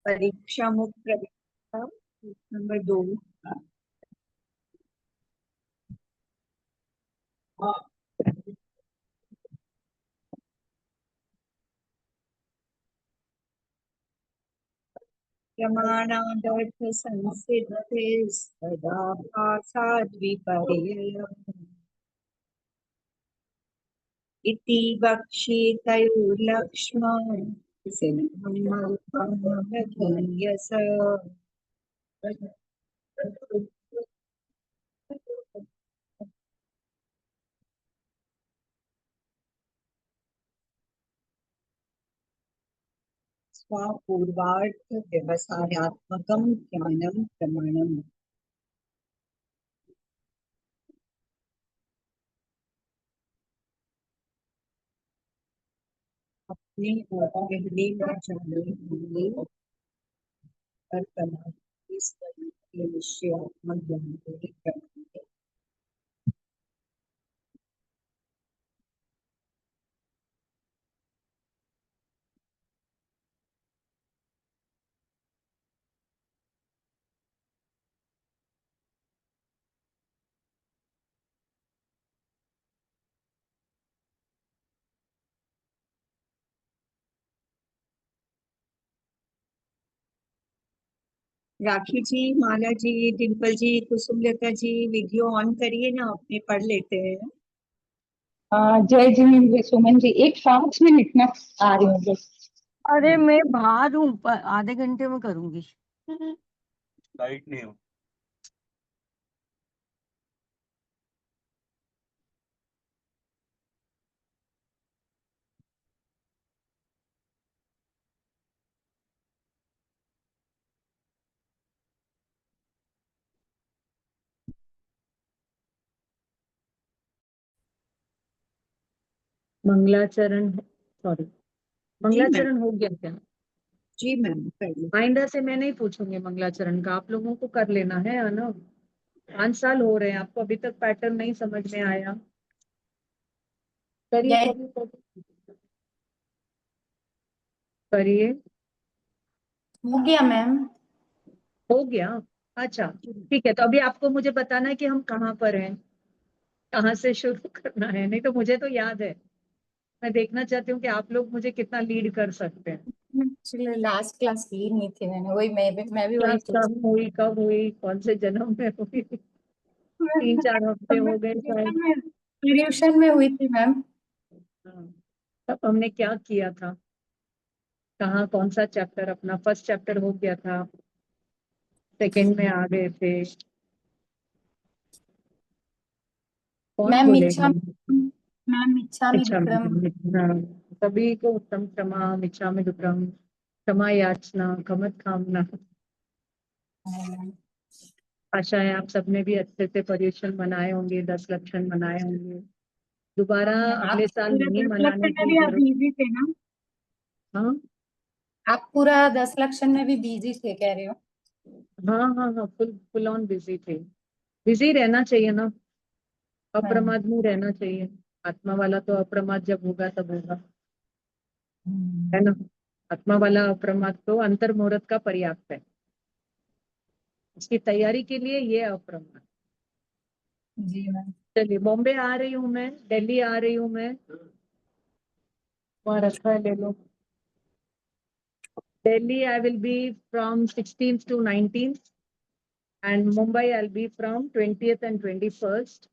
परीक्षा मुक्त प्रवेशिका नंबर 2। प्रमाणादर्थ संसिद्धते सदा भाषाद्विपर्ययम् इति वक्षितयोर्लक्ष्मण सिंहमल्पमगीयस। स्वापूर्वार्थ व्यवसायात्मकं ज्ञानं प्रमाणम्। अपने और पहले न जानने होंगे पर प्रमाण इस तरह के निश्चयात्मक ज्ञान को ही प्रमाण है। राखी जी, माला जी, डिम्पल जी, कुसुमलता जी, वीडियो ऑन करिए ना, अपने पढ़ लेते हैं। जय जी सुमन जी, एक 5 मिनट में आ रही हूँ बस। अरे मैं बाहर हूँ, आधे घंटे में करूंगी। लाइट नहीं हो। मंगलाचरण, सॉरी, मंगलाचरण हो गया क्या? जी मैम, कर लो। आइंदा से मैं नहीं पूछूंगी मंगलाचरण का, आप लोगों को कर लेना है ना। 5 साल हो रहे हैं, आपको अभी तक पैटर्न नहीं समझ में आया। करिए जय करिए करिए। करिए। हो गया मैम। हो गया। अच्छा ठीक है, तो अभी आपको मुझे बताना है कि हम कहाँ पर हैं, कहाँ से शुरू करना है। नहीं तो मुझे तो याद है, मैं देखना चाहती हूँ कि आप लोग मुझे कितना लीड कर सकते हैं। एक्चुअली लास्ट क्लास ली नहीं थी मैंने, वही मैं भी वही क्लास कब हुई, कब हुई, कौन से जन्म में हुई? 3-4 हफ्ते हो गए शायद। ट्यूशन में हुई थी मैम। हाँ, तब हमने क्या किया था, कहाँ, कौन सा चैप्टर, अपना फर्स्ट चैप्टर हो गया था, सेकंड में आ गए थे। कौन मैम बोलेगा? इच्छामि इच्छा दुक्कडम। हाँ, सभी को उत्तम क्षमा, इच्छा में दुक्रम, क्षमा याचना, खमत कामना। आशा है आप सबने भी अच्छे से पर्यूषण मनाए होंगे, 10 लक्षण मनाए होंगे। दोबारा आप अगले साल पूरा नहीं 10 मनाने लक्षण में की भी आप जरूरत। बिजी थे ना? हाँ आप पूरा 10 लक्षण में भी बिजी थे कह रहे हो? हाँ हाँ हाँ, फुल फुल ऑन बिजी थे। बिजी रहना चाहिए ना, हाँ। अप्रमाद नहीं रहना चाहिए। आत्मा वाला तो अप्रमाद जब होगा तब होगा, है ना। आत्मा वाला अप्रमाद तो अंतर मुहूर्त का पर्याप्त है, उसकी तैयारी के लिए ये अप्रमाद। जी मैम। चलिए, बॉम्बे आ रही हूँ मैं, दिल्ली आ रही हूँ मैं, वहाँ रखा है, ले लो। Delhi, I will be from 16th to 19th, and Mumbai, I'll be from 20th and 21st.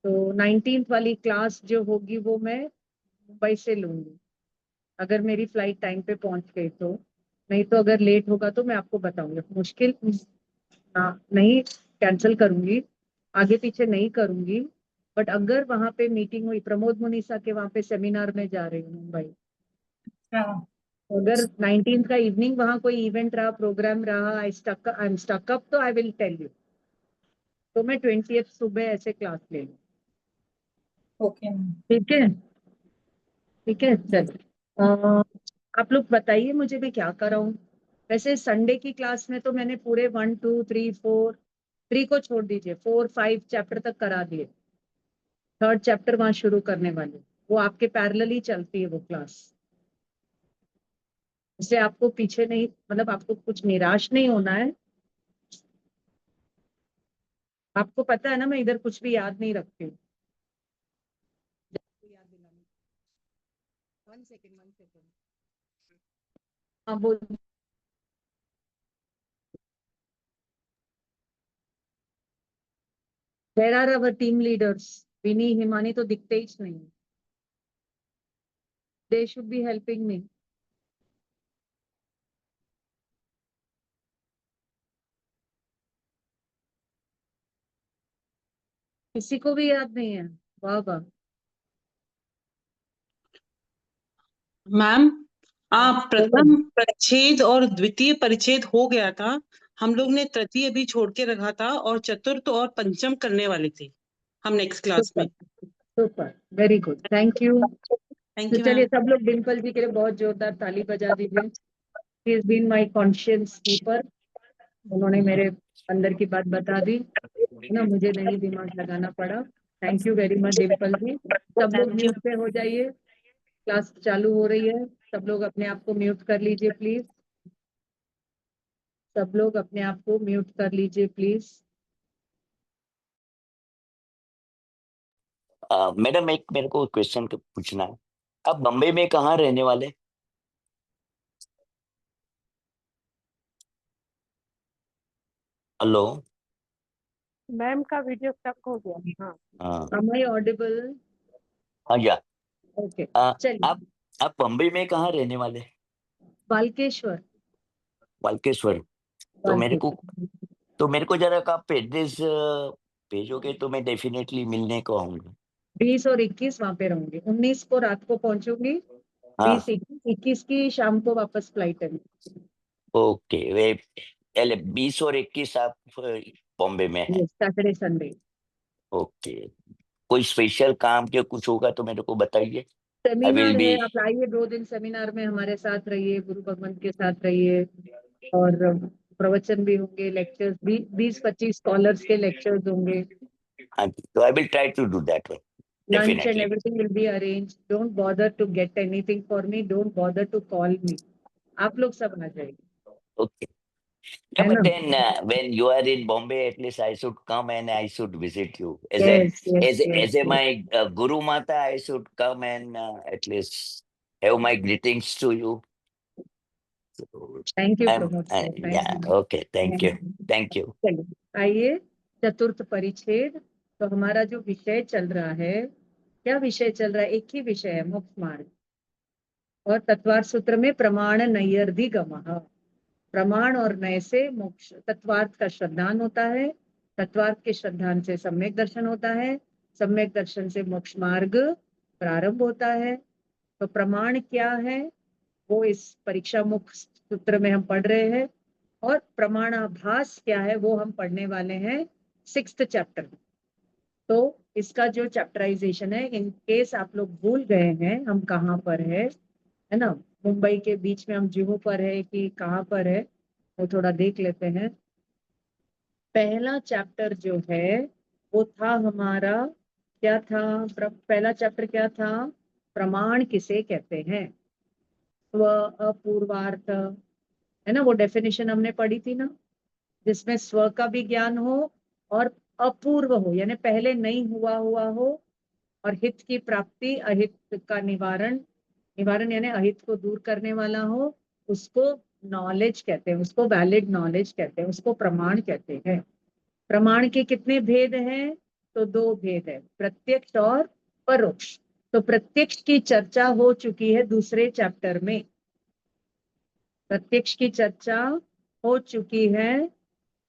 तो 19th वाली क्लास जो होगी वो मैं मुंबई से लूंगी, अगर मेरी फ्लाइट टाइम पे पहुंच गई तो। नहीं तो अगर लेट होगा तो मैं आपको बताऊंगी, मुश्किल ना, नहीं कैंसिल करूंगी, आगे पीछे नहीं करूंगी। बट अगर वहां पे मीटिंग हुई, प्रमोद मुनीसा के वहां पे सेमिनार में जा रही हूँ मुंबई, हाँ। अगर 19 का इवनिंग वहां कोई इवेंट रहा, प्रोग्राम रहा, आई एम स्टक अप, तो आई विल टेल यू। तो मैं 20th सुबह ऐसे क्लास ले लूँ। Okay ma'am. ठीक है, ठीक है, चलिए। आप लोग बताइए मुझे मैं क्या कर रहा हूँ। वैसे संडे की क्लास में तो मैंने पूरे 1 2 3 4, 3 को छोड़ दीजिए, 4 5 चैप्टर तक करा दिए। थर्ड चैप्टर वहां शुरू करने वाले, वो आपके पैरेलल ही चलती है वो क्लास। इसलिए आपको पीछे नहीं, मतलब आपको कुछ निराश नहीं होना है। आपको पता है ना, मैं इधर कुछ भी याद नहीं रखती हूँ। याद दिलानी। 1 सेकेंड 1 सेकेंड। हाँ बोल। Where are our team leaders? विनी हिमानी तो दिखते ही नहीं। They should be helping me. किसी को भी याद नहीं है? वाह वाह। मैम, प्रथम परिच्छेद और द्वितीय परिच्छेद हो गया था। हम लोग ने तृतीय भी छोड़ के रखा था और चतुर्थ और पंचम करने वाले थे हम नेक्स्ट क्लास में। Super, very good, thank you. Thank तो यू चलिए मैम। सब लोग डिम्पल जी के लिए बहुत जोरदार ताली बजा दीजिए। He is been my conscious keeper. उन्होंने मेरे अंदर की बात बता दी ना, मुझे नहीं दिमाग लगाना पड़ा। Thank you very much Dimple ji. सब लोग म्यूट पे हो जाइए, क्लास चालू हो रही है। सब लोग अपने आप को म्यूट कर लीजिए प्लीज। सब लोग अपने आप को म्यूट कर लीजिए प्लीज। मैडम, एक मेरे को क्वेश्चन पूछना है। आप बम्बई में कहाँ रहने वाले? हेलो। मैम का वीडियो स्टक हो गया। हाँ, हाँ Am I audible? हाँ या ओके आप चलिए। आप बम्बई में कहाँ रहने वाले? बालकेश्वर। बालकेश्वर। तो मेरे को बालकेश्वर। तो मेरे को जरा आप एड्रेस भेजोगे तो मैं डेफिनेटली मिलने को आऊंगा। 20 और 21 वहां पे रहूंगी। 19 को रात को पहुंचूंगी। हाँ 20 21 की शाम को वापस फ्लाइट है। ओके। वे पहले 20 और 21 आप बॉम्बे में हैं? Saturday Sunday. ओके। कोई स्पेशल काम के कुछ होगा तो मेरे को बताइए। I will seminar be. है, आप आइए 2 दिन सेमिनार में हमारे साथ रहिए, गुरु भगवंत के साथ रहिए। और प्रवचन भी होंगे, लेक्चर्स भी 20-25 स्कॉलर्स के लेक्चर्स होंगे। हाँ तो I will try to do that one Lunch and definitely. everything will be arranged. Don't bother to get anything for me. Don't bother to call me. आप लोग सब आ जाइए, Okay. Yeah, है but ना? then when you are in Bombay, at least I should come and I should visit you as Yes, yes, as yes, as a yes. my Guru Mata. I should come and at least have my greetings to you. So, Thank you, Pramod sir. Thank yeah. you. Okay. Thank you. Thank you. चलिए आइए, चतुर्थ परिच्छेद। तो हमारा जो विषय चल रहा है, क्या विषय चल रहा है? एक ही विषय है, मोक्ष मार्ग। और तत्वार्थ सूत्र में प्रमाण नैर्धिगमः, प्रमाण और नय से मोक्ष, तत्वार्थ का श्रद्धान होता है, तत्वार्थ के श्रद्धान से सम्यक दर्शन होता है, सम्यक दर्शन से मोक्ष मार्ग प्रारंभ होता है। तो प्रमाण क्या है वो इस परीक्षा मुख सूत्र में हम पढ़ रहे हैं, और प्रमाणाभास क्या है वो हम पढ़ने वाले हैं 6th चैप्टर में। तो इसका जो चैप्टराइजेशन है, इन केस आप लोग भूल गए हैं हम कहाँ पर है ना, मुंबई के बीच में हम जुहू पर है कि कहाँ पर है, वो थोड़ा देख लेते हैं। पहला चैप्टर जो है वो था हमारा, क्या था? पहला चैप्टर क्या था? प्रमाण किसे कहते हैं? स्व अपूर्वार्थ, है ना, वो डेफिनेशन हमने पढ़ी थी ना, जिसमें स्व का भी ज्ञान हो और अपूर्व हो, यानी पहले नहीं हुआ हुआ हो, और हित की प्राप्ति, अहित का निवारण, निवारण यानी अहित को दूर करने वाला हो, उसको नॉलेज कहते हैं, उसको वैलिड नॉलेज कहते हैं, उसको प्रमाण कहते हैं। प्रमाण के कितने भेद हैं? तो 2 भेद है, प्रत्यक्ष और परोक्ष। तो प्रत्यक्ष की चर्चा हो चुकी है दूसरे चैप्टर में, प्रत्यक्ष की चर्चा हो चुकी है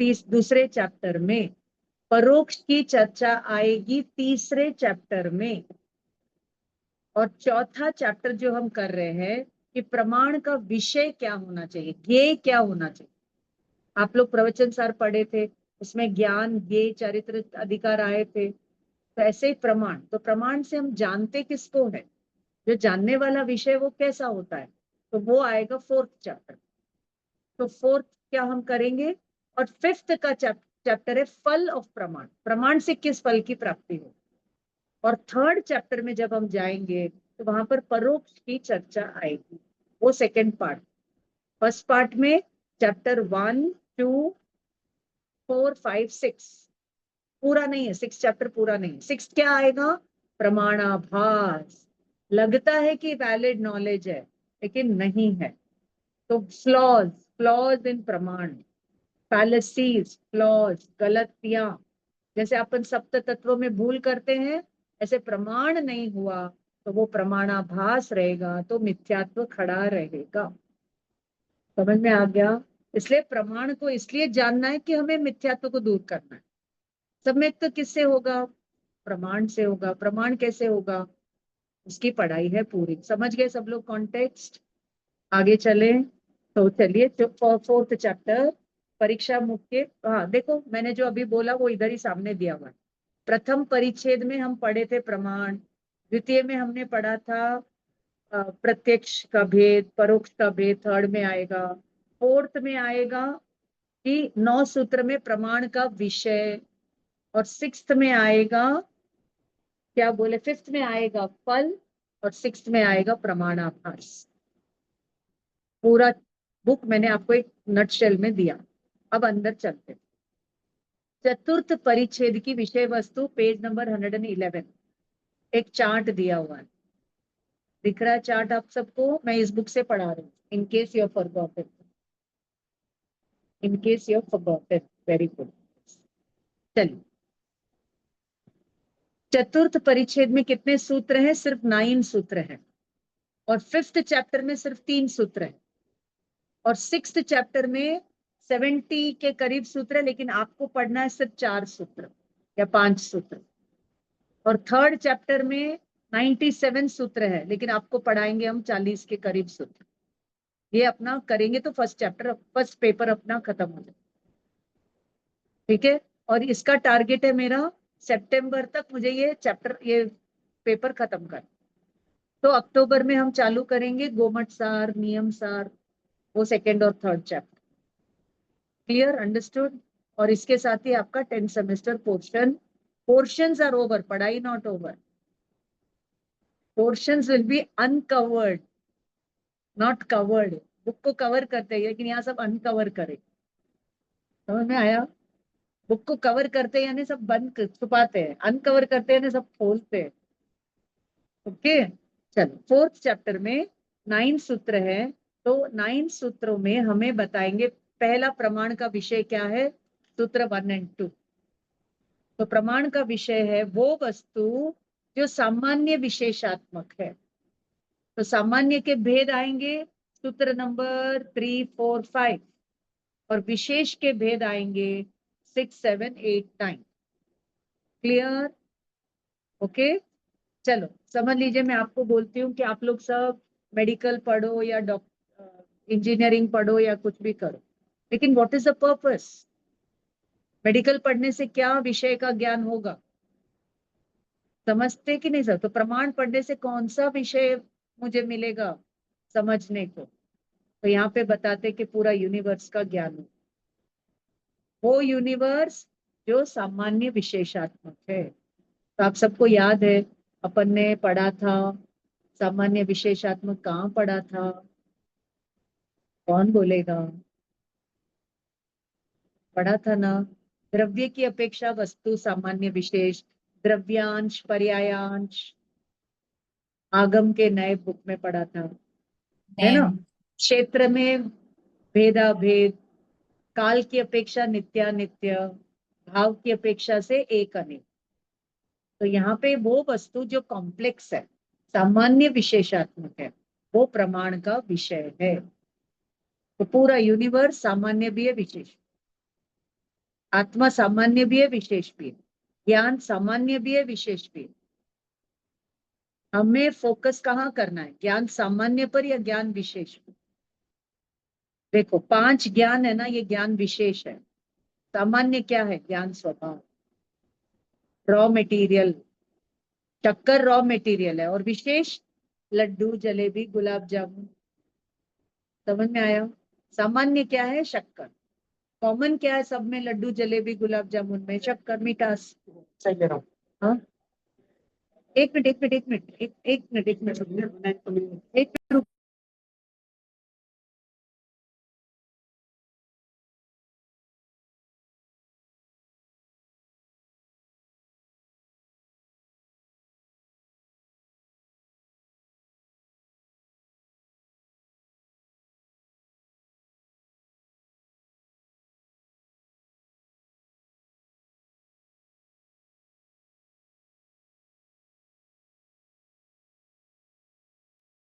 दूसरे चैप्टर में। परोक्ष की चर्चा आएगी तीसरे चैप्टर में। और चौथा चैप्टर जो हम कर रहे हैं कि प्रमाण का विषय क्या होना चाहिए, ज्ञेय क्या होना चाहिए। आप लोग प्रवचन सार पढ़े थे, उसमें ज्ञान, ज्ञेय, चरित्र अधिकार आए थे। तो ऐसे ही प्रमाण, तो प्रमाण से हम जानते किसको है, जो जानने वाला विषय वो कैसा होता है, तो वो आएगा 4th चैप्टर। तो 4th क्या हम करेंगे? और 5th का चैप्टर है फल ऑफ प्रमाण, प्रमाण से किस फल की प्राप्ति हो। और 3rd चैप्टर में जब हम जाएंगे तो वहां पर परोक्ष की चर्चा आएगी, वो 2nd पार्ट। फर्स्ट पार्ट में चैप्टर 1, 2, 4, 5, 6 पूरा नहीं है, 6 चैप्टर पूरा नहीं है। 6 क्या आएगा? प्रमाणाभास। लगता है कि वैलिड नॉलेज है लेकिन नहीं है। तो फ्लॉज इन प्रमाण, फैलेसीज, फ्लॉज, गलतियां, जैसे अपन सप्त तत्वों में भूल करते हैं, ऐसे प्रमाण नहीं हुआ तो वो प्रमाणाभास रहेगा, तो मिथ्यात्व खड़ा रहेगा। समझ में आ गया? इसलिए प्रमाण को इसलिए जानना है कि हमें मिथ्यात्व को दूर करना है। सम्यक तो किससे होगा? प्रमाण से होगा। प्रमाण कैसे होगा? उसकी पढ़ाई है पूरी। समझ गए सब लोग कॉन्टेक्स्ट? आगे चले तो चलिए, फोर्थ चैप्टर परीक्षा मुख्य। हाँ देखो, मैंने जो अभी बोला वो इधर ही सामने दिया हुआ है। प्रथम परिच्छेद में हम पढ़े थे प्रमाण, द्वितीय में हमने पढ़ा था प्रत्यक्ष का भेद, परोक्ष का भेद थर्ड में आएगा। फोर्थ में आएगा कि 9 सूत्र में प्रमाण का विषय, और सिक्स्थ में आएगा, क्या बोले, फिफ्थ में आएगा फल, और सिक्स्थ में आएगा प्रमाणाभास। पूरा बुक मैंने आपको एक नटशेल में दिया। अब अंदर चलते। चतुर्थ परिच्छेद की विषय वस्तु पेज नंबर 111, एक चार्ट दिया हुआ है। दिख रहा है चार्ट आप सबको? मैं इस बुक से पढ़ा रही हूँ, in case you forgotten, in case you forgotten. Very good. चलिए, चतुर्थ परिच्छेद में कितने सूत्र हैं? सिर्फ 9 सूत्र हैं। और फिफ्थ चैप्टर में सिर्फ 3 सूत्र हैं। और सिक्स्थ चैप्टर में 70 के करीब सूत्र है, लेकिन आपको पढ़ना है सिर्फ 4 सूत्र या 5 सूत्र। और थर्ड चैप्टर में 97 सूत्र है, लेकिन आपको पढ़ाएंगे हम 40 के करीब सूत्र। ये अपना करेंगे तो फर्स्ट पेपर अपना खत्म हो जाए। ठीक है? और इसका टारगेट है मेरा सितंबर तक मुझे ये पेपर खत्म कर। तो अक्टूबर में हम चालू करेंगे गोमट सार, नियम सार, वो सेकेंड और थर्ड चैप्टर। क्लियर? अंडरस्टूड? और इसके साथ ही आपका 10 सेमेस्टर पोर्शंस आर ओवर, पढ़ाई not over. Portions will be uncovered, not covered. Book को कवर करते हैं लेकिन यहाँ सब अनकवर करें। समझ में आया? बुक को कवर करते हैं यानी सब बंद छुपाते हैं, अनकवर करते हैं यानी सब खोलते हैं। ओके, चलो फोर्थ चैप्टर में 9 सूत्र है। तो 9 सूत्रों में हमें बताएंगे पहला प्रमाण का विषय क्या है, सूत्र 1 और 2। तो प्रमाण का विषय है वो वस्तु जो सामान्य विशेषात्मक है। तो सामान्य के भेद आएंगे सूत्र नंबर 3, 4, 5, और विशेष के भेद आएंगे 6, 7, 8, 9। क्लियर? ओके, चलो समझ लीजिए। मैं आपको बोलती हूँ कि आप लोग सब मेडिकल पढ़ो या इंजीनियरिंग पढ़ो या कुछ भी करो, लेकिन what is the purpose? Medical पढ़ने से क्या विषय का ज्ञान होगा? समझते कि नहीं सर? तो प्रमाण पढ़ने से कौन सा विषय मुझे मिलेगा समझने को? तो यहाँ पे बताते कि पूरा यूनिवर्स का ज्ञान हो, वो यूनिवर्स जो सामान्य विशेषात्मक है। तो आप सबको याद है अपन ने पढ़ा था सामान्य विशेषात्मक, कहाँ पढ़ा था? कौन बोलेगा? पढ़ा था ना? द्रव्य की अपेक्षा वस्तु सामान्य विशेष, द्रव्यांश, पर्यायांश, आगम के नए बुक में पढ़ा था, है ना? क्षेत्र में भेदा भेद, काल की अपेक्षा नित्यानित्य, भाव की अपेक्षा से एक अनेक। तो यहाँ पे वो वस्तु जो कॉम्प्लेक्स है, सामान्य विशेषात्मक है, वो प्रमाण का विषय है। तो पूरा यूनिवर्स सामान्य भी है, विशेष। आत्मा सामान्य भी है, विशेष भी है। ज्ञान सामान्य भी है, विशेष भी है। हमें फोकस कहाँ करना है, ज्ञान सामान्य पर या ज्ञान विशेष पर? देखो 5 ज्ञान है ना, ये ज्ञान विशेष है। सामान्य क्या है? ज्ञान स्वभाव, रॉ मटेरियल। शक्कर रॉ मटेरियल है, और विशेष लड्डू, जलेबी, गुलाब जामुन। समझ में आया? सामान्य क्या है? शक्कर। कॉमन क्या है सब में? लड्डू, जलेबी, गुलाब जामुन में शक्कर, मिठास। सही कह रहा हूँ? हाँ, एक मिनट एक मिनट एक मिनट एक मिनट एक मिनट एक मिनट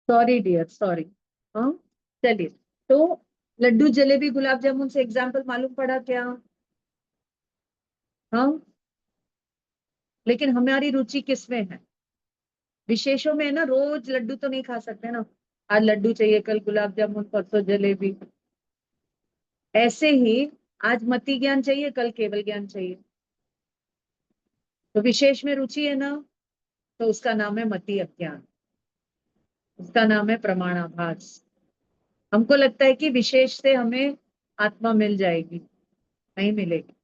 सॉरी डियर, सॉरी। हाँ, चलिए। तो लड्डू जलेबी गुलाब जामुन से एग्जाम्पल मालूम पड़ा क्या? हाँ, लेकिन हमारी रुचि किसमें है? विशेषों में है ना। रोज लड्डू तो नहीं खा सकते ना, आज लड्डू चाहिए, कल गुलाब जामुन, परसों जलेबी। ऐसे ही आज मति ज्ञान चाहिए, कल केवल ज्ञान चाहिए। तो विशेष में रुचि है ना, तो उसका नाम है मति अज्ञान, उसका नाम है प्रमाणाभास। हमको लगता है कि विशेष से हमें आत्मा मिल जाएगी, नहीं मिलेगी।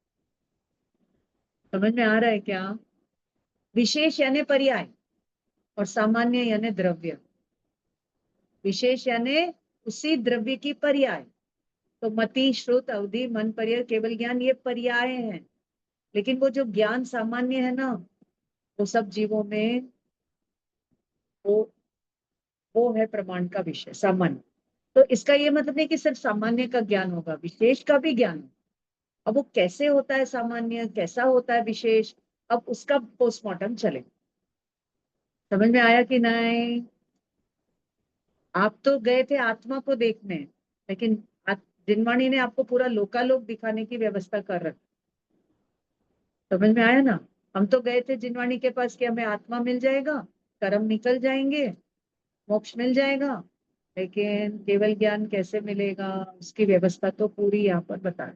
समझ में आ रहा है क्या? विशेष यानी पर्याय और सामान्य यानी द्रव्य। विशेष यानी उसी द्रव्य की पर्याय। तो मति, श्रुत, अवधि, मन, पर्याय, केवल ज्ञान, ये पर्याय हैं। लेकिन वो जो ज्ञान सामान्य है ना, वो सब जीवों में वो वो है प्रमाण का विषय, सामान्य। तो इसका ये मतलब नहीं कि सिर्फ सामान्य का ज्ञान होगा, विशेष का भी ज्ञान। अब वो कैसे होता है सामान्य, कैसा होता है विशेष, अब उसका पोस्टमार्टम चले। समझ में आया कि नहीं? आप तो गए थे आत्मा को देखने, लेकिन जिनवाणी ने आपको पूरा लोकालोक दिखाने की व्यवस्था कर रखी। समझ में आया ना? हम तो गए थे जिनवाणी के पास कि हमें आत्मा मिल जाएगा, कर्म निकल जाएंगे, मोक्ष मिल जाएगा। लेकिन केवल ज्ञान कैसे मिलेगा, उसकी व्यवस्था तो पूरी यहाँ पर बता।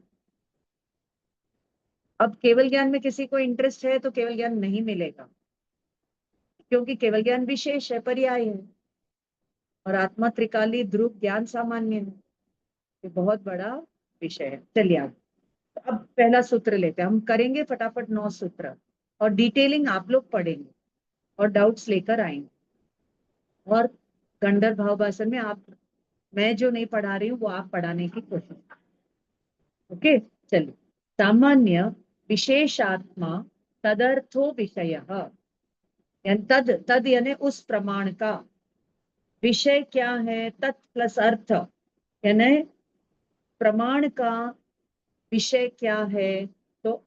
अब केवल ज्ञान में किसी को इंटरेस्ट है तो केवल ज्ञान नहीं मिलेगा, क्योंकि केवल ज्ञान विशेष है, पर्याय है, और आत्मा त्रिकाली ध्रुव ज्ञान सामान्य है। ये बहुत बड़ा विषय है। चलिए आगे। तो अब पहला सूत्र लेते हैं, हम करेंगे फटाफट 9 सूत्र, और डिटेलिंग आप लोग पढ़ेंगे और डाउट्स लेकर आएंगे। और गंडर भावभाषण में आप, मैं जो नहीं पढ़ा रही हूँ वो आप पढ़ाने की कोशिश। ओके, चलिए। सामान्य विशेषात्मा तदर्थो विषय, तद तद यानी उस प्रमाण का, विषय क्या है, तत् प्लस अर्थ, यानी प्रमाण का विषय क्या है। तो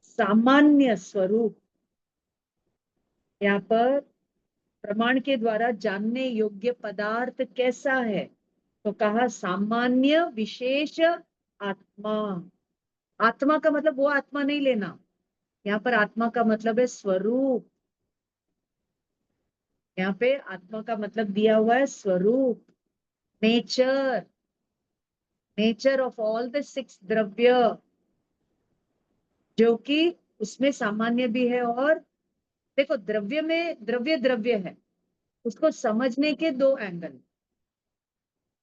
सामान्य स्वरूप, यहाँ पर प्रमाण के द्वारा जानने योग्य पदार्थ कैसा है, तो कहा सामान्य विशेष आत्मा। आत्मा का मतलब वो आत्मा नहीं लेना, यहाँ पर आत्मा का मतलब है स्वरूप। यहाँ पे आत्मा का मतलब दिया हुआ है स्वरूप, nature, nature of all the 6 द्रव्य, जो कि उसमें सामान्य भी है। और देखो, द्रव्य में द्रव्य द्रव्य है, उसको समझने के 2 एंगल,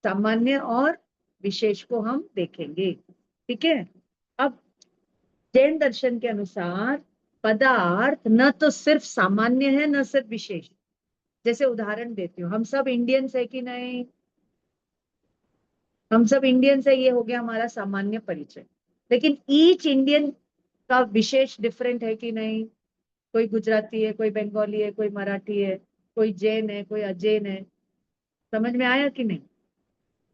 सामान्य और विशेष को हम देखेंगे। ठीक है। अब जैन दर्शन के अनुसार पदार्थ न तो सिर्फ सामान्य है, न सिर्फ विशेष। जैसे उदाहरण देती हूँ, हम सब इंडियंस है कि नहीं? हम सब इंडियंस है, ये हो गया हमारा सामान्य परिचय। लेकिन ईच इंडियन का विशेष डिफरेंट है कि नहीं? कोई गुजराती है, कोई बंगाली है, कोई मराठी है, कोई जैन है, कोई अजैन है। समझ में आया कि नहीं?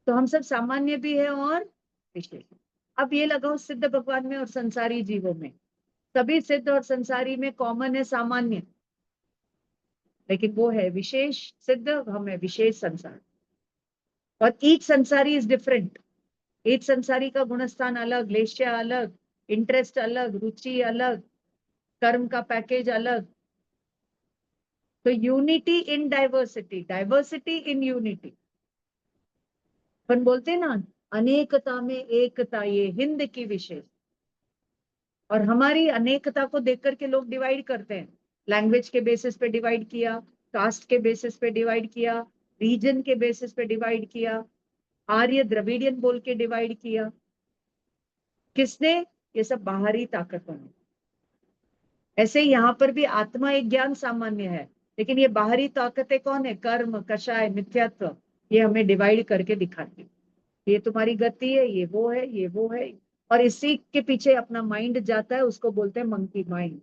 तो हम सब सामान्य भी है और विशेष। अब ये लगाओ सिद्ध भगवान में और संसारी जीवों में, सभी सिद्ध और संसारी में कॉमन है सामान्य, लेकिन वो है विशेष सिद्ध, हम है विशेष संसार। और ईच संसारी इज डिफरेंट, ईच संसारी का गुणस्थान अलग, लेश्य अलग, इंटरेस्ट अलग, रुचि अलग, कर्म का पैकेज अलग। तो unity in diversity, diversity in unity. अपन बोलते हैं ना, अनेकता में एकता, ये हिंद की विशेष। और हमारी अनेकता को देख करके लोग डिवाइड करते हैं, लैंग्वेज के बेसिस पे डिवाइड किया, कास्ट के बेसिस पे डिवाइड किया, रीजन के बेसिस पे डिवाइड किया, आर्य द्रविडियन बोल के डिवाइड किया। किसने? ये सब बाहरी ताकतों ने। ऐसे यहाँ पर भी आत्मा एक ज्ञान सामान्य है, लेकिन ये बाहरी ताकतें कौन है? कर्म, कषाय, मिथ्यात्व, ये हमें डिवाइड करके दिखाती। ये तुम्हारी गति है, ये वो है, ये वो है, और इसी के पीछे अपना माइंड जाता है, उसको बोलते हैं मंकी माइंड।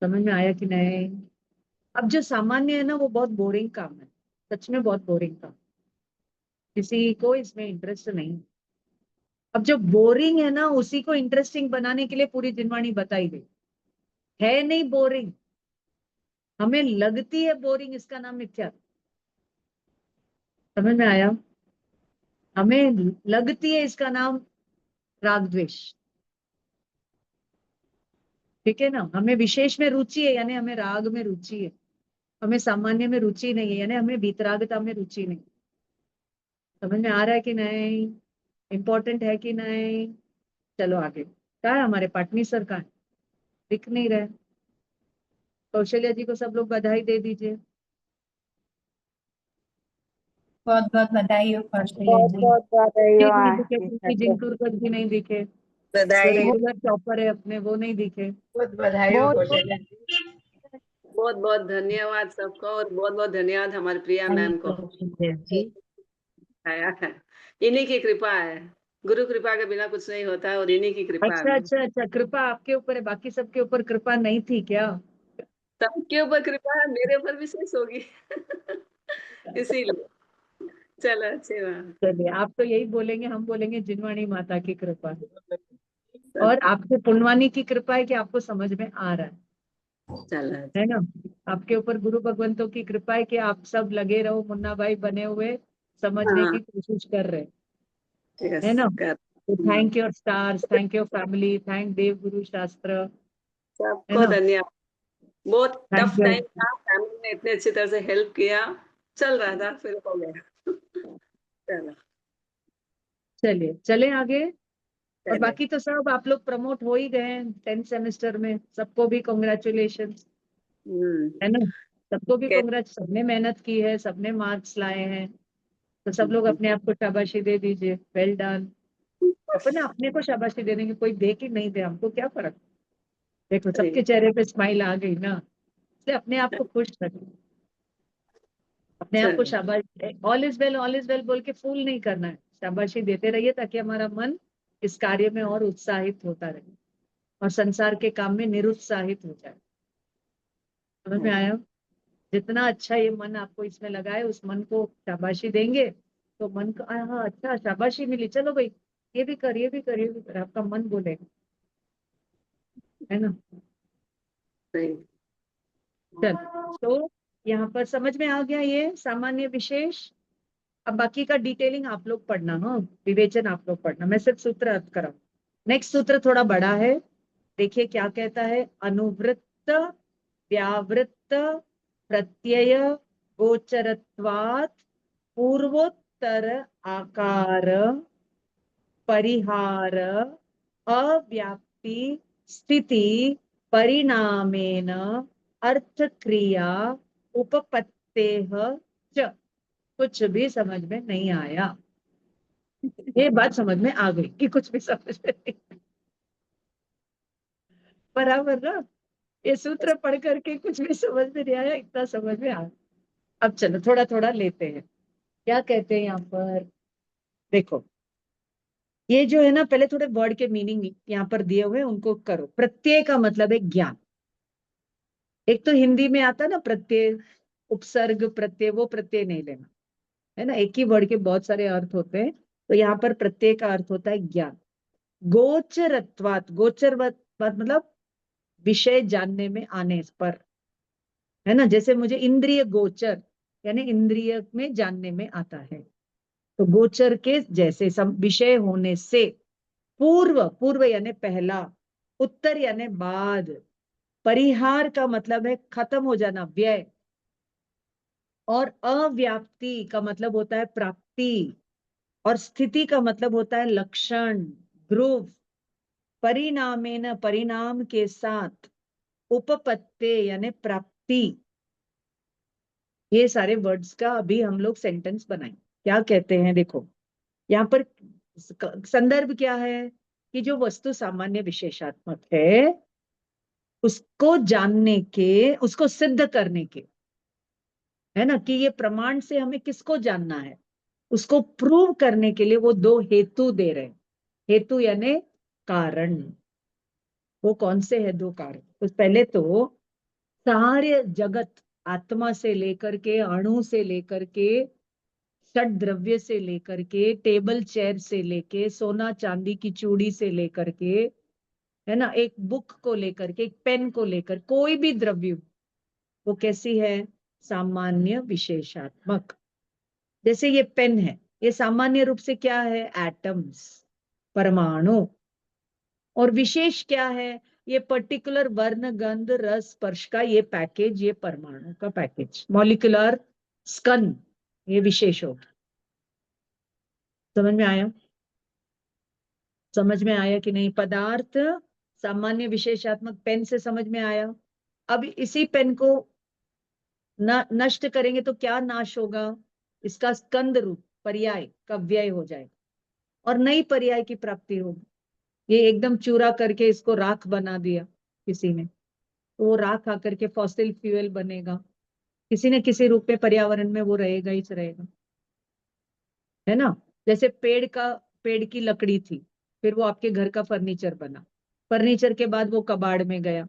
समझ में आया कि नहीं? अब जो सामान्य है ना, वो बहुत बोरिंग काम है, सच में बहुत बोरिंग काम, किसी को इसमें इंटरेस्ट नहीं। अब जो बोरिंग है ना, उसी को इंटरेस्टिंग बनाने के लिए पूरी जिनवाणी बताई गई है, नहीं बोरिंग। हमें लगती है बोरिंग, इसका नाम मिथ्या। समझ में आया? हमें लगती है, इसका नाम राग द्वेष। ठीक है ना? हमें विशेष में रुचि है, यानी हमें राग में रुचि है। हमें सामान्य में रुचि नहीं है, यानी हमें वीतरागता में रुचि नहीं। समझ में आ रहा है कि नहीं? इम्पोर्टेंट है कि नहीं? चलो आगे। क्या है हमारे पाटनी सर का? दिख नहीं रहे। कौशल्या जी को सब लोग बधाई दे दीजिए। बहुत बहुत बधाई हो कौशल्या बहुत जी। बहुत बधाई हो ठीक नहीं दिखे, आरती प्रीति सर को। जिंतुरकर जी नहीं दिखे, जो बधाई रेगुलर टॉपर है अपने, वो नहीं दिखे। बहुत बधाई हो बहुत कौशल्या जी। बहुत बहुत धन्यवाद सबको और बहुत बहुत धन्यवाद हमारी प्रिया मैम को। कौशल्या जी। आया है, इन्हीं की कृपा है। गुरु कृपा के बिना कुछ नहीं होता है और इन्हीं की कृपा अच्छा है। अच्छा अच्छा, कृपा आपके ऊपर है, बाकी सबके ऊपर कृपा नहीं थी क्या? सबके ऊपर कृपा है, मेरे ऊपर विशेष होगी। इसीलिए चलो अच्छी बात। चलिए, आप तो यही बोलेंगे, हम बोलेंगे जिनवाणी माता की कृपा है। और आपसे पुण्यवानी की कृपा है कि आपको समझ में आ रहा चलो है ना? आपके ऊपर गुरु भगवंतों की कृपा है कि आप सब लगे रहो, मुन्ना भाई बने हुए समझने हाँ की कोशिश कर रहे यस है ना? कर तो thank you stars, thank you family, thank देव गुरु शास्त्र, है सबको ना? धन्यवाद। बहुत थैंक टफ यू। टाइम था, फैमिली ने इतने अच्छी तरह से हेल्प किया, चल रहा था, फिर हो गया। चलो चलिए चले आगे। और चले। बाकी तो सब आप लोग प्रमोट हो ही गए हैं 10th सेमेस्टर में, सबको भी कॉन्ग्रेचुलेशन, है ना? सबको भी कैसे? कॉन्ग्रेच, सबने मेहनत की है, सबने मार्क्स लाए हैं, तो सब लोग अपने आप को शाबाशी दे दीजिए, वेल डन। अपने अपने को शाबाशी देने की, कोई दे कि नहीं दे, हमको क्या फर्क। देखो सबके चेहरे पे स्माइल आ गई ना, इसलिए अपने आप को खुश रखो, अपने आप को चलो शाबाशी, ऑल इज वेल बोल के फूल नहीं करना है, शाबाशी देते रहिए ताकि हमारा मन इस कार्य में और उत्साहित होता रहे और संसार के काम में निरुत्साहित हो जाए। समझ में आया? जितना अच्छा ये मन आपको इसमें लगा है, उस मन को शाबाशी देंगे तो मन को हाँ अच्छा शाबाशी मिली, चलो भाई ये भी कर, ये भी कर, ये भी कर, आपका मन बोलेगा, है ना? सही। चल, तो यहाँ पर समझ में आ गया ये सामान्य विशेष। अब बाकी का डिटेलिंग आप लोग पढ़ना, हाँ, विवेचन आप लोग पढ़ना, मैं सिर्फ सूत्र अर्थ करा। नेक्स्ट सूत्र थोड़ा बड़ा है, देखिए क्या कहता है। अनुवृत्त व्यावृत्त प्रत्यय गोचरत्वात् पूर्वोत्तर आकार परिहार अव्याप्ति स्थिति परिणामेन अर्थ क्रिया उपपत्तेः च। कुछ भी समझ में नहीं आया? ये बात समझ में आ गई कि कुछ भी समझ में नहीं, बराबर ना? ये सूत्र पढ़ करके कुछ भी समझ में नहीं आया, इतना समझ में आया। अब चलो थोड़ा थोड़ा लेते हैं, क्या कहते हैं यहाँ पर। देखो ये जो है ना, पहले थोड़े वर्ड के मीनिंग यहाँ पर दिए हुए हैं, उनको करो। प्रत्यय का मतलब है ज्ञान। एक तो हिंदी में आता है ना प्रत्यय, उपसर्ग प्रत्यय, वो प्रत्यय नहीं लेना, है ना? एक ही वर्ड के बहुत सारे अर्थ होते हैं, तो यहाँ पर प्रत्यय का अर्थ होता है ज्ञान। गोचरत्वात्, मतलब विषय जानने में आने पर, है ना? जैसे मुझे इंद्रिय गोचर यानी इंद्रिय में जानने में आता है, तो गोचर के जैसे विषय होने से। पूर्व, पूर्व यानी पहला, उत्तर यानी बाद, परिहार का मतलब है खत्म हो जाना, व्यय, और अव्याप्ति का मतलब होता है प्राप्ति, और स्थिति का मतलब होता है लक्षण, ध्रुव, परिणामेन परिणाम के साथ, उपपत्ते यानी प्राप्ति। ये सारे वर्ड्स का अभी हम लोग सेंटेंस बनाएं। क्या कहते हैं देखो, यहाँ पर संदर्भ क्या है कि जो वस्तु सामान्य विशेषात्मक है उसको जानने के, उसको सिद्ध करने के, है ना, कि ये प्रमाण से हमें किसको जानना है, उसको प्रूव करने के लिए वो दो हेतु दे रहे हैं। हेतु यानी कारण। वो कौन से है दो कारण? तो पहले तो सारे जगत, आत्मा से लेकर के, अणु से लेकर के, षड द्रव्य से लेकर के, टेबल चेयर से लेके, सोना चांदी की चूड़ी से लेकर के, है ना, एक बुक को लेकर के, एक पेन को लेकर, कोई भी द्रव्य, वो कैसी है? सामान्य विशेषात्मक। जैसे ये पेन है, ये सामान्य रूप से क्या है? एटम्स, परमाणु। और विशेष क्या है? ये पर्टिकुलर वर्ण, गंध, रस, स्पर्श का ये पैकेज, ये परमाणु का पैकेज, मॉलिक्यूलर स्कंद, ये विशेष हो। समझ में आया? समझ में आया कि नहीं? पदार्थ सामान्य विशेषात्मक पेन से समझ में आया। अब इसी पेन को नष्ट करेंगे तो क्या नाश होगा? इसका स्कंद रूप, पर्याय का व्यय हो जाएगा और नई पर्याय की प्राप्ति होगी। ये एकदम चूरा करके इसको राख बना दिया किसी ने, तो वो राख आकर के फॉसिल फ्यूल बनेगा, किसी न किसी रूप में पर्यावरण में वो रहेगा ही रहेगा, है ना? जैसे पेड़ की लकड़ी थी, फिर वो आपके घर का फर्नीचर बना, फर्नीचर के बाद वो कबाड़ में गया,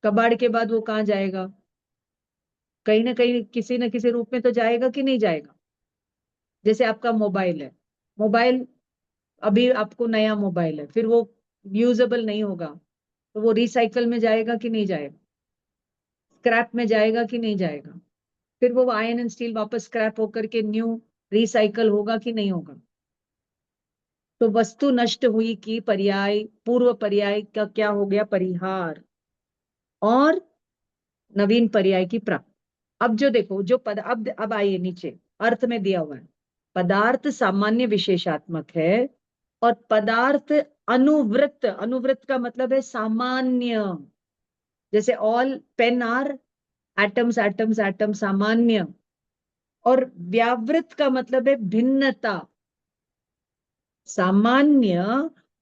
कबाड़ के बाद वो कहाँ जाएगा? कहीं ना कहीं किसी न किसी रूप में तो जाएगा कि नहीं जाएगा? जैसे आपका मोबाइल है, मोबाइल अभी आपको नया मोबाइल है, फिर वो यूजेबल नहीं होगा, तो वो रिसाइकल में जाएगा कि नहीं जाएगा? स्क्रैप में जाएगा कि नहीं जाएगा? फिर वो आयरन एंड स्टील वापस स्क्रैप होकर के न्यू रिसाइकल होगा कि नहीं होगा? तो वस्तु नष्ट हुई की पर्याय, पूर्व पर्याय का क्या हो गया? परिहार, और नवीन पर्याय की प्राप्ति। अब जो देखो, जो पद, अब आइए नीचे, अर्थ में दिया हुआ है, पदार्थ सामान्य विशेषात्मक है और पदार्थ अनुवृत्त, अनुवृत्त का मतलब है सामान्य। जैसे all pen are atoms, atoms, atom, सामान्य। और व्यावृत्त का मतलब है भिन्नता। सामान्य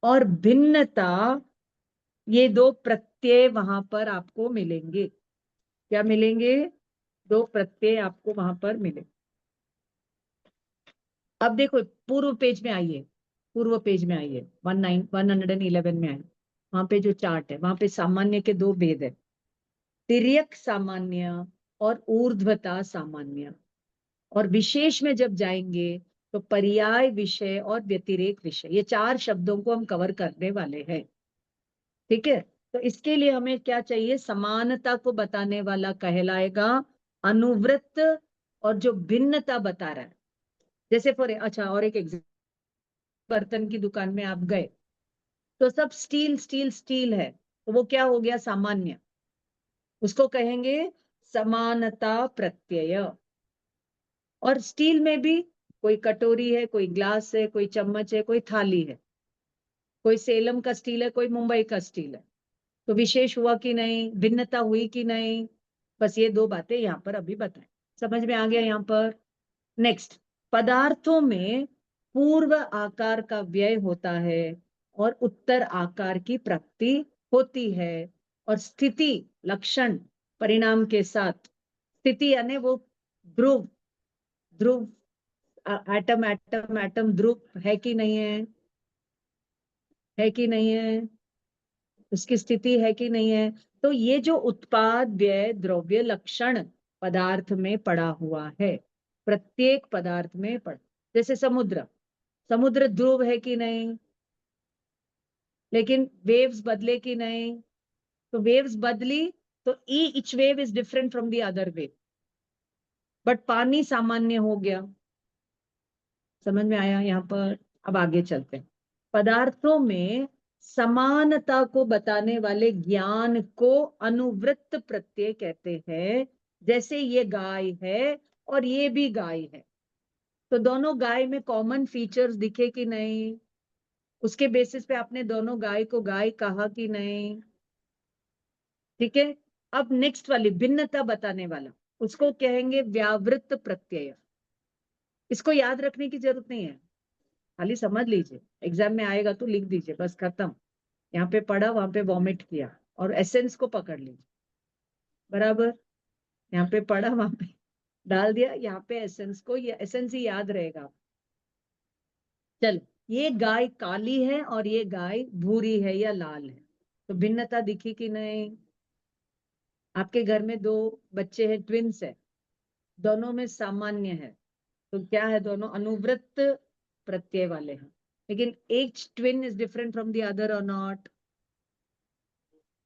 और भिन्नता, ये दो प्रत्यय वहां पर आपको मिलेंगे। क्या मिलेंगे? दो प्रत्यय आपको वहां पर मिले। अब देखो पूर्व पेज में आइए, पूर्व पेज में आइए, 111 में आइए। वहां पे जो चार्ट है, वहां पे सामान्य के दो भेद है, तिर्यक सामान्य और ऊर्ध्वता सामान्य। और विशेष में जब जाएंगे तो पर्याय विषय और व्यतिरेक विषय, ये चार शब्दों को हम कवर करने वाले हैं। ठीक है? तो इसके लिए हमें क्या चाहिए? समानता को बताने वाला कहलाएगा अनुवृत्त, और जो भिन्नता बता रहा है, जैसे अच्छा, और एक एग्जाम्पल, बर्तन की दुकान में आप गए तो सब स्टील स्टील स्टील है, तो वो क्या हो गया? सामान्य। उसको कहेंगे समानता प्रत्यय। और स्टील में भी कोई कटोरी है, कोई ग्लास है, कोई चम्मच है, कोई थाली है, कोई सेलम का स्टील है, कोई मुंबई का स्टील है। तो विशेष हुआ कि नहीं? भिन्नता हुई कि नहीं? बस ये दो बातें यहाँ पर अभी बताएं। समझ में आ गया यहाँ पर? नेक्स्ट, पदार्थों में पूर्व आकार का व्यय होता है और उत्तर आकार की प्राप्ति होती है। और स्थिति लक्षण परिणाम के साथ, स्थिति यानी वो ध्रुव, ध्रुव, एटम एटम एटम ध्रुव है कि नहीं है? है कि नहीं है? उसकी स्थिति है कि नहीं है? तो ये जो उत्पाद व्यय द्रव्य लक्षण पदार्थ में पड़ा हुआ है, प्रत्येक पदार्थ में पड़ा। जैसे समुद्र, समुद्र ध्रुव है कि नहीं? लेकिन वेव्स बदले कि नहीं? तो वेव्स बदली तो each wave is different from the other wave, but पानी सामान्य हो गया। समझ में आया यहाँ पर? अब आगे चलते हैं। पदार्थों में समानता को बताने वाले ज्ञान को अनुवृत्त प्रत्यय कहते हैं। जैसे ये गाय है और ये भी गाय है, तो दोनों गाय में कॉमन फीचर्स दिखे कि नहीं? उसके बेसिस पे आपने दोनों गाय को गाय कहा कि नहीं? ठीक है? अब नेक्स्ट वाली भिन्नता बताने वाला, उसको कहेंगे व्यावृत्त प्रत्यय। इसको याद रखने की जरूरत नहीं है, खाली समझ लीजिए, एग्जाम में आएगा तो लिख दीजिए, बस खत्म। यहाँ पे पढ़ा, वहां पे वॉमिट किया, और एसेंस को पकड़ लीजिए। बराबर? यहाँ पे पढ़ा, वहां पे डाल दिया, यहाँ पे एसेंस को, ये एसेंस ही याद रहेगा। चल, ये गाय काली है और ये गाय भूरी है या लाल है, तो भिन्नता दिखी कि नहीं? आपके घर में दो बच्चे हैं, ट्विंस है, दोनों में सामान्य है, तो क्या है? दोनों अनुवृत्त प्रत्यय वाले हैं। लेकिन each twin is different from the other or not?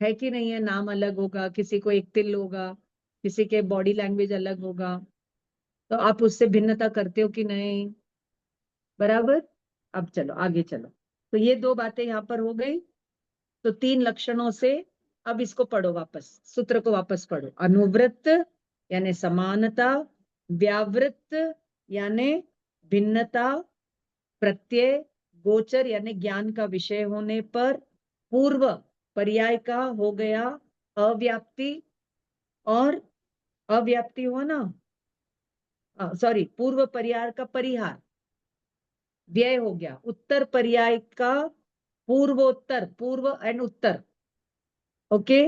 है कि नहीं है? नाम अलग होगा, किसी को एक तिल होगा, किसी के बॉडी लैंग्वेज अलग होगा, तो आप उससे भिन्नता करते हो कि नहीं? बराबर। अब चलो आगे चलो। तो ये दो बातें यहाँ पर हो गई। तो 3 लक्षणों से अब इसको पढ़ो, वापस सूत्र को वापस पढ़ो। अनुवृत्त यानी समानता, व्यावृत्त यानी भिन्नता, प्रत्यय, गोचर यानी ज्ञान का विषय होने पर, पूर्व पर्याय का हो गया अव्याप्ति, और अव्याप्ति हुआ ना, सॉरी, पूर्व पर्याय का परिहार व्यय हो गया, उत्तर पर्याय का पूर्वोत्तर, पूर्व एंड उत्तर। ओके।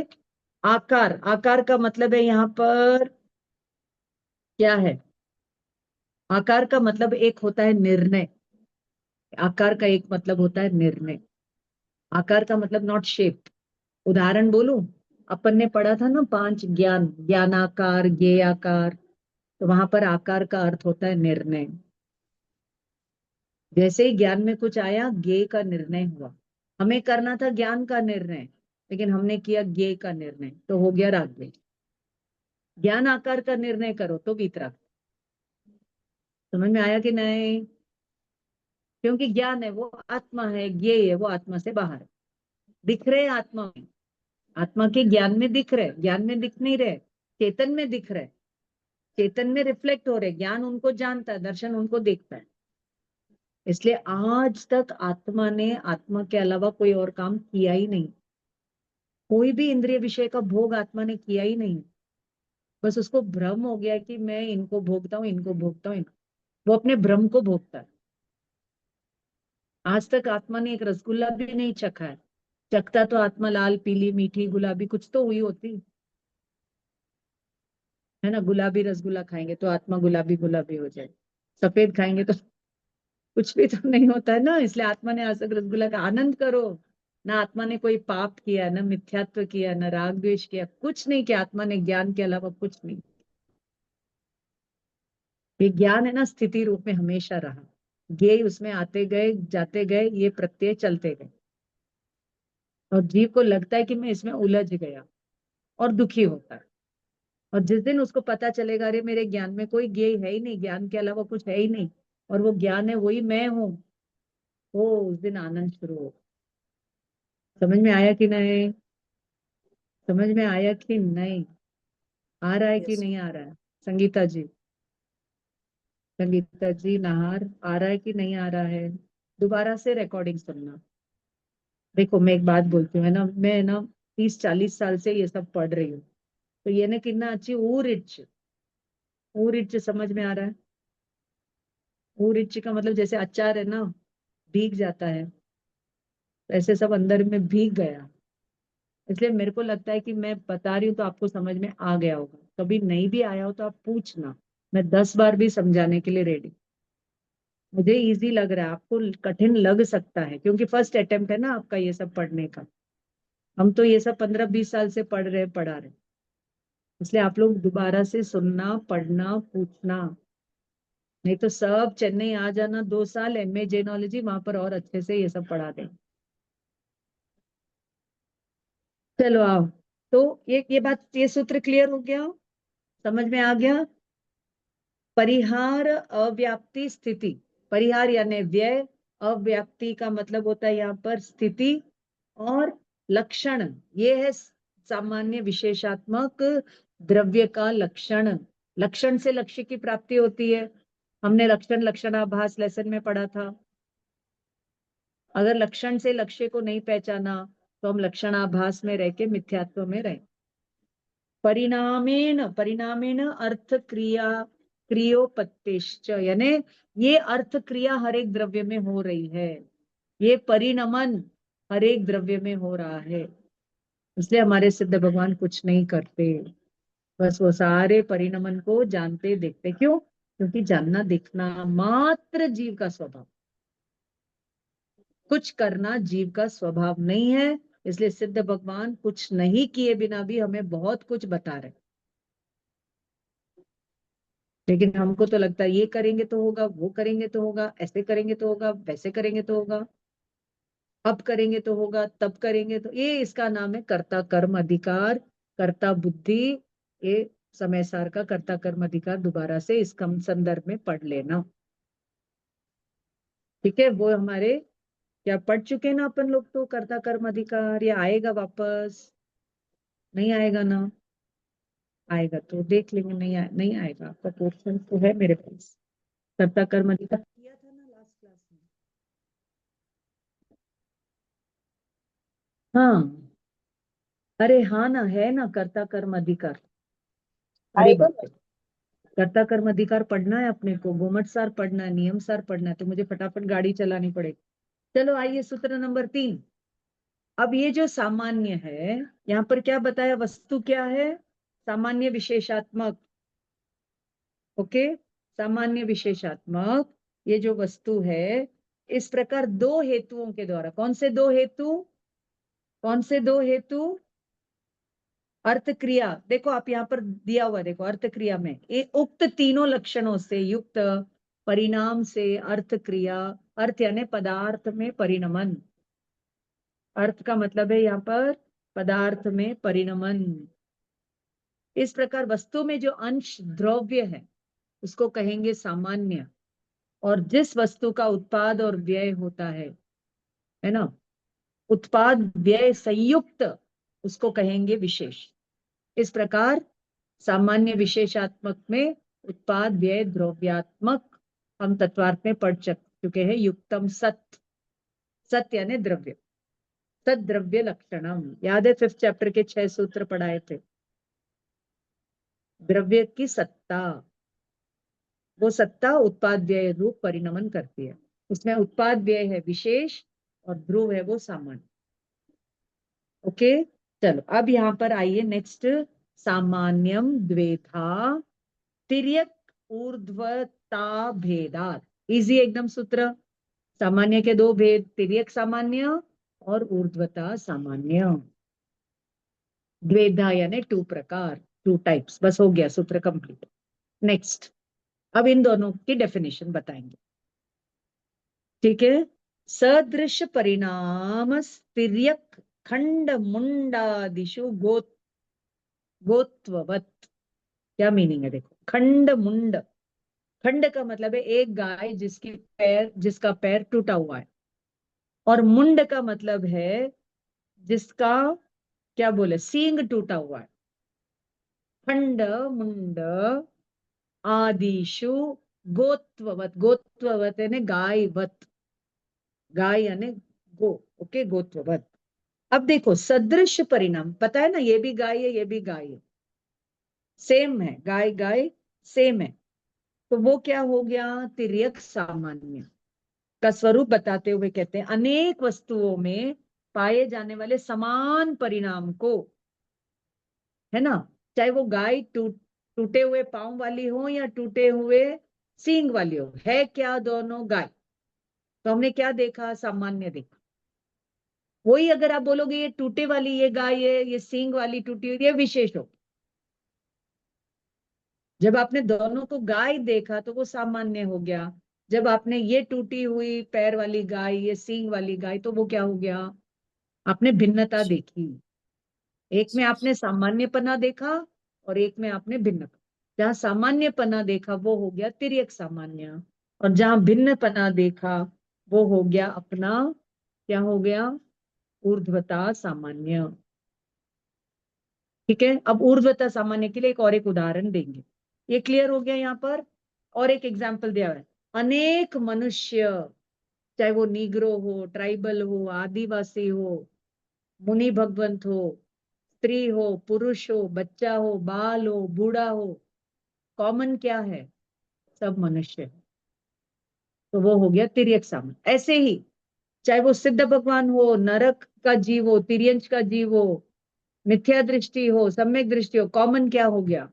आकार, आकार का मतलब है यहाँ पर क्या है? आकार का मतलब एक होता है निर्णय। आकार का एक मतलब होता है निर्णय। आकार का मतलब नॉट शेप। उदाहरण बोलूं, अपन ने पढ़ा था ना 5 ज्ञान, ज्ञानाकार, ज्ञेयाकार, तो वहां पर आकार का अर्थ होता है निर्णय। जैसे ही ज्ञान में कुछ आया, ज्ञेय का निर्णय हुआ। हमें करना था ज्ञान का निर्णय, लेकिन हमने किया ज्ञेय का निर्णय, तो हो गया राग। ज्ञान आकार का निर्णय करो तो वीतराग। समझ में आया कि नहीं? क्योंकि ज्ञान है वो आत्मा है, ज्ञेय है वो आत्मा से बाहर है। दिख रहे आत्मा में, आत्मा के ज्ञान में दिख रहे, ज्ञान में दिख नहीं रहे, चेतन में दिख रहे, चेतन में रिफ्लेक्ट हो रहे। ज्ञान उनको जानता है, दर्शन उनको देखता है। इसलिए आज तक आत्मा ने आत्मा के अलावा कोई और काम किया ही नहीं। कोई भी इंद्रिय विषय का भोग आत्मा ने किया ही नहीं। बस उसको भ्रम हो गया कि मैं इनको भोगता हूँ, इनको भोगता हूँ, वो अपने भ्रम को भोगता है। आज तक आत्मा ने एक रसगुल्ला भी नहीं चखा है। चखता तो आत्मा लाल, पीली, मीठी, गुलाबी कुछ तो हुई होती है ना। गुलाबी रसगुल्ला खाएंगे तो आत्मा गुलाबी गुलाबी हो जाए, सफेद खाएंगे तो कुछ भी तो नहीं होता है ना। इसलिए आत्मा ने आज तक रसगुल्ला का आनंद करो। ना आत्मा ने कोई पाप किया, ना मिथ्यात्व किया, ना राग द्वेष किया, कुछ नहीं किया। आत्मा ने ज्ञान के अलावा कुछ नहीं। ये ज्ञान है ना, स्थिति रूप में हमेशा रहा। ज्ञेय उसमें आते गए, जाते गए, ये प्रत्यय चलते गए, और जीव को लगता है कि मैं इसमें उलझ गया और दुखी होता है। और जिस दिन उसको पता चलेगा अरे मेरे ज्ञान में कोई ज्ञेय है ही नहीं, ज्ञान के अलावा कुछ है ही नहीं, और वो ज्ञान है वही मैं हूं, वो उस दिन आनंद शुरू हो। समझ में आया कि नहीं? समझ में आया कि नहीं? आ रहा है कि यस। नहीं आ रहा है? संगीता जी, संगीता जी नाहर, आ रहा है कि नहीं आ रहा है? दोबारा से रिकॉर्डिंग सुनना। देखो मैं एक बात बोलती हूँ, है ना, मैं ना 30-40 साल से ये सब पढ़ रही हूँ, तो ये ना कितना अच्छी ऊरिच, ऊरिच समझ में आ रहा है? ऊरिच का मतलब जैसे अचार है ना, भीग जाता है, ऐसे सब अंदर में भीग गया। इसलिए मेरे को लगता है कि मैं बता रही हूँ तो आपको समझ में आ गया होगा। कभी नहीं भी आया हो तो आप पूछना, मैं 10 बार भी समझाने के लिए रेडी। मुझे इजी लग रहा है, आपको कठिन लग सकता है, क्योंकि फर्स्ट अटेम्प्ट है ना आपका ये सब पढ़ने का। हम तो ये सब 15-20 साल से पढ़ रहे पढ़ा रहे। इसलिए आप लोग दोबारा से सुनना, पढ़ना, पूछना। नहीं तो सब चेन्नई आ जाना 2 साल, MA जेनोलॉजी, वहां पर और अच्छे से ये सब पढ़ा दें। चलो आओ। तो ये बात, ये सूत्र क्लियर हो गया, समझ में आ गया? परिहार अव्याप्ति स्थिति। परिहार यानी व्यय, अव्याप्ति का मतलब होता है यहाँ पर स्थिति, और लक्षण ये है सामान्य विशेषात्मक द्रव्य का लक्षण। लक्षण से लक्ष्य की प्राप्ति होती है। हमने लक्षण लक्षणाभास लेसन में पढ़ा था। अगर लक्षण से लक्ष्य को नहीं पहचाना तो हम लक्षणाभास में रह के मिथ्यात्व में रहे। परिणामेण, परिणामेण अर्थ क्रिया क्रियोपत्तिश्च, यानी ये अर्थ क्रिया हर एक द्रव्य में हो रही है, ये परिणमन हर एक द्रव्य में हो रहा है। इसलिए हमारे सिद्ध भगवान कुछ नहीं करते, बस वो सारे परिणमन को जानते देखते। क्यों? क्योंकि जानना देखना मात्र जीव का स्वभाव, कुछ करना जीव का स्वभाव नहीं है। इसलिए सिद्ध भगवान कुछ नहीं किए बिना भी हमें बहुत कुछ बता रहे। लेकिन हमको तो लगता है ये करेंगे तो होगा, वो करेंगे तो होगा, ऐसे करेंगे तो होगा, वैसे करेंगे तो होगा, अब करेंगे तो होगा, तब करेंगे तो, ये इसका नाम है कर्ता कर्म अधिकार, कर्ता बुद्धि। ये समय सार का कर्ता कर्म अधिकार दोबारा से इस कम संदर्भ में पढ़ लेना। ठीक है, वो हमारे क्या पढ़ चुके ना अपन लोग, तो कर्ता कर्म अधिकार या आएगा वापस? नहीं आएगा ना? आएगा तो देख लेंगे, नहीं आएगा आपका पोर्शन तो है मेरे पास। कर्ता कर्म अधिकार किया था ना लास्ट क्लास में। हाँ, अरे हाँ ना, है ना कर्ता कर्म अधिकार। अरे बाप रे, कर्ता कर्म अधिकार पढ़ना है अपने को, गोमट सार पढ़ना है, नियम सार पढ़ना है, तो मुझे फटाफट गाड़ी चलानी पड़ेगी। चलो आइए सूत्र नंबर 3। अब ये जो सामान्य है, यहाँ पर क्या बताया, वस्तु क्या है? सामान्य विशेषात्मक। ओके, सामान्य विशेषात्मक ये जो वस्तु है, इस प्रकार दो हेतुओं के द्वारा, कौन से दो हेतु? कौन से दो हेतु? अर्थ क्रिया, देखो आप यहाँ पर दिया हुआ, देखो अर्थ क्रिया में उक्त तीनों लक्षणों से युक्त परिणाम से अर्थ क्रिया, अर्थ यानी पदार्थ में परिणमन, अर्थ का मतलब है यहाँ पर पदार्थ में परिणमन। इस प्रकार वस्तु में जो अंश द्रव्य है उसको कहेंगे सामान्य, और जिस वस्तु का उत्पाद और व्यय होता है ना, उत्पाद व्यय संयुक्त, उसको कहेंगे विशेष। इस प्रकार सामान्य विशेषात्मक में उत्पाद व्यय द्रव्यात्मक हम तत्वार्थ में पढ़ चुके हैं। युक्तम सत, सत यानी द्रव्य, सत द्रव्य लक्षणम, याद है 5th चैप्टर के 6 सूत्र पढ़ाए थे। द्रव्य की सत्ता, वो सत्ता उत्पाद व्यय रूप परिणमन करती है। उसमें उत्पाद व्यय है विशेष और ध्रुव है वो सामान्य। ओके, चलो अब यहाँ पर आइए नेक्स्ट, सामान्यम द्वेधा तिर्यक ऊर्ध्वता भेदात। इजी एकदम सूत्र, सामान्य के दो भेद, तिर्यक सामान्य और ऊर्ध्वता सामान्य। द्वेधा यानी 2 प्रकार, 2 टाइप्स, बस हो गया सूत्र कंप्लीट। नेक्स्ट, अब इन दोनों की डेफिनेशन बताएंगे। ठीक है, सदृश परिणाम तिर्यक खंड मुंडादिशु गोत्ववत। क्या मीनिंग है देखो, खंड मुंड, खंड का मतलब है एक गाय जिसका पैर टूटा हुआ है, और मुंड का मतलब है जिसका क्या बोले, सींग टूटा हुआ है। खंड मुंड आदिशु गोत्ववत, गोत्ववत यानी गायवत, गाय यानी गो। ओके, गोत्ववत। अब देखो सदृश परिणाम, पता है ना, ये भी गाय है ये भी गाय है, सेम है, गाय गाय सेम है, तो वो क्या हो गया, तिर्यक सामान्य का स्वरूप बताते हुए कहते हैं अनेक वस्तुओं में पाए जाने वाले समान परिणाम को, है ना, चाहे वो गाय टूटे हुए पांव वाली हो या टूटे हुए सींग वाली हो, है क्या दोनों गाय, तो हमने क्या देखा, सामान्य देखा। वही अगर आप बोलोगे ये टूटे वाली ये गाय है, ये सींग वाली टूटी हुई, ये विशेष हो। जब आपने दोनों को गाय देखा तो वो सामान्य हो गया, जब आपने ये टूटी हुई पैर वाली गाय ये सींग वाली गाय, तो वो क्या हो गया, आपने भिन्नता देखी। एक में आपने सामान्यपना देखा और एक में आपने भिन्नता। जहां सामान्यपना देखा वो हो गया तिर्यक सामान्य, और जहां भिन्नपना देखा वो हो गया अपना, क्या हो गया, ऊर्ध्वता सामान्य। ठीक है, अब ऊर्ध्वता सामान्य के लिए एक उदाहरण देंगे। ये क्लियर हो गया यहाँ पर, और एक एग्जाम्पल दिया है, अनेक मनुष्य, चाहे वो नीग्रो हो, ट्राइबल हो, आदिवासी हो, मुनि भगवंत हो, स्त्री हो, पुरुष हो, बच्चा हो, बाल हो, बूढ़ा हो, कॉमन क्या है, सब मनुष्य है, तो वो हो गया तिर्यक सामान्य। ऐसे ही चाहे वो सिद्ध भगवान हो, नरक का जीव हो, तिर्यंच का जीव हो, मिथ्या दृष्टि हो, सम्यक दृष्टि हो, कॉमन क्या हो गया,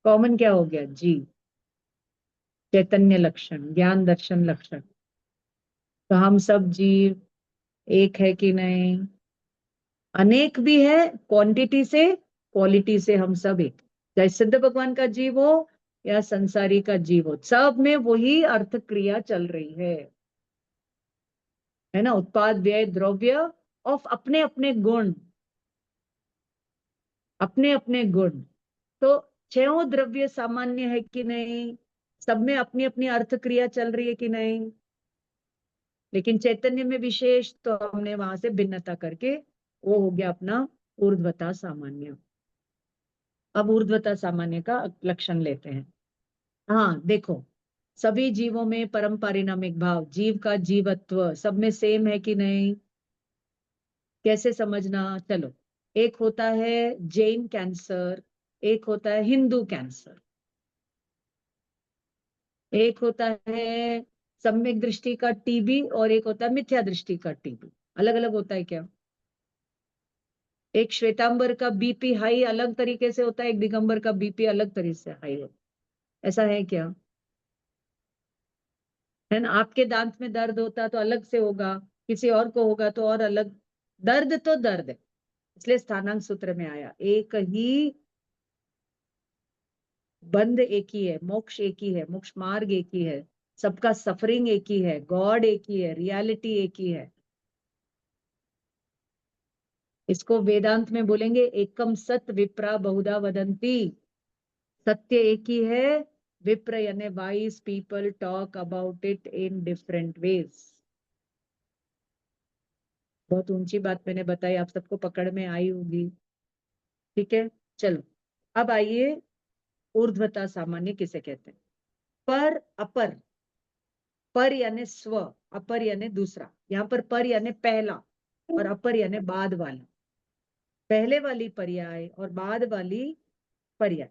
कॉमन क्या हो गया जी, चैतन्य लक्षण, ज्ञान दर्शन लक्षण। तो हम सब जीव एक है कि नहीं, अनेक भी है, क्वांटिटी से क्वालिटी से हम सब एक, चाहे सिद्ध भगवान का जीव हो या संसारी का जीव हो, सब में वही अर्थ क्रिया चल रही है ना, उत्पाद व्यय द्रव्य ऑफ अपने अपने गुण, अपने अपने गुण। तो छहों द्रव्य सामान्य है कि नहीं, सब में अपनी अपनी अर्थ क्रिया चल रही है कि नहीं, लेकिन चैतन्य में विशेष, तो हमने वहां से भिन्नता करके वो हो गया अपना ऊर्ध्वता सामान्य। अब ऊर्ध्वता सामान्य का लक्षण लेते हैं। हाँ देखो, सभी जीवों में परम पारिणामिक भाव, जीव का जीवत्व सब में सेम है कि नहीं, कैसे समझना, चलो। एक होता है जैन कैंसर, एक होता है हिंदू कैंसर, एक होता है सम्यक दृष्टि का टीबी और एक होता है मिथ्या दृष्टि का टीबी। अलग अलग होता है क्या? एक श्वेतांबर का बीपी हाई अलग तरीके से होता है, एक दिगंबर का बीपी अलग तरीके से हाई होता है, ऐसा है क्या? है ना, आपके दांत में दर्द होता तो अलग से होगा, किसी और को होगा तो और अलग। दर्द तो दर्द है, इसलिए स्थानांक सूत्र में आया, एक ही बंध एक ही है, मोक्ष एक ही है, मोक्ष मार्ग एक ही है, सबका सफरिंग एक ही है, गॉड एक ही है, रियलिटी एक ही है। इसको वेदांत में बोलेंगे एकम सत विप्रा बहुधा वदंती। सत्य एक ही है, विप्र यानी wise people talk about it in different ways. बहुत ऊंची बात मैंने बताई, आप सबको पकड़ में आई होगी। ठीक है, चलो अब आइए, ऊर्ध्वता सामान्य किसे कहते हैं? पर अपर, पर यानी स्व, अपर यानी दूसरा। यहाँ पर यानी पहला और अपर यानी बाद वाला। पहले वाली पर्याय और बाद वाली पर्याय।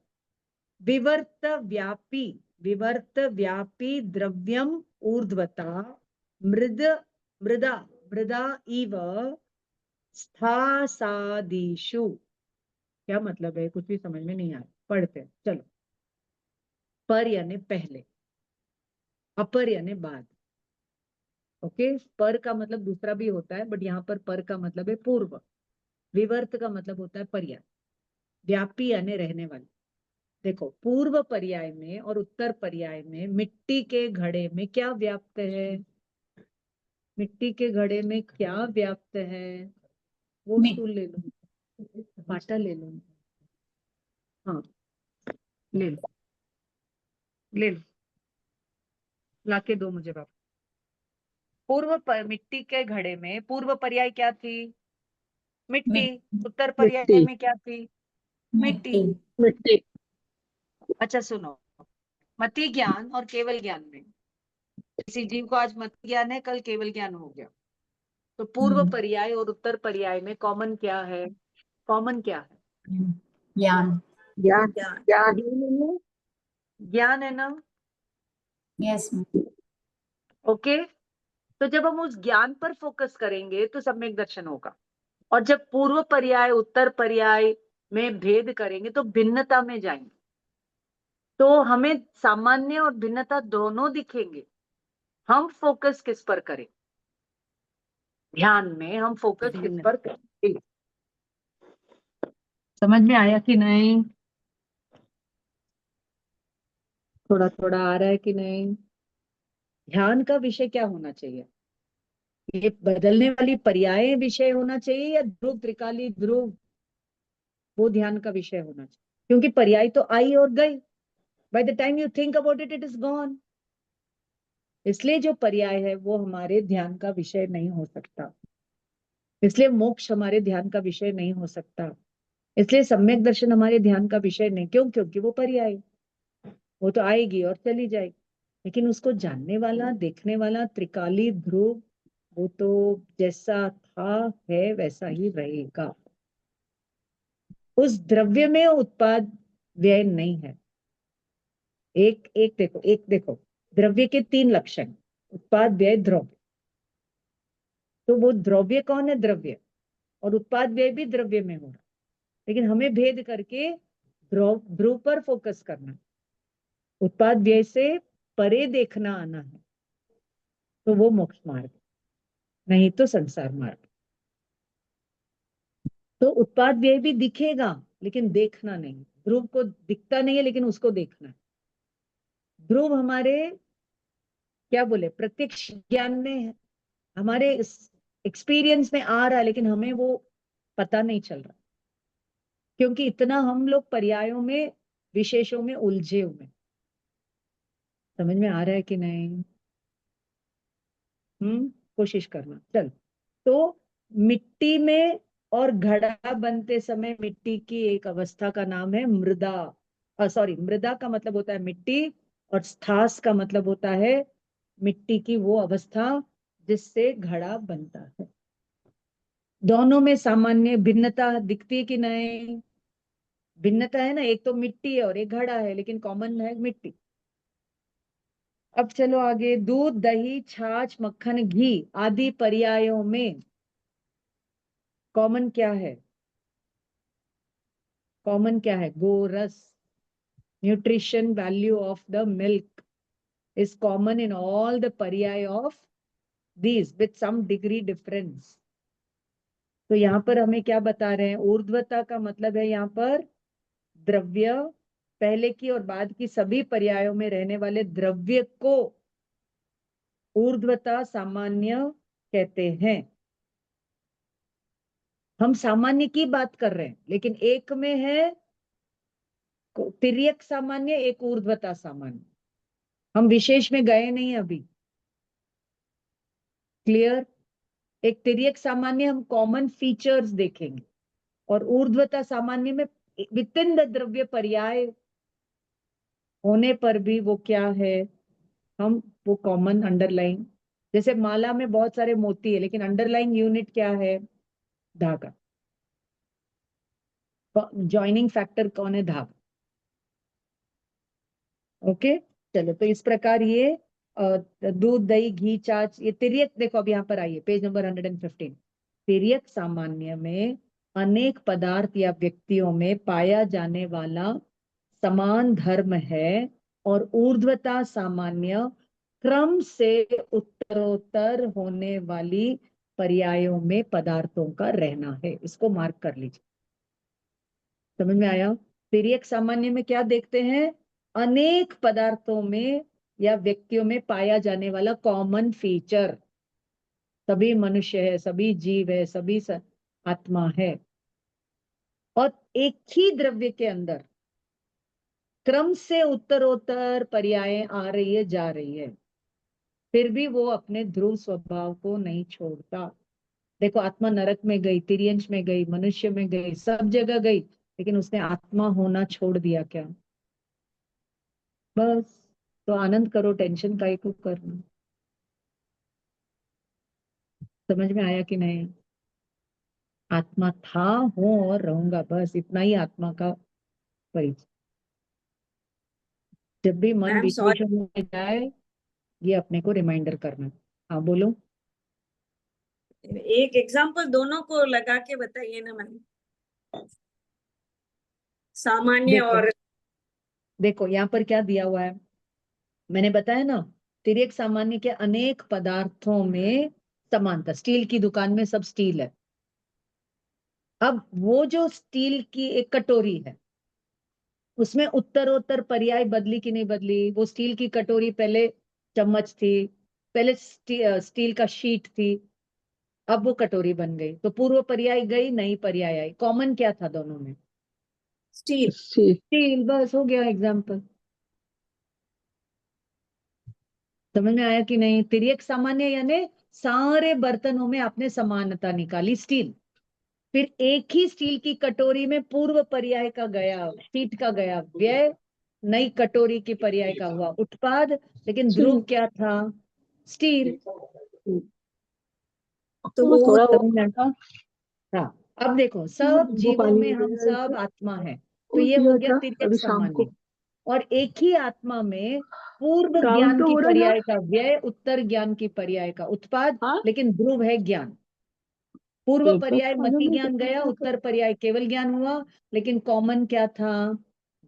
विवर्त व्यापी, विवर्त व्यापी द्रव्यम ऊर्ध्वता मृद, मृदा, मृदा इव स्थासादिषु। क्या मतलब है, कुछ भी समझ में नहीं आया, पढ़ते हैं चलो। पर यानी पहले, अपर यानी बाद। ओके, पर का मतलब दूसरा भी होता है, बट यहाँ पर का मतलब है पूर्व। विवर्त का मतलब होता है पर्याय। व्यापी यानी रहने वाली। देखो, पूर्व पर्याय में और उत्तर पर्याय में मिट्टी के घड़े में क्या व्याप्त है? मिट्टी के घड़े में क्या व्याप्त है? वो स्टूल ले लो, बाटा ले लो, हाँ ले लो, ले लो, लाके दो मुझे बाप। मिट्टी के घड़े में पूर्व पर्याय क्या थी? मिट्टी। उत्तर पर्याय में क्या थी? मिट्टी। मिट्टी। अच्छा सुनो, मति ज्ञान और केवल ज्ञान में, किसी जीव को आज मति ज्ञान है, कल केवल ज्ञान हो गया, तो पूर्व पर्याय और उत्तर पर्याय में कॉमन क्या है? कॉमन क्या है? ज्ञान। ज्ञान। ज्ञान है ना? ज्ञान है ना? यस। ओके, तो जब हम उस ज्ञान पर फोकस करेंगे तो सम्यक दर्शन होगा। और जब पूर्व पर्याय उत्तर पर्याय में भेद करेंगे तो भिन्नता में जाएंगे, तो हमें सामान्य और भिन्नता दोनों दिखेंगे। हम फोकस किस पर करें? ध्यान में हम फोकस किस पर करें? समझ में आया कि नहीं? थोड़ा थोड़ा आ रहा है कि नहीं? ध्यान का विषय क्या होना चाहिए? ये बदलने वाली पर्याय विषय होना चाहिए या ध्रुव त्रिकाली ध्रुव, वो ध्यान का विषय होना चाहिए? क्योंकि पर्याय तो आई और गई, by the time you think about it, it is gone. इसलिए जो पर्याय है वो हमारे ध्यान का विषय नहीं हो सकता, इसलिए मोक्ष हमारे ध्यान का विषय नहीं हो सकता, इसलिए सम्यक दर्शन हमारे ध्यान का विषय नहीं। क्यों? क्योंकि वो पर्याय, वो तो आएगी और चली जाएगी, लेकिन उसको जानने वाला, देखने वाला त्रिकाली ध्रुव, वो तो जैसा था है वैसा ही रहेगा। उस द्रव्य में उत्पाद व्यय नहीं है। एक देखो, द्रव्य के तीन लक्षण, उत्पाद व्यय द्रव्य। तो वो द्रव्य कौन है? द्रव्य। और उत्पाद व्यय भी द्रव्य में हो रहा, लेकिन हमें भेद करके ध्रुव पर फोकस करना, उत्पाद व्यय से परे देखना आना है, तो वो मोक्ष मार्ग, नहीं तो संसार मार्ग। तो उत्पाद व्यय भी दिखेगा लेकिन देखना नहीं, ध्रुव को दिखता नहीं है लेकिन उसको देखना है। ध्रुव हमारे क्या बोले, प्रत्यक्ष ज्ञान में है, हमारे एक्सपीरियंस में आ रहा है, लेकिन हमें वो पता नहीं चल रहा। क्योंकि इतना हम लोग पर्यायों में, विशेषों में उलझे हुए। समझ में आ रहा है कि नहीं? कोशिश करना। चल, तो मिट्टी में और घड़ा बनते समय मिट्टी की एक अवस्था का नाम है मृदा। सॉरी, मृदा का मतलब होता है मिट्टी, और स्थास का मतलब होता है मिट्टी की वो अवस्था जिससे घड़ा बनता है। दोनों में सामान्य भिन्नता दिखती है कि नहीं? भिन्नता है ना, एक तो मिट्टी है और एक घड़ा है, लेकिन कॉमन है मिट्टी। अब चलो आगे। दूध, दही, छाछ, मक्खन, घी आदि पर्यायों में कॉमन क्या है? कॉमन क्या है? गोरस। Nutrition value of the milk is common in all the पर्याय of these with some degree difference. तो यहाँ पर हमें क्या बता रहे हैं? ऊर्ध्वता का मतलब है यहाँ पर द्रव्य, पहले की और बाद की सभी पर्यायों में रहने वाले द्रव्य को ऊर्ध्वता सामान्य कहते हैं। हम सामान्य की बात कर रहे हैं, लेकिन एक में है तिर्यक सामान्य, एक ऊर्ध्वता सामान्य। हम विशेष में गए नहीं अभी। क्लियर? एक तिर्यक सामान्य हम कॉमन फीचर्स देखेंगे, और ऊर्ध्वता सामान्य में विद इन द द्रव्य पर्याय होने पर भी वो क्या है, हम वो कॉमन अंडरलाइन। जैसे माला में बहुत सारे मोती है, लेकिन अंडरलाइन यूनिट क्या है? धागा। ज्वाइनिंग फैक्टर कौन है? धागा। ओके, चलो। तो इस प्रकार ये दूध, दही, घी, छाछ, ये तिर्यक। देखो अब यहाँ पर आइए, पेज नंबर 115। तिर्यक सामान्य में अनेक पदार्थ या व्यक्तियों में पाया जाने वाला समान धर्म है, और ऊर्ध्वता सामान्य क्रम से उत्तरोत्तर होने वाली पर्यायों में पदार्थों का रहना है। इसको मार्क कर लीजिए। समझ में आया? तिर्यक सामान्य में क्या देखते हैं? अनेक पदार्थों में या व्यक्तियों में पाया जाने वाला कॉमन फीचर। सभी मनुष्य है, सभी जीव है, सभी आत्मा है, और एक ही द्रव्य के अंदर क्रम से उत्तरोत्तर पर्याय आ रही है, जा रही है, फिर भी वो अपने ध्रुव स्वभाव को नहीं छोड़ता। देखो, आत्मा नरक में गई, तिर्यंश में गई, मनुष्य में गई, सब जगह गई, लेकिन उसने आत्मा होना छोड़ दिया क्या? बस। तो आनंद करो, टेंशन काहे को करना। समझ में आया कि नहीं? आत्मा था, हूं और रहूंगा, बस इतना ही आत्मा का परिचय। जब भी मन मैम सॉरी, विशेषण में जाए, ये अपने को रिमाइंडर करना। हाँ बोलो। एक एग्जांपल दोनों को लगा के बताइए ना मैम, सामान्य देखो, और देखो यहाँ पर क्या दिया हुआ है, मैंने बताया ना, तिर्यक सामान्य के अनेक पदार्थों में समानता। स्टील की दुकान में सब स्टील है। अब वो जो स्टील की एक कटोरी है, उसमें उत्तरोत्तर पर्याय बदली कि नहीं बदली? वो स्टील की कटोरी पहले चम्मच थी, पहले स्टील का शीट थी, अब वो कटोरी बन गई। तो पूर्व पर्याय गई, नई पर्याय आई। कॉमन क्या था दोनों में? स्टील। स्टील। बस हो गया एग्जाम्पल। समझ में आया कि नहीं? तिर्यक सामान्य यानी सारे बर्तनों में आपने समानता निकाली, स्टील। फिर एक ही स्टील की कटोरी में पूर्व पर्याय का गया, शीट का गया व्यय, नई कटोरी की पर्याय का हुआ उत्पाद, लेकिन ध्रुव क्या था? स्टील। तो वो थोड़ा समझ में आया? हाँ। अब देखो, सब जीवों में हम सब आत्मा है, तो ये हो गया तिर्यक सामान्य। और एक ही आत्मा में पूर्व ज्ञान की पर्याय का व्यय, उत्तर ज्ञान की पर्याय का उत्पाद, लेकिन ध्रुव है ज्ञान। पूर्व पर्याय मति ज्ञान गया, उत्तर पर्याय केवल ज्ञान हुआ, लेकिन कॉमन क्या था?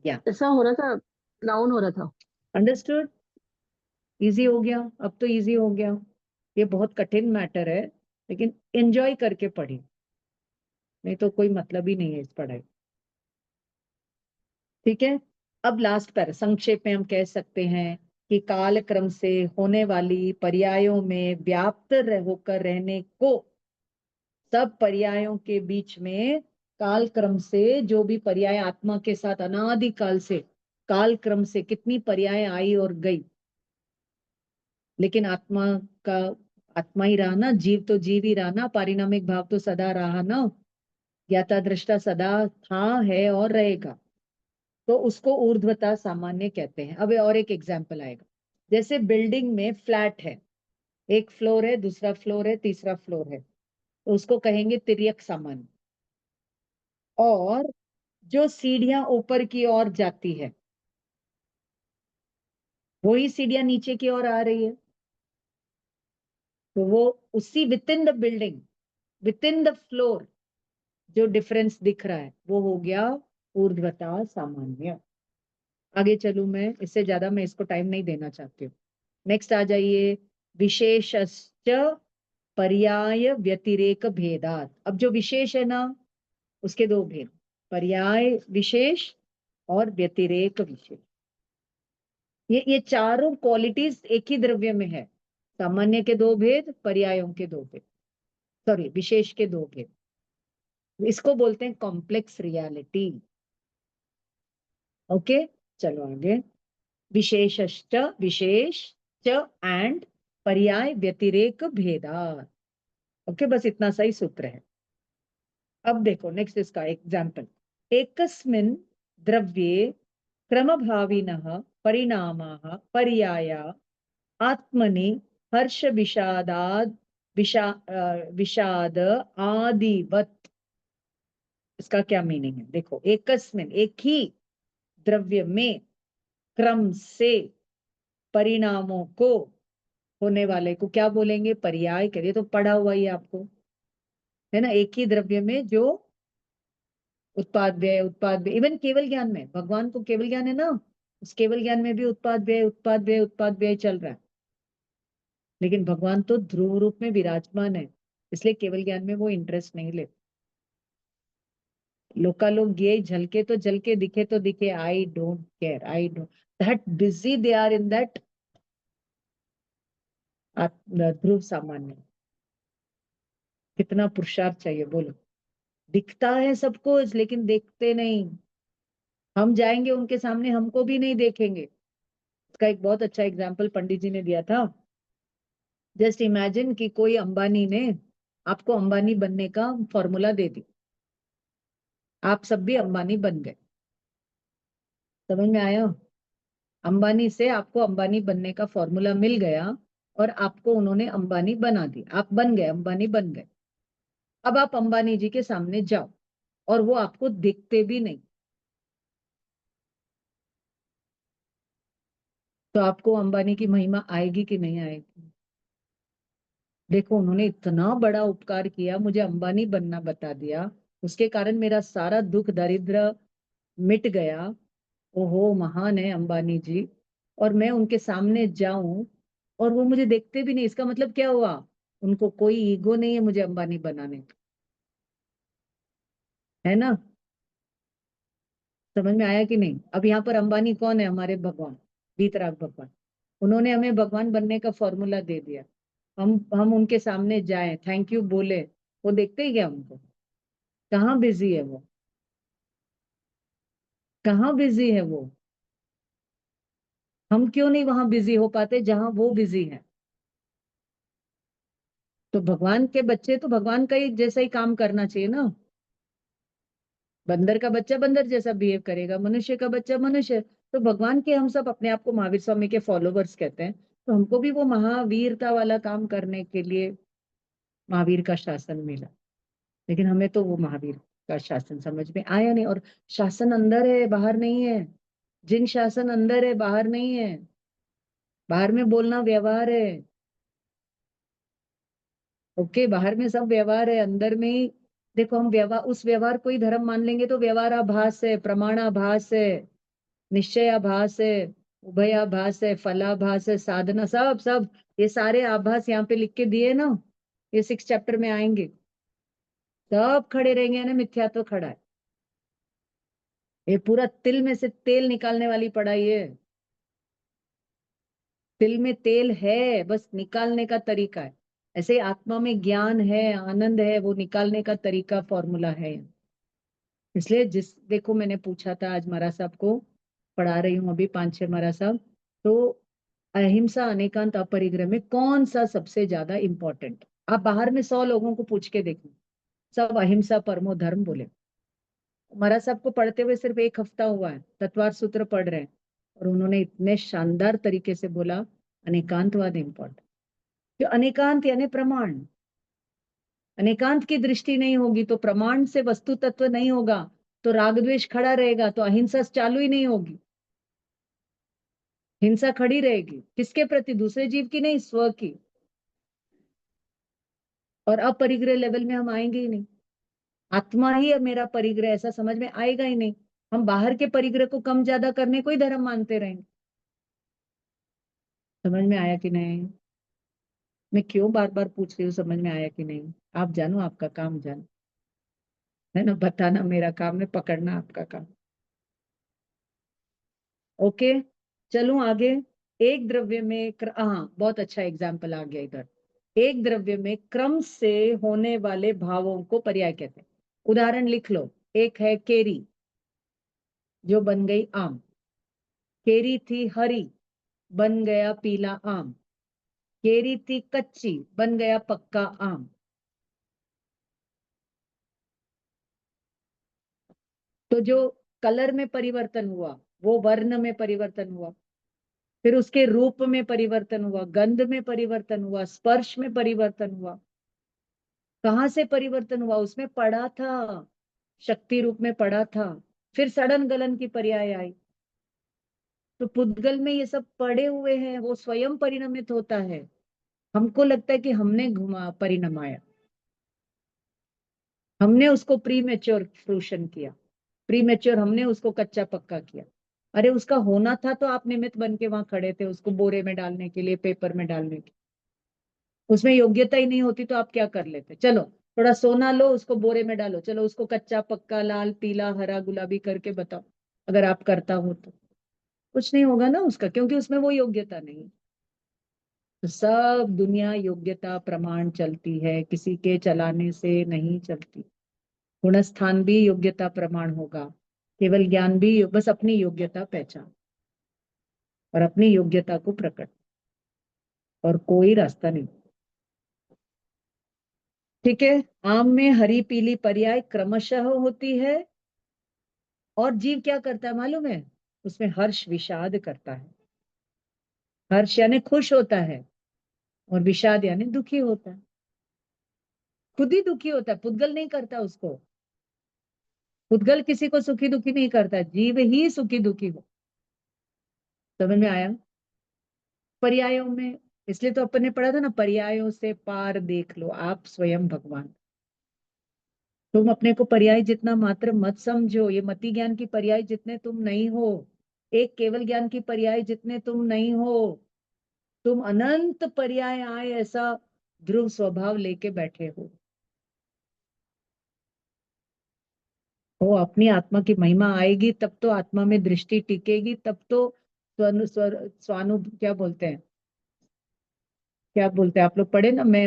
ज्ञान। ऐसा हो रहा था, डाउन हो रहा था। अंडरस्टूड? इजी हो गया? अब तो इजी हो गया। ये बहुत कठिन मैटर है, लेकिन एंजॉय करके पढ़ी, नहीं तो कोई मतलब ही नहीं है इस पढ़ाई। ठीक है? अब लास्ट पर संक्षेप में हम कह सकते हैं कि काल क्रम से होने वाली पर्यायों में व्याप्त होकर रहने को सब पर्यायों के बीच में काल क्रम से जो भी पर्याय आत्मा के साथ अनादि काल से काल क्रम से कितनी पर्याय आई और गई, लेकिन आत्मा का आत्मा ही रहा ना, जीव तो जीव ही रहा ना, पारिणामिक भाव तो सदा रहा ना, ज्ञाता दृष्टा सदा था, है और रहेगा, तो उसको ऊर्ध्वता सामान्य कहते हैं। अब और एक एग्जाम्पल आएगा, जैसे बिल्डिंग में फ्लैट है, एक फ्लोर है, दूसरा फ्लोर है, तीसरा फ्लोर है, तो उसको कहेंगे तिर्यक सामान्य। और जो सीढ़ियां ऊपर की ओर जाती है वही सीढ़ियां नीचे की ओर आ रही है, तो वो उसी with in the building, with in the floor जो डिफरेंस दिख रहा है वो हो गया ऊर्ध्वता सामान्य। आगे चलूं मैं, इससे ज्यादा मैं इसको टाइम नहीं देना चाहती हूँ। नेक्स्ट आ जाइए, विशेषश्च पर्याय व्यतिरेक भेदात। अब जो विशेष है ना उसके दो भेद, पर्याय विशेष और व्यतिरेक विशेष। ये चारों क्वालिटीज एक ही द्रव्य में है, सामान्य के दो भेद, पर्यायों के दो भेद, सॉरी विशेष के दो भेद, इसको बोलते हैं कॉम्प्लेक्स रियलिटी। ओके, चलो आगे, विशेषश्च विशेष च एंड पर्याय व्यतिरेक भेदात। ओके, बस इतना सही सूत्र है। अब देखो नेक्स्ट इसका एग्जाम्पल, एकस्मिन् द्रव्ये क्रमभाविनः परिणामाः पर्याया आत्मनि हर्ष विषाद आदिवत। इसका क्या मीनिंग है? देखो, एकस्मिन् एक ही द्रव्य में क्रम से परिणामों को, होने वाले को क्या बोलेंगे? पर्याय करिए, तो पढ़ा हुआ ही आपको है ना, एक ही द्रव्य में जो उत्पाद व्यय, इवन केवल ज्ञान में, भगवान को केवल ज्ञान है ना, उस केवल ज्ञान में भी उत्पाद व्यय चल रहा है, लेकिन भगवान तो ध्रुव रूप में विराजमान है, इसलिए केवल ज्ञान में वो इंटरेस्ट नहीं लेते। लोकालोक ये झलके तो झलके, दिखे तो दिखे, I don't care, I don't, that busy they are in that ध्रुव सामान्य। कितना पुरुषार्थ चाहिए बोलो, दिखता है सबको लेकिन देखते नहीं, हम जाएंगे उनके सामने हमको भी नहीं देखेंगे। इसका एक बहुत अच्छा एग्जाम्पल पंडित जी ने दिया था। जस्ट इमेजिन कि कोई अंबानी ने आपको अंबानी बनने का फॉर्मूला दे दी, आप सब भी अंबानी बन गए, समझ में आया? अंबानी से आपको अंबानी बनने का फॉर्मूला मिल गया और आपको उन्होंने अंबानी बना दी, आप बन गए, अंबानी बन गए। अब आप अंबानी जी के सामने जाओ और वो आपको दिखते भी नहीं, तो आपको अंबानी की महिमा आएगी कि नहीं आएगी? देखो, उन्होंने इतना बड़ा उपकार किया, मुझे अंबानी बनना बता दिया, उसके कारण मेरा सारा दुख दरिद्र मिट गया। ओहो, महान है अंबानी जी, और मैं उनके सामने जाऊं और वो मुझे देखते भी नहीं, इसका मतलब क्या हुआ? उनको कोई ईगो नहीं है मुझे अंबानी बनाने का, है ना? समझ में आया कि नहीं? अब यहाँ पर अंबानी कौन है? हमारे भगवान, वीतराग भगवान। उन्होंने हमें भगवान बनने का फॉर्मूला दे दिया, हम उनके सामने जाएं, थैंक यू बोले, वो देखते ही क्या हमको? कहाँ बिजी है वो, कहाँ बिजी है वो? हम क्यों नहीं वहां बिजी हो पाते जहां वो बिजी है? तो भगवान के बच्चे तो भगवान का ही जैसा ही काम करना चाहिए ना। बंदर का बच्चा बंदर जैसा बिहेव करेगा, मनुष्य का बच्चा मनुष्य। तो भगवान के हम सब अपने आप को महावीर स्वामी के फॉलोवर्स कहते हैं, तो हमको भी वो महावीरता वाला काम करने के लिए महावीर का शासन मिला, लेकिन हमें तो वो महावीर का शासन समझ में आया नहीं। और शासन अंदर है, बाहर नहीं है। जिन शासन अंदर है, बाहर नहीं है। बाहर में बोलना व्यवहार है, ओके, बाहर में सब व्यवहार है, अंदर में ही देखो, हम व्यवहार, उस व्यवहार को ही धर्म मान लेंगे तो व्यवहाराभास है, प्रमाणाभास है, निश्चयाभास है, उभयाभास है, फलाभास है, साधना, सब सब ये सारे आभास यहाँ पे लिख के दिए ना, ये 6 चैप्टर में आएंगे, सब खड़े रहेंगे ना, मिथ्यात्व खड़ा है। ये पूरा तिल में से तेल निकालने वाली पढ़ाई है। तिल में तेल है, बस निकालने का तरीका है। ऐसे ही आत्मा में ज्ञान है, आनंद है, वो निकालने का तरीका, फॉर्मूला है। इसलिए देखो मैंने पूछा था आज महाराज साहब को, पढ़ा रही हूँ अभी 5-6 महाराज साहब, तो अहिंसा अनेकांत अपरिग्रह में कौन सा सबसे ज्यादा इंपॉर्टेंट? आप बाहर में 100 लोगों को पूछ के देखो, सब अहिंसा परमो धर्म बोले। महाराज साहब को पढ़ते हुए सिर्फ 1 हफ्ता हुआ है, तत्वार सूत्र पढ़ रहे हैं, और उन्होंने इतने शानदार तरीके से बोला अनेकांतवाद इंपॉर्टेंट। तो अनेकांत यानी प्रमाण, अनेकांत की दृष्टि नहीं होगी तो प्रमाण से वस्तु तत्व नहीं होगा, तो राग द्वेष खड़ा रहेगा, तो अहिंसा चालू ही नहीं होगी, हिंसा खड़ी रहेगी। किसके प्रति? दूसरे जीव की नहीं, स्व की। और अपरिग्रह लेवल में हम आएंगे ही नहीं, आत्मा ही है मेरा परिग्रह, ऐसा समझ में आएगा ही नहीं। हम बाहर के परिग्रह को कम ज्यादा करने को ही धर्म मानते रहेंगे। समझ में आया कि नहीं? मैं क्यों बार बार पूछ रही हूँ समझ में आया कि नहीं? आप जानो, आपका काम जानो, है ना, बताना मेरा काम है, पकड़ना आपका काम। ओके, चलूं आगे। एक द्रव्य में हाँ, बहुत अच्छा एग्जाम्पल आ गया इधर। एक द्रव्य में क्रम से होने वाले भावों को पर्याय कहते हैं। उदाहरण लिख लो। एक है केरी, जो बन गई आम। केरी थी हरी, बन गया पीला आम। केरी थी कच्ची, बन गया पक्का आम। तो जो कलर में परिवर्तन हुआ वो वर्ण में परिवर्तन हुआ, फिर उसके रूप में परिवर्तन हुआ, गंध में परिवर्तन हुआ, स्पर्श में परिवर्तन हुआ। कहां से परिवर्तन हुआ? उसमें पड़ा था, शक्ति रूप में पड़ा था। फिर सड़न गलन की पर्याय आई। तो पुद्गल में ये सब पड़े हुए हैं, वो स्वयं परिणमित होता है। हमको लगता है कि हमने घुमा परिणमाया, हमने उसको प्री मेच्योर फ्रूशन किया, प्री मेच्योर हमने उसको कच्चा पक्का किया। अरे उसका होना था तो आप निमित्त बन के वहां खड़े थे उसको बोरे में डालने के लिए, पेपर में डालने के। उसमें योग्यता ही नहीं होती तो आप क्या कर लेते? चलो थोड़ा सोना लो, उसको बोरे में डालो, चलो उसको कच्चा पक्का लाल पीला हरा गुलाबी करके बताओ, अगर आप करता हो तो कुछ नहीं होगा ना उसका, क्योंकि उसमें वो योग्यता नहीं है। तो सब दुनिया योग्यता प्रमाण चलती है, किसी के चलाने से नहीं चलती। गुणस्थान भी योग्यता प्रमाण होगा, केवल ज्ञान भी बस अपनी योग्यता पहचान और अपनी योग्यता को प्रकट, और कोई रास्ता नहीं। ठीक है, आम में हरी पीली पर्याय क्रमशः होती है, और जीव क्या करता है मालूम है? उसमें हर्ष विषाद करता है। हर्ष यानी खुश होता है, और विषाद यानी दुखी होता है। खुद ही दुखी होता है, पुद्गल नहीं करता उसको। पुद्गल किसी को सुखी दुखी नहीं करता, जीव ही सुखी दुखी हो। समझ में आया? पर्यायों में, इसलिए तो अपन ने पढ़ा था ना, पर्यायों से पार देख लो आप स्वयं भगवान। तुम अपने को पर्याय जितना मात्र मत समझो, ये मति ज्ञान की पर्याय जितने तुम नहीं हो, एक केवल ज्ञान की पर्याय जितने तुम नहीं हो। तुम अनंत पर्याय आए ऐसा ध्रुव स्वभाव लेके बैठे हो। वो अपनी आत्मा की महिमा आएगी तब तो आत्मा में दृष्टि टिकेगी, तब तो स्वानु क्या बोलते हैं, क्या बोलते हैं आप लोग पढ़े ना, मैं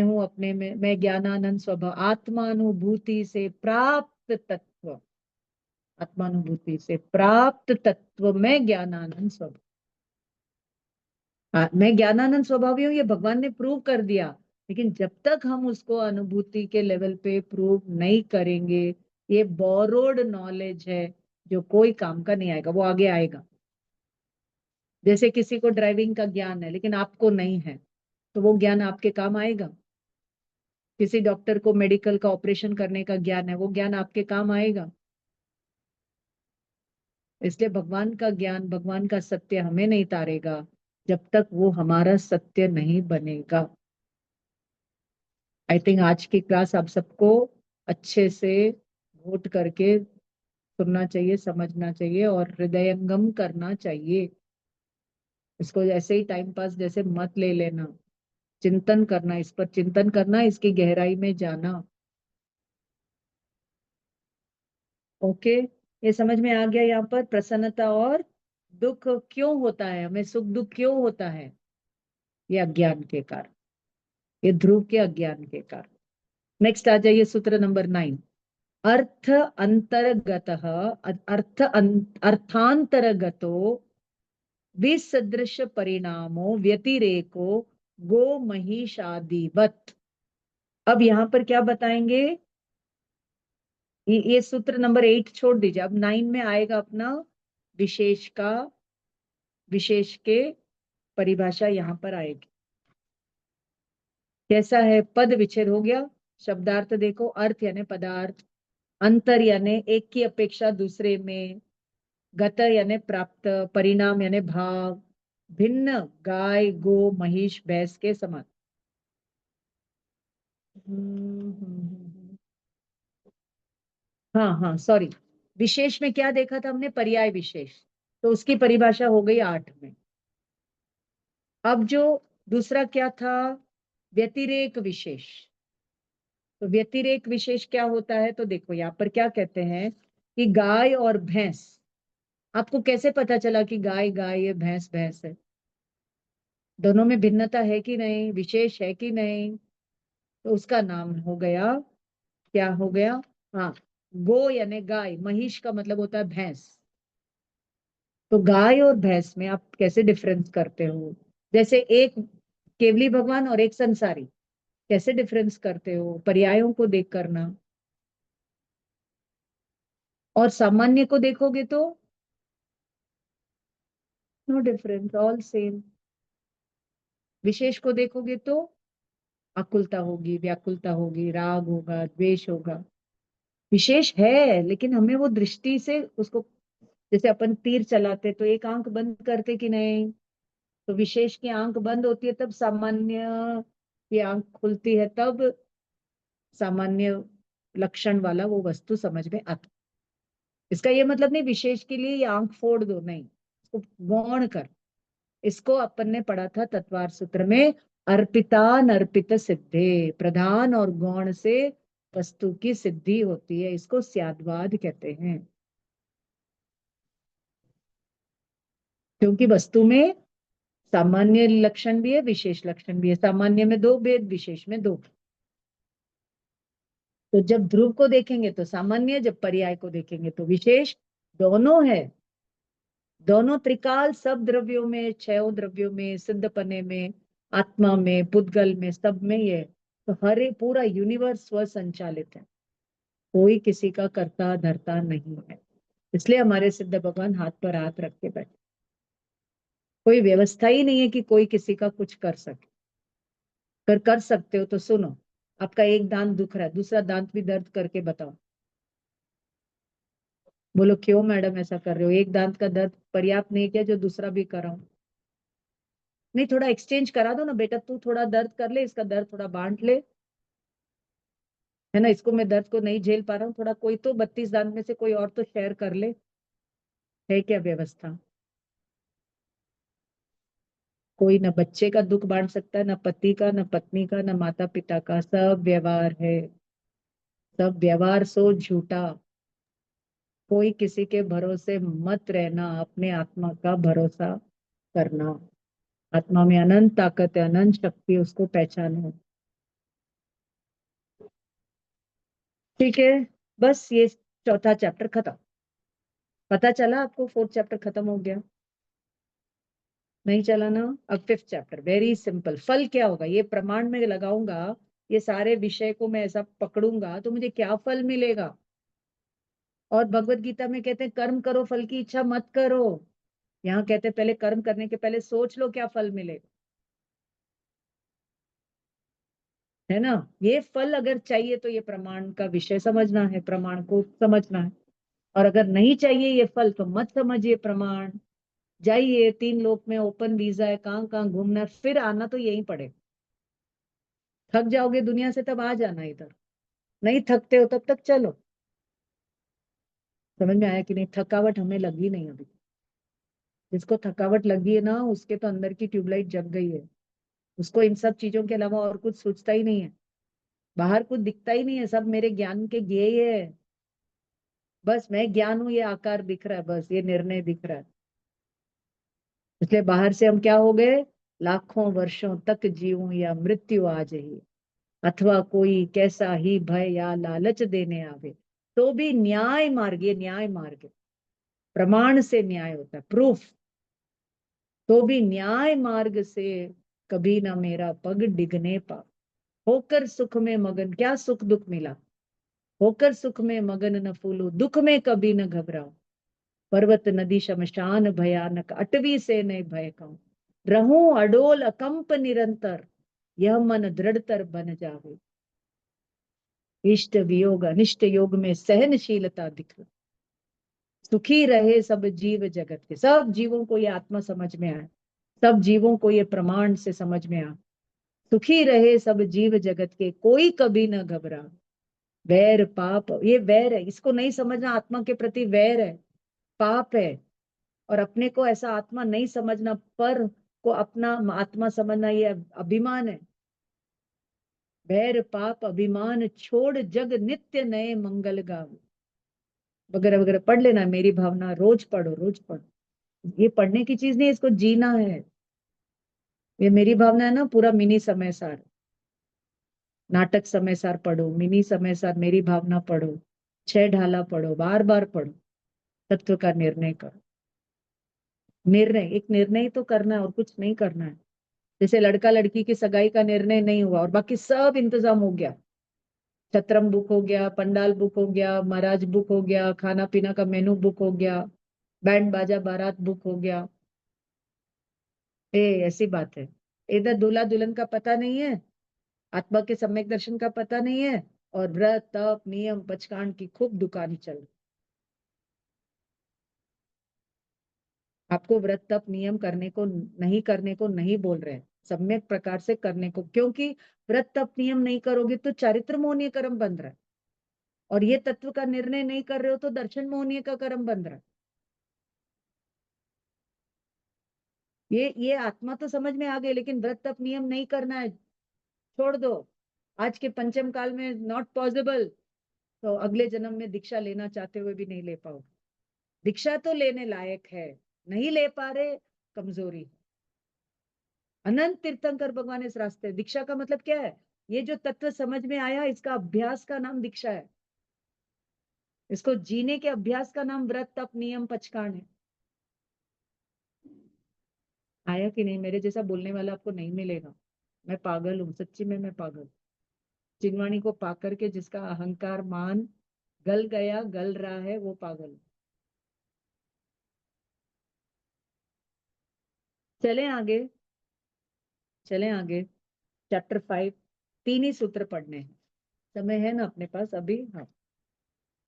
हूं अपने में, मैं ज्ञानानंद स्वभाव, आत्मानुभूति से प्राप्त तत्व, आत्मानुभूति से प्राप्त तत्व में ज्ञानानंद स्वभाव। मैं ज्ञानानंद स्वभावी हूँ, ये भगवान ने प्रूव कर दिया। लेकिन जब तक हम उसको अनुभूति के लेवल पे प्रूव नहीं करेंगे, ये बोरोड नॉलेज है जो कोई काम का नहीं आएगा, वो आगे आएगा। जैसे किसी को ड्राइविंग का ज्ञान है लेकिन आपको नहीं है, तो वो ज्ञान आपके काम आएगा। किसी डॉक्टर को मेडिकल का ऑपरेशन करने का ज्ञान है, वो ज्ञान आपके काम आएगा। इसलिए भगवान का ज्ञान, भगवान का सत्य हमें नहीं तारेगा जब तक वो हमारा सत्य नहीं बनेगा। आई थिंक आज की क्लास आप सबको अच्छे से नोट करके सुनना चाहिए, समझना चाहिए और हृदयंगम करना चाहिए। इसको ऐसे ही टाइम पास जैसे मत ले लेना, चिंतन करना, इस पर चिंतन करना, इसकी गहराई में जाना। ओके, ये समझ में आ गया? यहाँ पर प्रसन्नता और दुख क्यों होता है, हमें सुख दुख क्यों होता है? ये अज्ञान के कारण, ये ध्रुव के अज्ञान के कारण। नेक्स्ट आ जाइए, सूत्र नंबर 9। अर्थ अंतर्गतः अर्थांतरगतो विसदृश परिणामो व्यतिरेको गो महिषादिवत। अब यहाँ पर क्या बताएंगे, ये सूत्र नंबर 8 छोड़ दीजिए, अब 9 में आएगा अपना विशेष का, विशेष के परिभाषा यहाँ पर आएगी। कैसा है, पद विच्छेद हो गया, शब्दार्थ देखो, अर्थ यानी पदार्थ, अंतर यानी एक की अपेक्षा दूसरे में, गत यानी प्राप्त, परिणाम यानी भाव, भिन्न गाय गो महिष भैंस के समान। हाँ हाँ सॉरी, विशेष में क्या देखा था हमने, पर्याय विशेष, तो उसकी परिभाषा हो गई 8 में। अब जो दूसरा क्या था, व्यतिरेक विशेष। तो व्यतिरेक विशेष क्या होता है, तो देखो यहाँ पर क्या कहते हैं कि गाय और भैंस, आपको कैसे पता चला कि गाय गाय है, भैंस भैंस है? दोनों में भिन्नता है कि नहीं, विशेष है कि नहीं? तो उसका नाम हो गया, क्या हो गया, हाँ, गो यानी गाय, महिष का मतलब होता है भैंस। तो गाय और भैंस में आप कैसे डिफरेंस करते हो, जैसे एक केवली भगवान और एक संसारी, कैसे डिफरेंस करते हो, पर्यायों को देख करना। और सामान्य को देखोगे तो नो डिफरेंस, ऑल सेम। विशेष को देखोगे तो आकुलता होगी, व्याकुलता होगी, राग होगा, द्वेष होगा। विशेष है लेकिन हमें वो दृष्टि से उसको, जैसे अपन तीर चलाते तो एक आंख बंद करते कि नहीं, तो विशेष की आंख बंद होती है तब सामान्य की आंख खुलती है, तब सामान्य लक्षण वाला वो वस्तु समझ में आता। इसका ये मतलब नहीं विशेष के लिए ये आंख फोड़ दो, नहीं, इसको गौण कर। इसको अपन ने पढ़ा था तत्वार सूत्र में, अर्पितान अर्पित सिद्धे, प्रधान और गौण से वस्तु की सिद्धि होती है, इसको स्याद्वाद कहते हैं। क्योंकि वस्तु में सामान्य लक्षण भी है, विशेष लक्षण भी है, सामान्य में 2 भेद, विशेष में 2। तो जब ध्रुव को देखेंगे तो सामान्य, जब पर्याय को देखेंगे तो विशेष, दोनों है। दोनों त्रिकाल सब द्रव्यों में, 6 द्रव्यों में, सिद्धपने में, आत्मा में, पुद्गल में, सब में ये। तो हर एक पूरा यूनिवर्स स्व संचालित है, कोई किसी का कर्ता धर्ता नहीं है। इसलिए हमारे सिद्ध भगवान हाथ पर हाथ रख के बैठे, कोई व्यवस्था ही नहीं है कि कोई किसी का कुछ कर सके। पर कर सकते हो तो सुनो, आपका एक दांत दुख रहा है, दूसरा दांत भी दर्द करके बताओ। बोलो क्यों मैडम ऐसा कर रहे हो, एक दांत का दर्द पर्याप्त नहीं क्या जो दूसरा भी कराऊं? नहीं, थोड़ा एक्सचेंज करा दो ना बेटा, तू थोड़ा दर्द कर ले, इसका दर्द थोड़ा बांट ले, है ना, इसको मैं दर्द को नहीं झेल पा रहा हूँ, थोड़ा कोई तो 32 दांत में से कोई और तो शेयर कर ले। है क्या व्यवस्था? कोई ना बच्चे का दुख बांट सकता है, ना पति का, ना पत्नी का, ना माता पिता का, सब व्यवहार है, सब व्यवहार सो झूठा। कोई किसी के भरोसे मत रहना, अपने आत्मा का भरोसा करना। आत्मा में अनंत ताकत है, अनंत शक्ति, उसको पहचानो। ठीक है, बस ये चौथा चैप्टर खत्म। पता चला आपको, 4th चैप्टर खत्म हो गया? नहीं चला ना? अब 5th चैप्टर, वेरी सिंपल। फल क्या होगा, ये प्रमाण में लगाऊंगा, ये सारे विषय को मैं ऐसा पकड़ूंगा तो मुझे क्या फल मिलेगा? और भगवत गीता में कहते हैं कर्म करो, फल की इच्छा मत करो। यहाँ कहते हैं पहले कर्म करने के पहले सोच लो क्या फल मिलेगा, है ना? ये फल अगर चाहिए तो ये प्रमाण का विषय समझना है, प्रमाण को समझना है। और अगर नहीं चाहिए ये फल तो मत समझिए प्रमाण। जाइए 3 लोक में, ओपन वीजा है, कहाँ कहाँ घूमना है, फिर आना तो यहीं पड़े। थक जाओगे दुनिया से तब आ जाना इधर, नहीं थकते हो तब तक चलो। समझ में आया कि नहीं? थकावट हमें लगी नहीं अभी। जिसको थकावट लगी है ना, उसके तो अंदर की ट्यूबलाइट जग गई है, उसको इन सब चीजों के अलावा और कुछ सोचता ही नहीं है, बाहर कुछ दिखता ही नहीं है, सब मेरे ज्ञान के ज्ञेय है। बस मैं ज्ञान हूं, ये आकार दिख रहा है, बस ये निर्णय दिख रहा है। इसलिए बाहर से हम क्या हो गए, लाखों वर्षों तक जीऊं या मृत्यु आ जाए, अथवा कोई कैसा ही भय या लालच देने आवे, तो भी न्याय मार्ग, ये न्याय मार्ग है, प्रमाण से न्याय होता है, प्रूफ। तो भी न्याय मार्ग से कभी ना मेरा पग डिगने पा, होकर सुख में मगन, क्या सुख दुख मिला, होकर सुख में मगन न फूलू, दुख में कभी न घबराओ, पर्वत नदी शमशान भयानक, अटवी से नहीं भय खाऊं, रहूं अडोल अकंप निरंतर, यह मन दृढ़तर बन जावे, इष्ट वियोग अनिष्ट योग में सहनशीलता दिख, सुखी रहे सब जीव जगत के, सब जीवों को ये आत्मा समझ में आए, सब जीवों को ये प्रमाण से समझ में आए, सुखी रहे सब जीव जगत के, कोई कभी न घबरा, वैर पाप, ये वैर है, इसको नहीं समझना आत्मा के प्रति वैर है, पाप है। और अपने को ऐसा आत्मा नहीं समझना, पर को अपना आत्मा समझना, ये अभिमान है। वैर पाप अभिमान छोड़ जग नित्य नए मंगल गाव, वगैरह वगैरह पढ़ लेना, मेरी भावना रोज पढ़ो, रोज पढ़ो। ये पढ़ने की चीज नहीं, इसको जीना है। ये मेरी भावना है ना, पूरा मिनी समय सार, नाटक समय सार पढ़ो, मिनी समय सार मेरी भावना पढ़ो, 6 ढाला पढ़ो, बार बार पढ़ो, तत्व का निर्णय करो। निर्णय, एक निर्णय तो करना है और कुछ नहीं करना है। जैसे लड़का लड़की की सगाई का निर्णय नहीं हुआ और बाकी सब इंतजाम हो गया, छत्रम बुक हो गया, पंडाल बुक हो गया, महाराज बुक हो गया, खाना पीना का मेनू बुक हो गया, बैंड बाजा बारात बुक हो गया, ऐसी बात है। इधर दूल्हा दुल्हन का पता नहीं है, आत्मा के सम्यक दर्शन का पता नहीं है, और व्रत तप नियम पचकांड की खूब दुकान चल रही। आपको व्रत तप नियम करने को नहीं बोल रहे हैं, सम्यक प्रकार से करने को, क्योंकि व्रत तप नियम नहीं करोगे तो चारित्र मोहनीय कर्म बन रहा है, और ये तत्व का निर्णय नहीं कर रहे हो तो दर्शन मोहनीय का कर्म बन रहा है। ये आत्मा तो समझ में आ गई, लेकिन व्रत तप नियम नहीं करना है, छोड़ दो। आज के पंचम काल में नॉट पॉसिबल, तो अगले जन्म में दीक्षा लेना चाहते हुए भी नहीं ले पाओगे। दीक्षा तो लेने लायक है, नहीं ले पा रहे, कमजोरी। अनंत तीर्थंकर भगवान इस रास्ते, दीक्षा का मतलब क्या है, ये जो तत्व समझ में आया, इसका अभ्यास का नाम दीक्षा है, इसको जीने के अभ्यास का नाम व्रत तप नियम पचकांड है। आया कि नहीं? मेरे जैसा बोलने वाला आपको नहीं मिलेगा। मैं पागल हूँ, सच्ची में मैं पागल। चिनवाणी को पाकर के जिसका अहंकार मान गल गया, गल रहा है, वो पागल। चलें आगे, चलें आगे। चैप्टर 5, 3 ही सूत्र पढ़ने हैं, समय है ना अपने पास अभी? हाँ।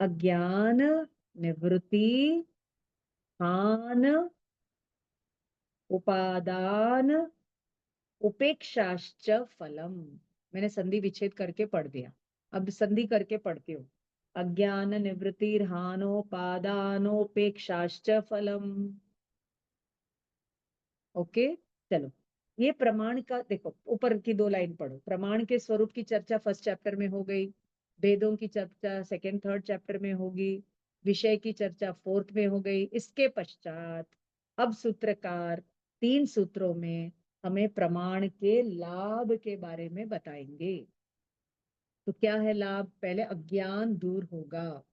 अज्ञान निवृत्ति हान उपादान उपेक्षाश्च फलम। मैंने संधि विच्छेद करके पढ़ दिया, अब संधि करके पढ़ती हूँ। अज्ञान निवृत्तिर्हानोपादानोपेक्षाश्च फलम। ओके, चलो। ये प्रमाण का देखो, ऊपर की 2 लाइन पढ़ो। प्रमाण के स्वरूप की चर्चा फर्स्ट चैप्टर में हो गई, वेदों की चर्चा सेकंड थर्ड चैप्टर में होगी, विषय की चर्चा 4th में हो गई। इसके पश्चात अब सूत्रकार 3 सूत्रों में हमें प्रमाण के लाभ के बारे में बताएंगे। तो क्या है लाभ? पहले अज्ञान दूर होगा,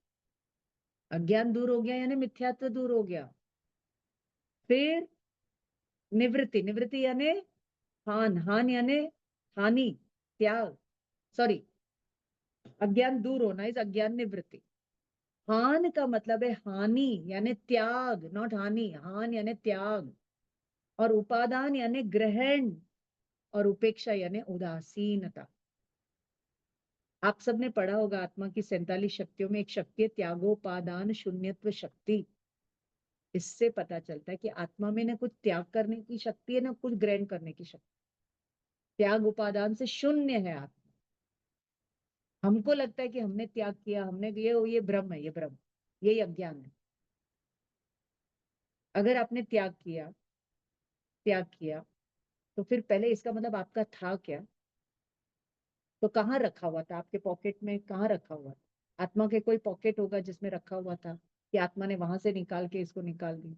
अज्ञान दूर हो गया यानी मिथ्यात्व दूर हो गया। फिर निवृत्ति, निवृत्ति यानी हान यानी हानि, त्याग, सॉरी, अज्ञान दूर होना इस अज्ञान निवृत्ति। हान का मतलब है हानि यानी त्याग, नॉट हानि, हान यानी त्याग। और उपादान यानी ग्रहण, और उपेक्षा यानी उदासीनता। आप सबने पढ़ा होगा आत्मा की 47 शक्तियों में एक शक्ति है त्यागोपादान शून्यत्व शक्ति। इससे पता चलता है कि आत्मा में ना कुछ त्याग करने की शक्ति है, ना कुछ ग्रहण करने की शक्ति। त्याग उपादान से शून्य है आत्मा। हमको लगता है कि हमने त्याग किया, हमने ये भ्रम है, ये भ्रम, यही अज्ञान है। अगर आपने त्याग किया तो फिर पहले इसका मतलब आपका था क्या? तो कहाँ रखा हुआ था? आपके पॉकेट में कहाँ रखा हुआ था? आत्मा के कोई पॉकेट होगा जिसमें रखा हुआ था कि आत्मा ने वहां से निकाल के इसको निकाल दी।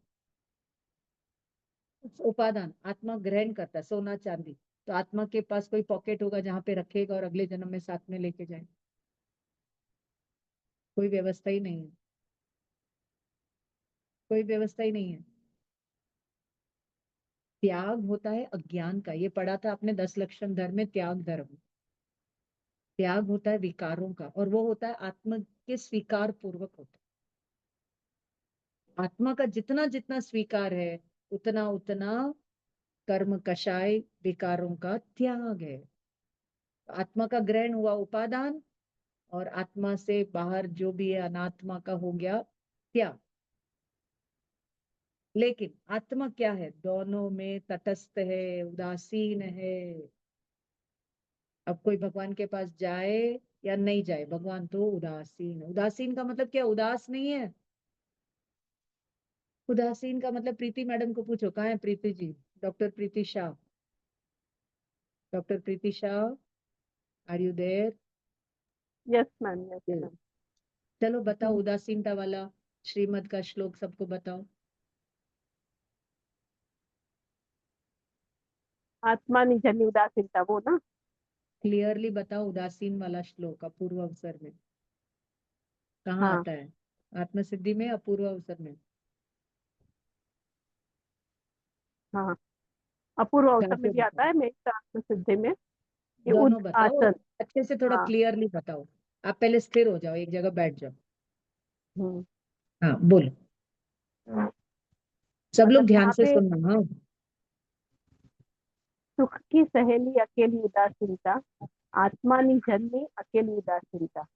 उपादान, आत्मा ग्रहण करता है सोना चांदी, तो आत्मा के पास कोई पॉकेट होगा जहां पे रखेगा और अगले जन्म में साथ में लेके जाए। कोई व्यवस्था ही नहीं है, कोई व्यवस्था ही नहीं है। त्याग होता है अज्ञान का, ये पढ़ा था आपने 10 लक्षण धर्म में, त्याग धर्म। त्याग होता है विकारों का, और वो होता है आत्मा के स्वीकार पूर्वक होता है। आत्मा का जितना जितना स्वीकार है उतना उतना कर्म कषाय विकारों का त्याग है। आत्मा का ग्रहण हुआ उपादान, और आत्मा से बाहर जो भी है अनात्मा का हो गया त्याग। लेकिन आत्मा क्या है? दोनों में तटस्थ है, उदासीन है। अब कोई भगवान के पास जाए या नहीं जाए, भगवान तो उदासीन है। उदासीन का मतलब क्या? उदास नहीं है। उदासीन का मतलब, प्रीति मैडम को पूछो, कहाँ है Preeti ji? Doctor Preeti Shah, doctor Preeti Shah, are you there? Yes ma'am, yes ma'am. चलो बताओ उदासीनता वाला श्रीमद का श्लोक सबको बताओ। आत्मा निजनी उदासीनता, वो ना? क्लियरली बताओ उदासीन वाला श्लोक अपूर्व अवसर में कहाँ हाँ आता है? आत्मसिद्धि में, अपूर्व अवसर में? हाँ, अपूर्व गा अवसर में के भी आता बताओ, है, में आत्म सिद्धि में ये दोनों उद बताओ, आसन। अच्छे से थोड़ा हाँ। क्लियरली बताओ। आप पहले स्थिर हो जाओ, एक जगह बैठ जाओ। हम्म। हाँ बोलो, सब लोग मतलब ध्यान यहाँ से पे सुनना। हाँ, सुख की सहेली अकेली उदासीनता, आत्मा निजनी अकेली उदासीनता।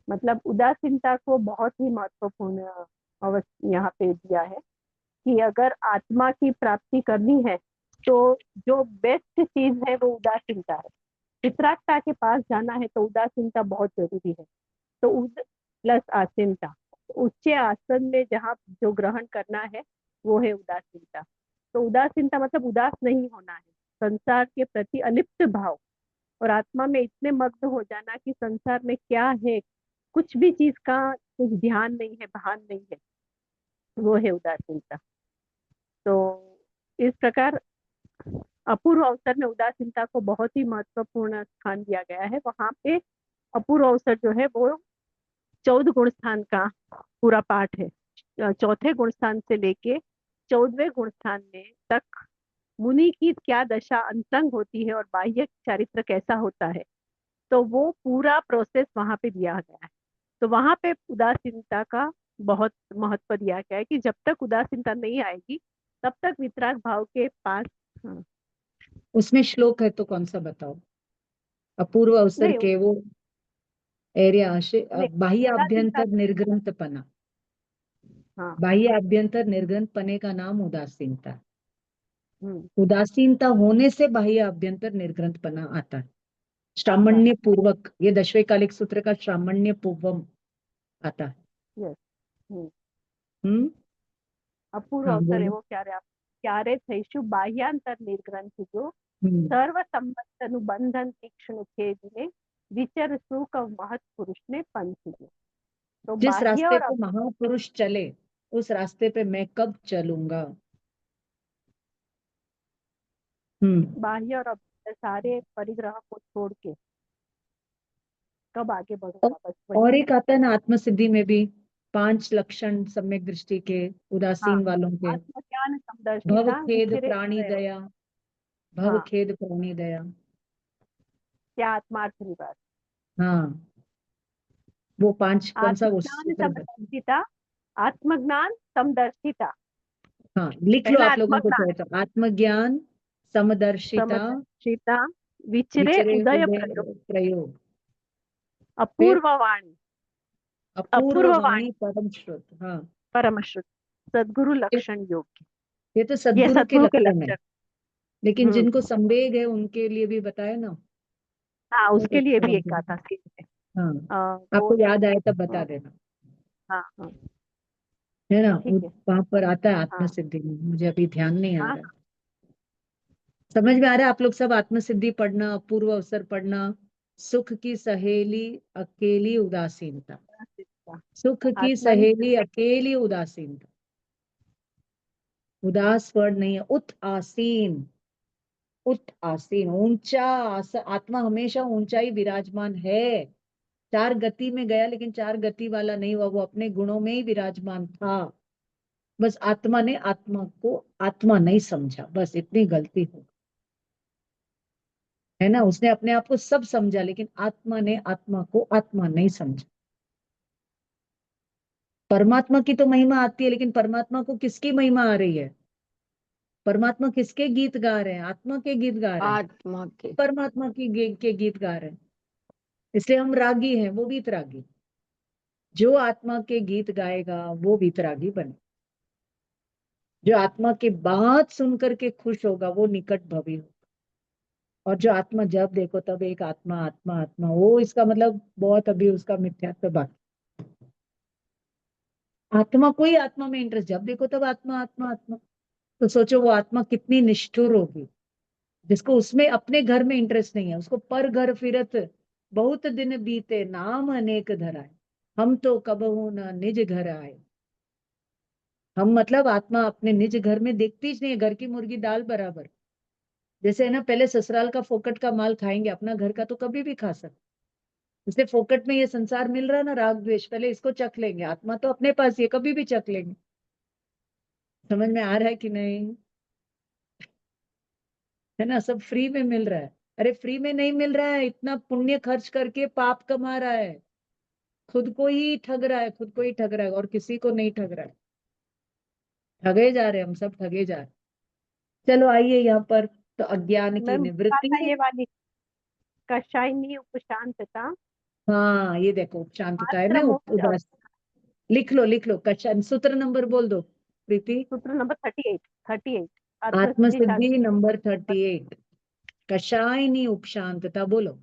मतलब उदासीनता को बहुत ही महत्वपूर्ण यहाँ पे दिया है कि अगर आत्मा की प्राप्ति करनी है तो जो बेस्ट चीज है वो उदासीनता है। चित्राक्ता के पास जाना है तो उदासीनता बहुत जरूरी है। तो उद प्लस आसीनता, उच्च आसन में जहाँ जो ग्रहण करना है वो है उदासीनता। तो उदासीनता मतलब उदास नहीं होना है, संसार के प्रति अलिप्त भाव, और आत्मा में इतने मग्न हो जाना कि संसार में क्या है कुछ भी चीज का कुछ ध्यान नहीं है, भान नहीं है, वो है उदासीनता। तो इस प्रकार अपूर्व अवसर में उदासीनता को बहुत ही महत्वपूर्ण स्थान दिया गया है। वहां पे अपूर्व अवसर जो है वो 14 गुण स्थान का पूरा पाठ है। चौथे गुण स्थान से लेके 14वें गुण स्थान में तक मुनि की क्या दशा अंतरंग होती है और बाह्य चारित्र कैसा होता है, तो वो पूरा प्रोसेस वहां पे दिया गया है। तो वहां पे उदासीनता का बहुत महत्व दिया गया है कि जब तक उदासीनता नहीं आएगी तब तक वितराग भाव के पास। हाँ। उसमें श्लोक है तो कौन सा बताओ? अपूर्व अवसर नहीं के वो एरिया, नहीं, बाह्य उदासीनता। अभ्यंतर निर्ग्रंथपना। हाँ। बाह्य अभ्यंतर निर्ग्रंथपने का नाम उदासीनता है। हम्म। उदासीनता होने से बाह्य अभ्यंतर निर्ग्रंथपना आता है। आता है। श्रामण्य पूर्वक, ये दशवे कालिक सूत्र का श्रामण्य पूर्वम आता है। यस। हम्म। हम्म। अपूर्व हाँ अवसर है बोलो। वो क्यारे थैशु बाह्यांतर निर्ग्रंथितो हम्म। सर्व संबंध अनुबंधन तीक्ष्ण छेदिने विचर सुख महत पुरुष ने पंथ दिए। तो जिस बाह्य रास्ते और पे महापुरुष चले उस रास्ते पे मैं कब चलूंगा? बाह्य और सारे परिग्रह को छोड़ के कब आगे और, बढ़ूंगा, बस वही। और एक आता है ना आत्मसिद्धि में भी, 5 लक्षण सम्यक दृष्टि के हाँ, उदासीन वालों के। आत्मज्ञान भव समदर्शिता खेद विचरे प्राणी उदय। दया, भव हाँ, खेद प्राणी दया। क्या आत्मार्थ निवास। हाँ, वो 5 कौन सा वो आत्मज्ञान सूत्र समदर्शिता, आत्मज्ञान समदर्शिता। हाँ लिख लो, पहला आप लोगों को आत्मज्ञान, चाहिए था। आत्मज्ञान, समदर्शिता, समदर्शिता, विचरे विचरे उदय उदय प्रयोग, प्रयोग, फिर अपूर्व वाणी, अपूर्व अपूर्व वाणी, वाणी परम श्रुत। हाँ, परम श्रुत, सद्गुरु ये लक्षण योग्य। ये तो ये सद्गुरु के सद्गुरु के लक्षण है, लक्षण। लेकिन हम्म। जिनको संवेग है उनके लिए भी बताया ना। हाँ, वो उसके लिए भी एक तो- गाथा सीख है। हाँ, वो आपको है। याद आए तब बता हाँ देना, हाँ हाँ, है ना? ठीक है। वहां पर आता है हाँ आत्मसिद्धि में, मुझे अभी ध्यान नहीं आ हाँ रहा है। समझ में आ रहा है? आप लोग सब आत्मसिद्धि पढ़ना, अपूर्व अवसर पढ़ना, सुख की सहेली अकेली उदासीनता, हाँ। सुख की आत्मा नहीं सहेली अकेली उदासीनता। उदास वर्ड नहीं है, उत आसीन, उत आसीन, ऊंचा आत्मा हमेशा ऊंचाई विराजमान है। चार गति में गया लेकिन चार गति वाला नहीं हुआ, वो अपने गुणों में ही विराजमान था। बस आत्मा ने आत्मा को आत्मा नहीं समझा, बस इतनी गलती हो, है ना। उसने अपने आप को सब समझा लेकिन आत्मा ने आत्मा को आत्मा नहीं समझा। परमात्मा की तो महिमा आती है लेकिन परमात्मा को किसकी महिमा आ रही है? परमात्मा किसके गीत गा रहे हैं? आत्मा के गीत गा रहे हैं, आत्मा के। परमात्मा के गीत गा रहे हैं। इसलिए हम रागी हैं, वो वीतरागी। जो आत्मा के गीत गाएगा वो वीतरागी बने। जो आत्मा की बात सुन करके खुश होगा वो निकट भवी होगा। और जो आत्मा जब देखो तब एक आत्मा आत्मा आत्मा, वो इसका मतलब बहुत अभी उसका मिथ्यात्व बाकी। आत्मा को ही आत्मा में इंटरेस्ट, जब देखो तब आत्मा आत्मा आत्मा, तो सोचो वो आत्मा कितनी निष्ठुर होगी जिसको उसमें अपने घर में इंटरेस्ट नहीं है। उसको पर घर फिरत बहुत दिन बीते, नाम अनेक धराए, हम तो कबहू न निज घर आए। हम मतलब आत्मा अपने निज घर में देखती ही नहीं है, घर की मुर्गी दाल बराबर। जैसे है ना, पहले ससुराल का फोकट का माल खाएंगे, अपना घर का तो कभी भी खा सकते। इसलिए फोकट में ये संसार मिल रहा है ना, राग द्वेष, पहले इसको चख लेंगे। आत्मा तो अपने पास ये कभी भी चख लेंगे। समझ में आ रहा है कि नहीं? है ना, सब फ्री में मिल रहा है। अरे फ्री में नहीं मिल रहा है, इतना पुण्य खर्च करके पाप कमा रहा है, खुद को ही ठग रहा है, खुद को ही ठग रहा है और किसी को नहीं ठग रहा है। ठगे जा रहे हैं, हम सब ठगे जा रहे हैं। चलो आइए यहाँ पर, तो अज्ञान की मैम निवृत्ति। ये वाली कषायनी उपशांतता, हाँ ये देखो, शांतता है ना, मात्र मोक्ष। उदास। लिख लो कशन, सूत्र नंबर बोल दो प्रीति। सूत्र नंबर 38 आत्मसिद्धि आत्मसिद्धि शास्त्र। नंबर 38, कषायनी उपशांतता। बोलो,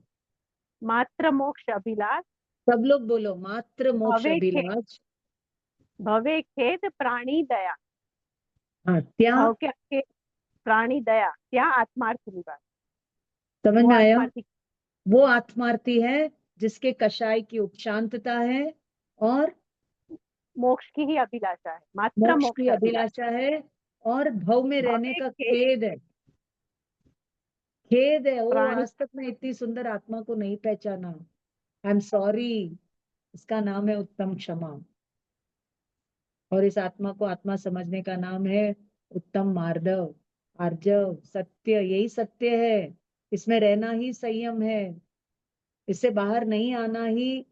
मात्र मोक्ष अभिलाष, सब लोग बोलो, मात्र मोक्ष भवे खेद, अभिलाष। भवे खेद प्राणी दया। हाँ, त्या, भाव के आगे प्राणी दया, त्या आत्मार्थ निवास। समझ वो में आया? आत्मार्थी, वो आत्मार्थी है जिसके कषाय की उपशांतता है और मोक्ष की ही अभिलाषा है, मात्र मोक्ष की मोक्ष अभिलाषा। अभिलाषा है और भव में रहने भवे का खेद खेद है। खेद है, वो प्राणी, आज तक मैं इतनी सुंदर आत्मा को नहीं पहचाना, आई एम सॉरी। इसका नाम है उत्तम क्षमा। और इस आत्मा को आत्मा समझने का नाम है उत्तम मार्दव, आर्जव, सत्य। यही सत्य है, इसमें रहना ही संयम है, इससे बाहर नहीं आना ही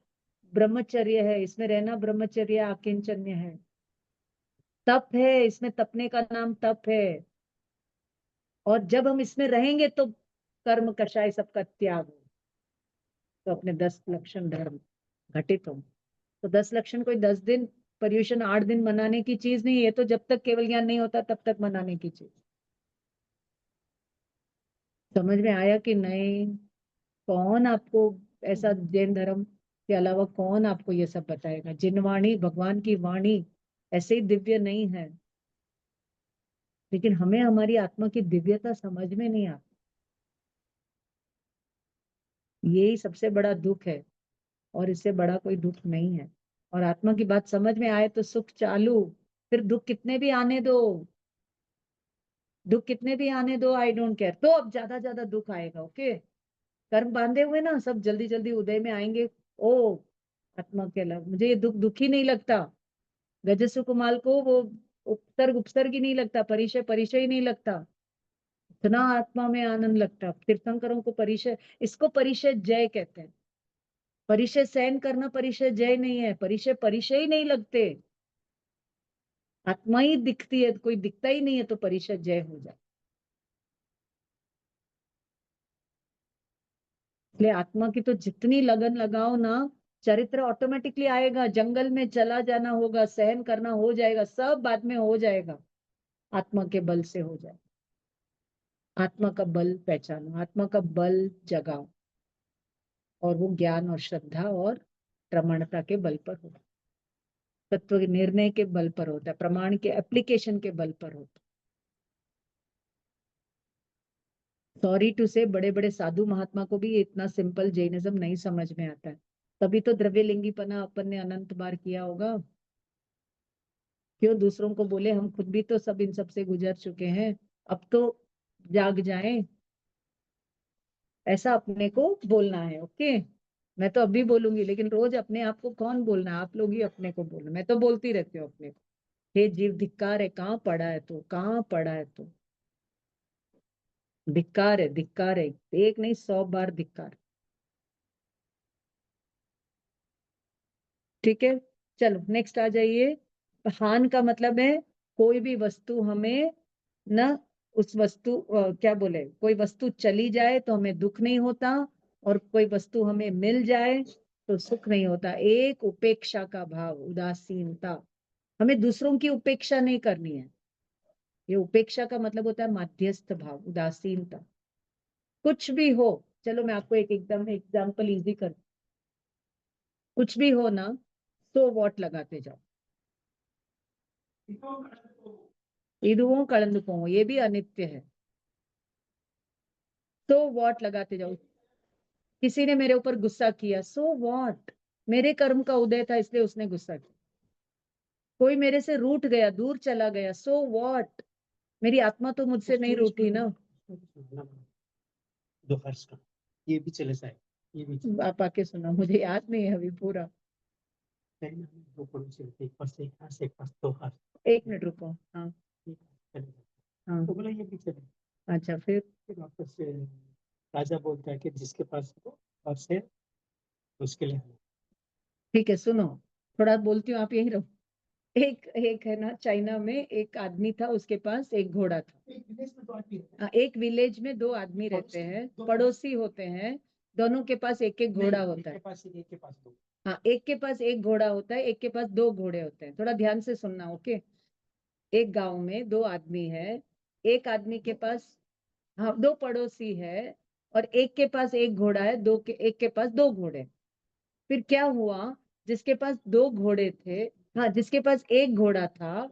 ब्रह्मचर्य है, इसमें रहना ब्रह्मचर्य आकिंचन्य है। तप है, इसमें तपने का नाम तप है। और जब हम इसमें रहेंगे तो कर्म कषाय सबका त्याग हो, तो अपने 10 लक्षण धर्म घटित हो। तो 10 लक्षण कोई 10 दिन, पर्यूषण 8 दिन मनाने की चीज नहीं है, तो जब तक केवल ज्ञान नहीं होता तब तक मनाने की चीज। समझ में आया कि नहीं? कौन आपको ऐसा, जैन धर्म के अलावा कौन आपको ये सब बताएगा? जिनवाणी, भगवान की वाणी ऐसे ही दिव्य नहीं है, लेकिन हमें हमारी आत्मा की दिव्यता समझ में नहीं आती। यही सबसे बड़ा दुख है, और इससे बड़ा कोई दुख नहीं है। और आत्मा की बात समझ में आए तो सुख चालू, फिर दुख कितने भी आने दो, दुख कितने भी आने दो, आई डोंट केयर। तो अब ज्यादा ज्यादा दुख आएगा, ओके। कर्म बांधे हुए ना, सब जल्दी जल्दी उदय में आएंगे। ओ, आत्मा के अलग मुझे ये दुख दुख ही नहीं लगता। गजस्व कुमार को वो उपसर्ग उपसर्ग ही नहीं लगता, परिचय परिचय ही नहीं लगता। इतना आत्मा में आनंद लगता। तीर्थंकरों को परिचय, इसको परिचय जय कहते हैं। परिचय सहन करना परिचय जय नहीं है, परिचय परिचय ही नहीं लगते। आत्मा ही दिखती है, कोई दिखता ही नहीं है तो परिचय जय हो जाए। इसलिए आत्मा की तो जितनी लगन लगाओ ना, चरित्र ऑटोमेटिकली आएगा। जंगल में चला जाना होगा, सहन करना हो जाएगा, सब बाद में हो जाएगा, आत्मा के बल से हो जाएगा। आत्मा का बल पहचानो, आत्मा का बल जगाओ, और वो ज्ञान और श्रद्धा और प्रमाणता के बल पर होता है, तत्व के निर्णय के बल पर होता है, प्रमाण के एप्लीकेशन के बल पर होता है। सॉरी टू से, बड़े बड़े साधु महात्मा को भी इतना सिंपल जैनिज्म नहीं समझ में आता है। तभी तो द्रव्यलिंगीपना अपन ने अनंत बार किया होगा। क्यों दूसरों को बोले, हम खुद भी तो सब इन सब से गुजर चुके हैं, अब तो जाग जाएं, ऐसा अपने को बोलना है, ओके। मैं तो अभी बोलूंगी, लेकिन रोज अपने आप को कौन बोलना, आप लोग ही अपने को बोलना। मैं तो बोलती रहती हूँ अपने को, हे जीव धिक्कार है, कहाँ पड़ा है तू, कहाँ पड़ा है तू, धिक्कार है, धिक्कार है, एक नहीं 100 बार धिक्कार। ठीक है, चलो नेक्स्ट आ जाइए। हान का मतलब है कोई भी वस्तु हमें न, उस वस्तु क्या बोले, कोई वस्तु चली जाए तो हमें दुख नहीं होता, और कोई वस्तु हमें मिल जाए तो सुख नहीं होता। एक उपेक्षा का भाव, उदासीनता, हमें दूसरों की उपेक्षा नहीं करनी है। ये उपेक्षा का मतलब होता है मध्यस्थ भाव, उदासीनता। कुछ भी हो, चलो मैं आपको एक एकदम एग्जाम्पल इजी कर, कुछ भी हो ना, तो वॉट लगाते जाओ, इदुओं कलंदुकों, ये भी अनित्य है, तो वॉट लगाते जाओ। किसी ने मेरे ऊपर गुस्सा किया, सो वॉट, मेरे कर्म का उदय था इसलिए उसने गुस्सा किया। कोई मेरे से रूठ गया, दूर चला गया, सो वॉट, मेरी आत्मा तो मुझसे नहीं रूठी ना। दोपहर का ये भी चले जाए, ये भी आप आके सुना, मुझे याद नहीं है अभी पूरा। दो पड़ोसी होते, एक पास एक हाथ, एक पास दो हाथ, 1 मिनट रुको। हाँ हाँ, तो बोला ये भी चले। अच्छा फिर वापस से राजा बोलता है कि जिसके पास पर्स है उसके लिए ठीक है, सुनो, थोड़ा बोलती हूँ, आप यहीं रहो। एक एक है ना, चाइना में एक आदमी था, उसके पास एक घोड़ा था। एक विलेज में 2 आदमी रहते हैं, पड़ोसी होते हैं, दोनों के पास एक एक घोड़ा होता है। एक के पास दो। हाँ, एक के पास एक घोड़ा होता है, एक के पास 2 घोड़े होते हैं। थोड़ा ध्यान से सुनना, ओके। एक गांव में 2 आदमी है, एक आदमी के पास, हाँ 2 पड़ोसी है, और एक के पास एक घोड़ा है, एक के पास 2 घोड़े। फिर क्या हुआ, जिसके पास 2 घोड़े थे, हाँ जिसके पास एक घोड़ा था,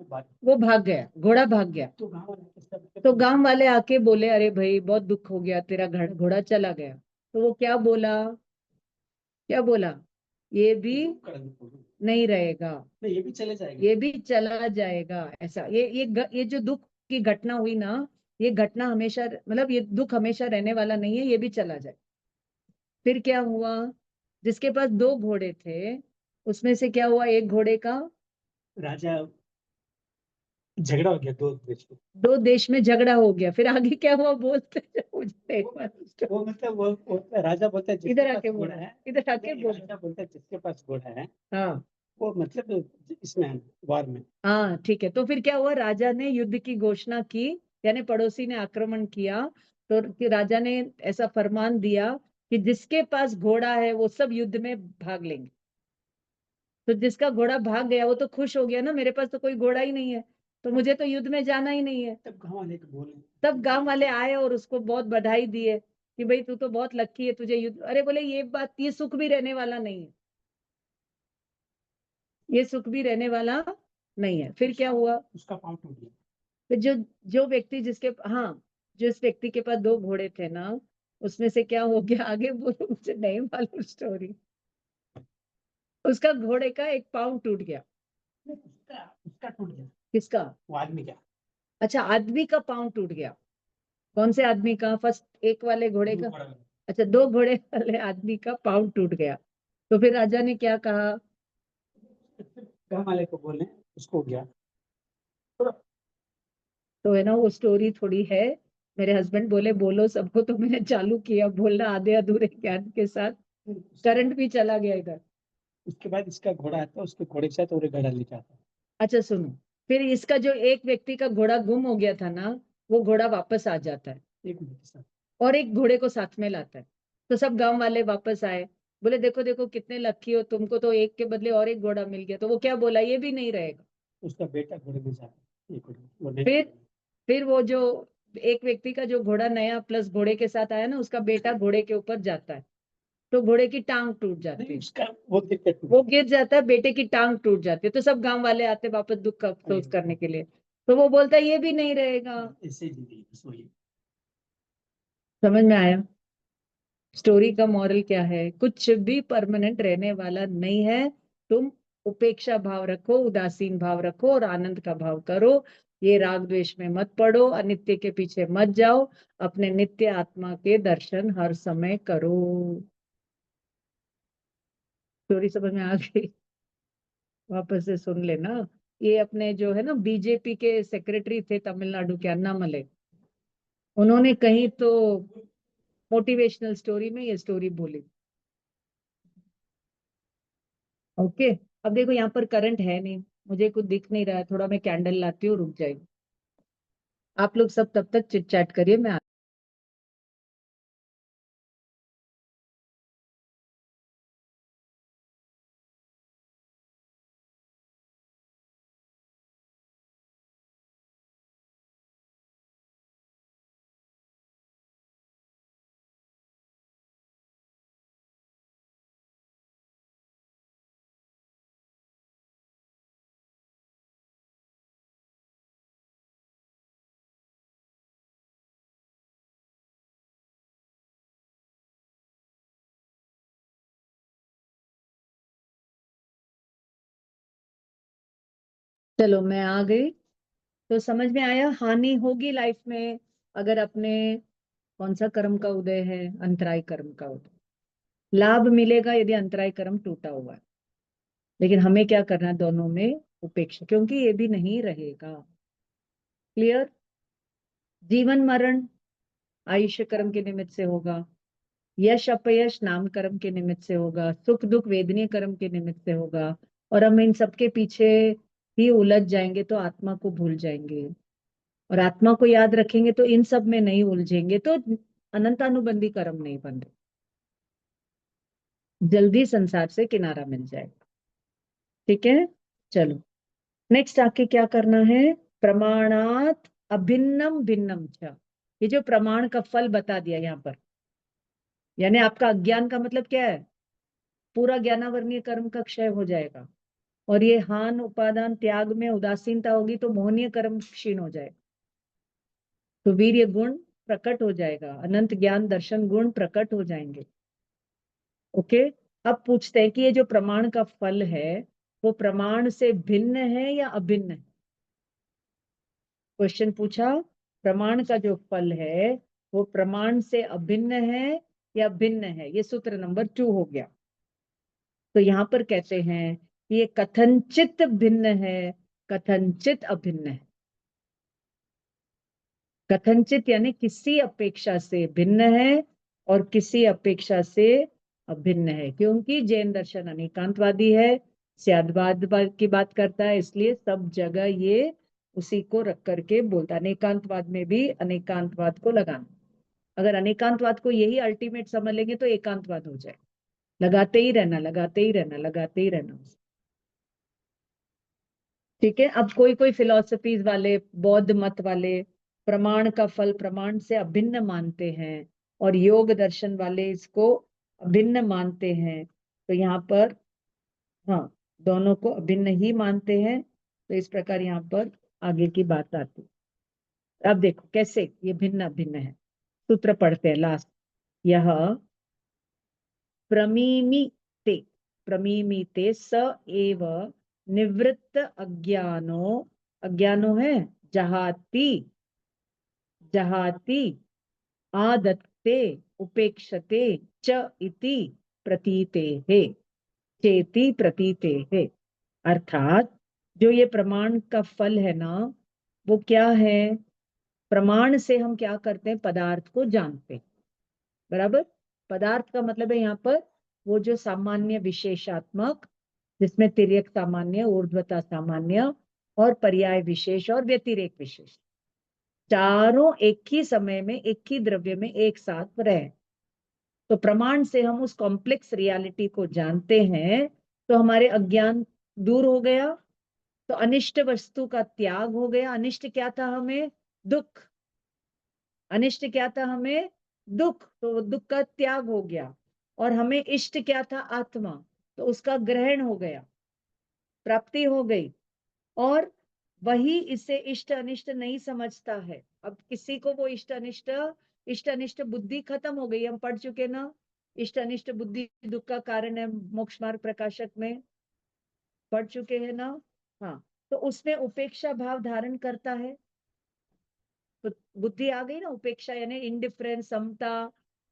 वो भाग गया, घोड़ा भाग गया। तो गांव वाले आके बोले, अरे भाई बहुत दुख हो गया, तेरा घोड़ा चला गया। तो वो क्या बोला, क्या बोला, ये भी नहीं रहेगा, ये भी चले जाएगा, ये भी चला जाएगा। ऐसा ये जो दुख की घटना हुई ना, ये घटना हमेशा, मतलब ये दुख हमेशा रहने वाला नहीं है, ये भी चला जाए। फिर क्या हुआ, जिसके पास 2 घोड़े थे, उसमें से क्या हुआ, एक घोड़े का, राजा झगड़ा हो गया दो देश में। 2 देश में झगड़ा हो गया। फिर आगे क्या हुआ बोलते जाओ, मुझे नहीं मालूम। वो मतलब वो राजा बोलता है जिसके इधर पास आके घोड़ा बोलो, है, इधर आके नहीं, बोलो। राजा बोलता है जिसके पास घोड़ा है, हाँ वो मतलब इसमें वार में। हाँ ठीक है, तो फिर क्या हुआ, राजा ने युद्ध की घोषणा की, यानी पड़ोसी ने आक्रमण किया, तो कि राजा ने ऐसा फरमान दिया कि जिसके पास घोड़ा है वो सब युद्ध में भाग लेंगे। तो जिसका घोड़ा भाग गया वो तो खुश हो गया ना, मेरे पास तो कोई घोड़ा ही नहीं है, तो मुझे तो युद्ध में जाना ही नहीं है। तब गाँव वाले को बोले, तब गांव वाले आए और उसको बहुत बधाई दिए कि भाई तू तो बहुत लकी है, तुझे युद्ध, अरे बोले ये बात, ये सुख भी रहने वाला नहीं है, ये सुख भी रहने वाला नहीं है। फिर क्या हुआ, उसका पाँव टूट गया। फिर जो जो व्यक्ति जिसके, हाँ जिस व्यक्ति के पास 2 घोड़े थे ना, उसमें से क्या हो गया, आगे बोलो, मुझे नहीं मालूम स्टोरी। उसका घोड़े का एक पाँव टूट गया। उसका टूट गया, किसका, वो आदमी का। अच्छा आदमी का पाँव टूट गया। कौन से आदमी का, फर्स्ट एक वाले घोड़े का, अच्छा 2 घोड़े वाले आदमी का पाँव टूट गया। तो फिर राजा ने क्या कहा, गाँव वाले को बोले उसको गया। तो है ना वो स्टोरी थोड़ी है, मेरे हस्बैंड बोले बोलो सबको, तो मैंने चालू किया बोलना आधे अधूरे ज्ञान के साथ, करंट भी चला गया इधर। उसके बाद इसका घोड़ा आता है, उसके घोड़े के साथ और एक घोड़ा लेके आता है। अच्छा सुनो, फिर इसका जो एक व्यक्ति का घोड़ा गुम हो गया था ना, वो घोड़ा वापस आ जाता है एक मिनट के साथ। और एक घोड़े को साथ में लाता है। तो सब गांव वाले वापस आए, बोले देखो देखो कितने लकी हो, तुमको तो एक के बदले और एक घोड़ा मिल गया। तो वो क्या बोला, ये भी नहीं रहेगा। उसका बेटा घोड़े में जाता है, एक घोड़े में, वो नहीं फिर फिर वो जो एक व्यक्ति का जो घोड़ा नया प्लस घोड़े के साथ आया ना, उसका बेटा घोड़े के ऊपर जाता है, तो घोड़े की टांग टूट जाती नहीं, है, उसका वो क्रिकेट वो गिर जाता है, बेटे की टांग टूट जाती है। तो सब गांव वाले आते वापस दुख का अफसोस करने के लिए, तो वो बोलता है ये भी नहीं रहेगा। ऐसे ही जिंदगी बस वही। समझ में आया स्टोरी का मॉरल क्या है, कुछ भी परमानेंट रहने वाला नहीं है। तुम उपेक्षा भाव रखो, उदासीन भाव रखो और आनंद का भाव करो। ये राग द्वेष में मत पड़ो, अनित्य के पीछे मत जाओ, अपने नित्य आत्मा के दर्शन हर समय करो। स्टोरी समझ में आ गई? वापस से सुन लेना। ये अपने जो है ना बीजेपी के सेक्रेटरी थे तमिलनाडु के, अन्नामले, उन्होंने कहीं तो मोटिवेशनल स्टोरी में ये स्टोरी बोली। ओके, अब देखो यहाँ पर करंट है नहीं, मुझे कुछ दिख नहीं रहा है, थोड़ा मैं कैंडल लाती हूँ, रुक जाएगी। आप लोग सब तब तक चिट चैट करिए, मैं चलो मैं आ गई। तो समझ में आया, हानि होगी लाइफ में अगर अपने कौन सा कर्म का उदय है, अंतराय कर्म का उदय। लाभ मिलेगा यदि अंतराय कर्म टूटा हुआ है, लेकिन हमें क्या करना है, दोनों में उपेक्षा, क्योंकि ये भी नहीं रहेगा। क्लियर? जीवन मरण आयुष्य कर्म के निमित्त से होगा, यश अपयश नाम कर्म के निमित्त से होगा, सुख दुख वेदनीय कर्म के निमित्त से होगा, और हम इन सबके पीछे ही उलझ जाएंगे तो आत्मा को भूल जाएंगे, और आत्मा को याद रखेंगे तो इन सब में नहीं उलझेंगे, तो अनंतानुबंधी कर्म नहीं बन रहे, जल्दी संसार से किनारा मिल जाएगा। ठीक है, चलो नेक्स्ट आके क्या करना है, प्रमाणात अभिन्नम भिन्नम च। ये जो प्रमाण का फल बता दिया यहाँ पर, यानी आपका अज्ञान का मतलब क्या है, पूरा ज्ञानावर्णीय कर्म का क्षय हो जाएगा, और ये हान उपादान त्याग में उदासीनता होगी तो मोहनीय कर्म क्षीण हो जाएगा, तो वीर्य गुण प्रकट हो जाएगा, अनंत ज्ञान दर्शन गुण प्रकट हो जाएंगे। ओके, अब पूछते हैं कि ये जो प्रमाण का फल है वो प्रमाण से भिन्न है या अभिन्न है। क्वेश्चन पूछा, प्रमाण का जो फल है वो प्रमाण से अभिन्न है या भिन्न है, ये सूत्र नंबर 2 हो गया। तो यहाँ पर कहते हैं कि ये कथनचित भिन्न है, कथनचित अभिन्न है। कथनचित यानी किसी अपेक्षा से भिन्न है और किसी अपेक्षा से अभिन्न है, क्योंकि जैन दर्शन अनेकांतवादी है, स्यादवाद की बात करता है, इसलिए सब जगह ये उसी को रख करके बोलता है। अनेकांतवाद में भी अनेकांतवाद को लगाना, अगर अनेकांतवाद को यही अल्टीमेट समझ लेंगे तो एकांतवाद हो जाए, लगाते ही रहना, लगाते ही रहना, लगाते ही रहना। ठीक है, अब कोई कोई फिलॉसफीज वाले, बौद्ध मत वाले प्रमाण का फल प्रमाण से अभिन्न मानते हैं, और योग दर्शन वाले इसको अभिन्न मानते हैं। तो यहाँ पर हाँ, दोनों को अभिन्न ही मानते हैं, तो इस प्रकार यहाँ पर आगे की बात आती है। अब देखो कैसे ये भिन्न अभिन्न है, सूत्र पढ़ते हैं लास्ट। यह प्रमीमीते, प्रमीमीते स एव निवृत्त अज्ञानो, अज्ञानो है जहाति, जहाति आदत्ते उपेक्षते च इति प्रतीते है, चेति प्रतीते है। अर्थात जो ये प्रमाण का फल है ना, वो क्या है, प्रमाण से हम क्या करते हैं, पदार्थ को जानते हैं। बराबर, पदार्थ का मतलब है यहाँ पर वो जो सामान्य विशेषात्मक, जिसमें तिर्यक सामान्य, ऊर्ध्वता सामान्य और पर्याय विशेष और व्यतिरेक विशेष, चारों एक ही समय में एक ही द्रव्य में एक साथ रहे। तो प्रमाण से हम उस कॉम्प्लेक्स रियलिटी को जानते हैं, तो हमारे अज्ञान दूर हो गया, तो अनिष्ट वस्तु का त्याग हो गया। अनिष्ट क्या था हमें, दुख, अनिष्ट क्या था हमें, दुख, तो दुख का त्याग हो गया, और हमें इष्ट क्या था, आत्मा, तो उसका ग्रहण हो गया, प्राप्ति हो गई। और वही इसे इष्ट अनिष्ट नहीं समझता है, अब किसी को वो इष्ट अनिष्ट बुद्धि खत्म हो गई, हम पढ़ चुके ना, इष्ट अनिष्ट बुद्धि दुख का कारण है, मोक्ष मार्ग प्रकाशक में पढ़ चुके हैं ना। हाँ, तो उसमें उपेक्षा भाव धारण करता है, तो बुद्धि आ गई ना, उपेक्षा यानी इंडिफरेंस, समता,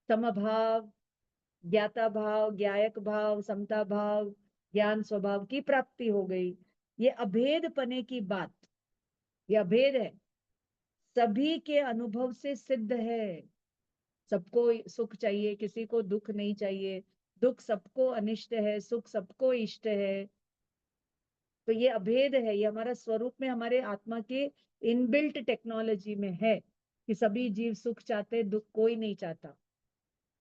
समभाव, ज्ञाता भाव, ज्ञायक भाव, समता भाव, ज्ञान स्वभाव की प्राप्ति हो गई। ये अभेद पने की बात, ये अभेद है, सभी के अनुभव से सिद्ध है। सबको सुख चाहिए, किसी को दुख नहीं चाहिए, दुख सबको अनिष्ट है, सुख सबको इष्ट है। तो ये अभेद है, ये हमारा स्वरूप में, हमारे आत्मा के इनबिल्ट टेक्नोलॉजी में है कि सभी जीव सुख चाहते, दुख कोई नहीं चाहता।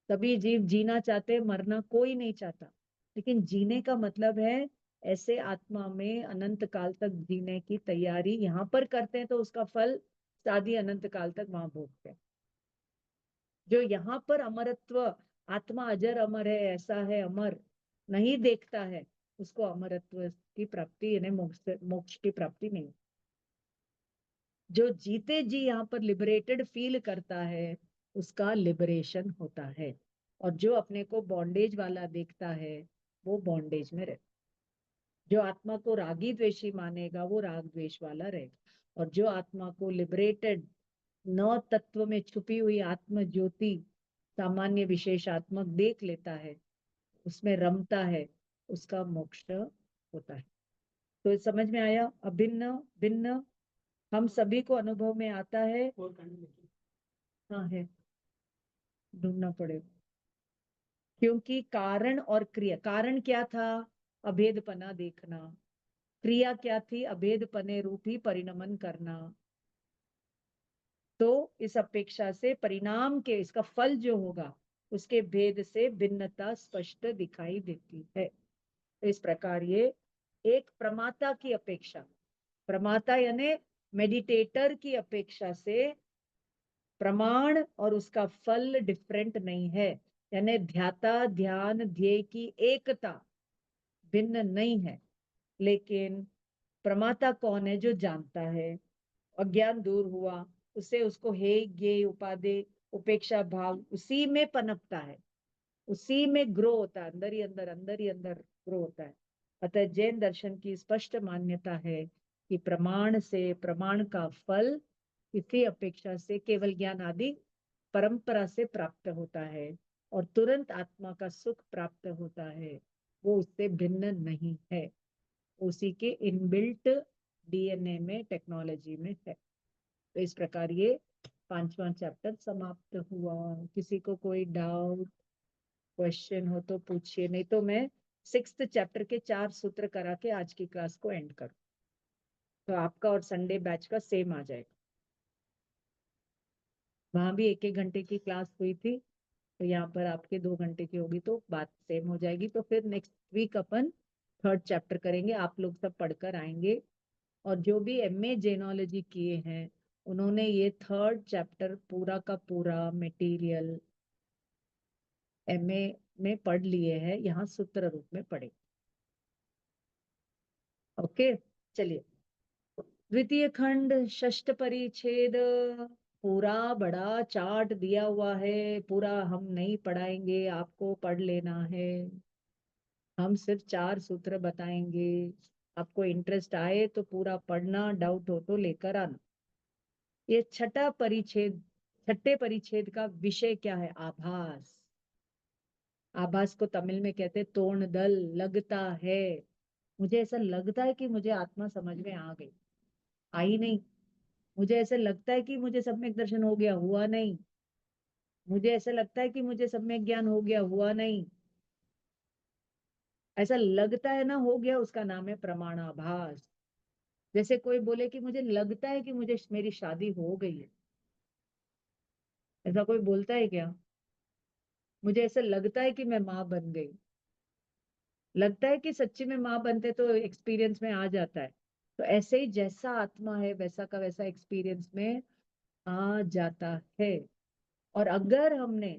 सभी जीव जीना चाहते, मरना कोई नहीं चाहता। लेकिन जीने का मतलब है ऐसे आत्मा में अनंत काल तक जीने की तैयारी यहाँ पर करते हैं, तो उसका फल शादी अनंत काल तक वहां भोगते हैं। जो यहाँ पर अमरत्व, आत्मा अजर अमर है, ऐसा है अमर, नहीं देखता है, उसको अमरत्व की प्राप्ति यानी मोक्ष की प्राप्ति नहीं। जो जीते जी यहाँ पर लिबरेटेड फील करता है, उसका लिबरेशन होता है। और जो अपने को बॉन्डेज वाला देखता है, वो बॉन्डेज में रहता। जो आत्मा को रागी द्वेषी मानेगा, वो राग द्वेष वाला रहेगा। और जो आत्मा को लिबरेटेड, नौ तत्व में छुपी हुई आत्म ज्योति, सामान्य विशेषात्मक देख लेता है, उसमें रमता है, उसका मोक्ष होता है। तो ये समझ में आया? अभिन्न भिन्न हम सभी को अनुभव में आता है। और करने लगी। हाँ है, ढूंढना पड़ेगा। क्योंकि कारण और क्रिया, कारण क्या था? अभेदपना देखना। क्रिया क्या थी? अभेदपने रूपी परिणमन करना। तो इस अपेक्षा से परिणाम के, इसका फल जो होगा, उसके भेद से भिन्नता स्पष्ट दिखाई देती है। तो इस प्रकार ये एक प्रमाता की अपेक्षा, प्रमाता यानी मेडिटेटर की अपेक्षा से प्रमाण और उसका फल डिफरेंट नहीं है। यानी ध्याता ध्यान ध्येय की एकता भिन्न नहीं है। लेकिन प्रमाता कौन है? जो जानता है, अज्ञान दूर हुआ, उससे उसको हे ज्ञेय उपादेय उपेक्षा भाव उसी में पनपता है, उसी में ग्रो होता है, अंदर ही अंदर, अंदर ही अंदर ग्रो होता है। अतः जैन दर्शन की स्पष्ट मान्यता है कि प्रमाण से, प्रमाण का फल किसी अपेक्षा से केवल ज्ञान आदि परंपरा से प्राप्त होता है और तुरंत आत्मा का सुख प्राप्त होता है, वो उससे भिन्न नहीं है, उसी के इनबिल्ट डीएनए में, टेक्नोलॉजी में है। तो इस प्रकार ये 5वां चैप्टर समाप्त हुआ। किसी को कोई डाउट, क्वेश्चन हो तो पूछिए, नहीं तो मैं 6th चैप्टर के 4 सूत्र करा के आज की क्लास को एंड करूं, तो आपका और संडे बैच का सेम आ जाएगा। वहां भी 1-1 घंटे की क्लास हुई थी, तो यहाँ पर आपके 2 घंटे की होगी, तो बात सेम हो जाएगी। तो फिर नेक्स्ट वीक अपन 3rd चैप्टर करेंगे, आप लोग सब पढ़कर आएंगे। और जो भी एमए जेनोलॉजी किए हैं, उन्होंने ये 3rd चैप्टर पूरा का पूरा मटेरियल एमए में पढ़ लिए हैं, यहाँ सूत्र रूप में पढ़े। ओके, चलिए। द्वितीय खंड 6ठ परिच्छेद पूरा बड़ा चार्ट दिया हुआ है, पूरा हम नहीं पढ़ाएंगे, आपको पढ़ लेना है। हम सिर्फ 4 सूत्र बताएंगे, आपको इंटरेस्ट आए तो पूरा पढ़ना, डाउट हो तो लेकर आना। ये 6ठा परिच्छेद, 6ठे परिच्छेद का विषय क्या है? आभास। आभास को तमिल में कहते हैं तोड़दल, लगता है। मुझे ऐसा लगता है कि मुझे आत्मा समझ में आ गई, आई नहीं। मुझे ऐसा लगता है कि मुझे सम्यक दर्शन हो गया, हुआ नहीं। मुझे ऐसा लगता है कि मुझे सम्यक ज्ञान हो गया, हुआ नहीं। ऐसा लगता है ना, हो गया, उसका नाम है प्रमाणाभास। जैसे कोई बोले कि मुझे लगता है कि मुझे मेरी शादी हो गई है, ऐसा कोई बोलता है क्या? मुझे ऐसा लगता है कि मैं माँ बन गई। लगता है कि सच्ची में माँ बनते तो एक्सपीरियंस में आ जाता है। तो ऐसे ही जैसा आत्मा है, वैसा का वैसा एक्सपीरियंस में आ जाता है। और अगर हमने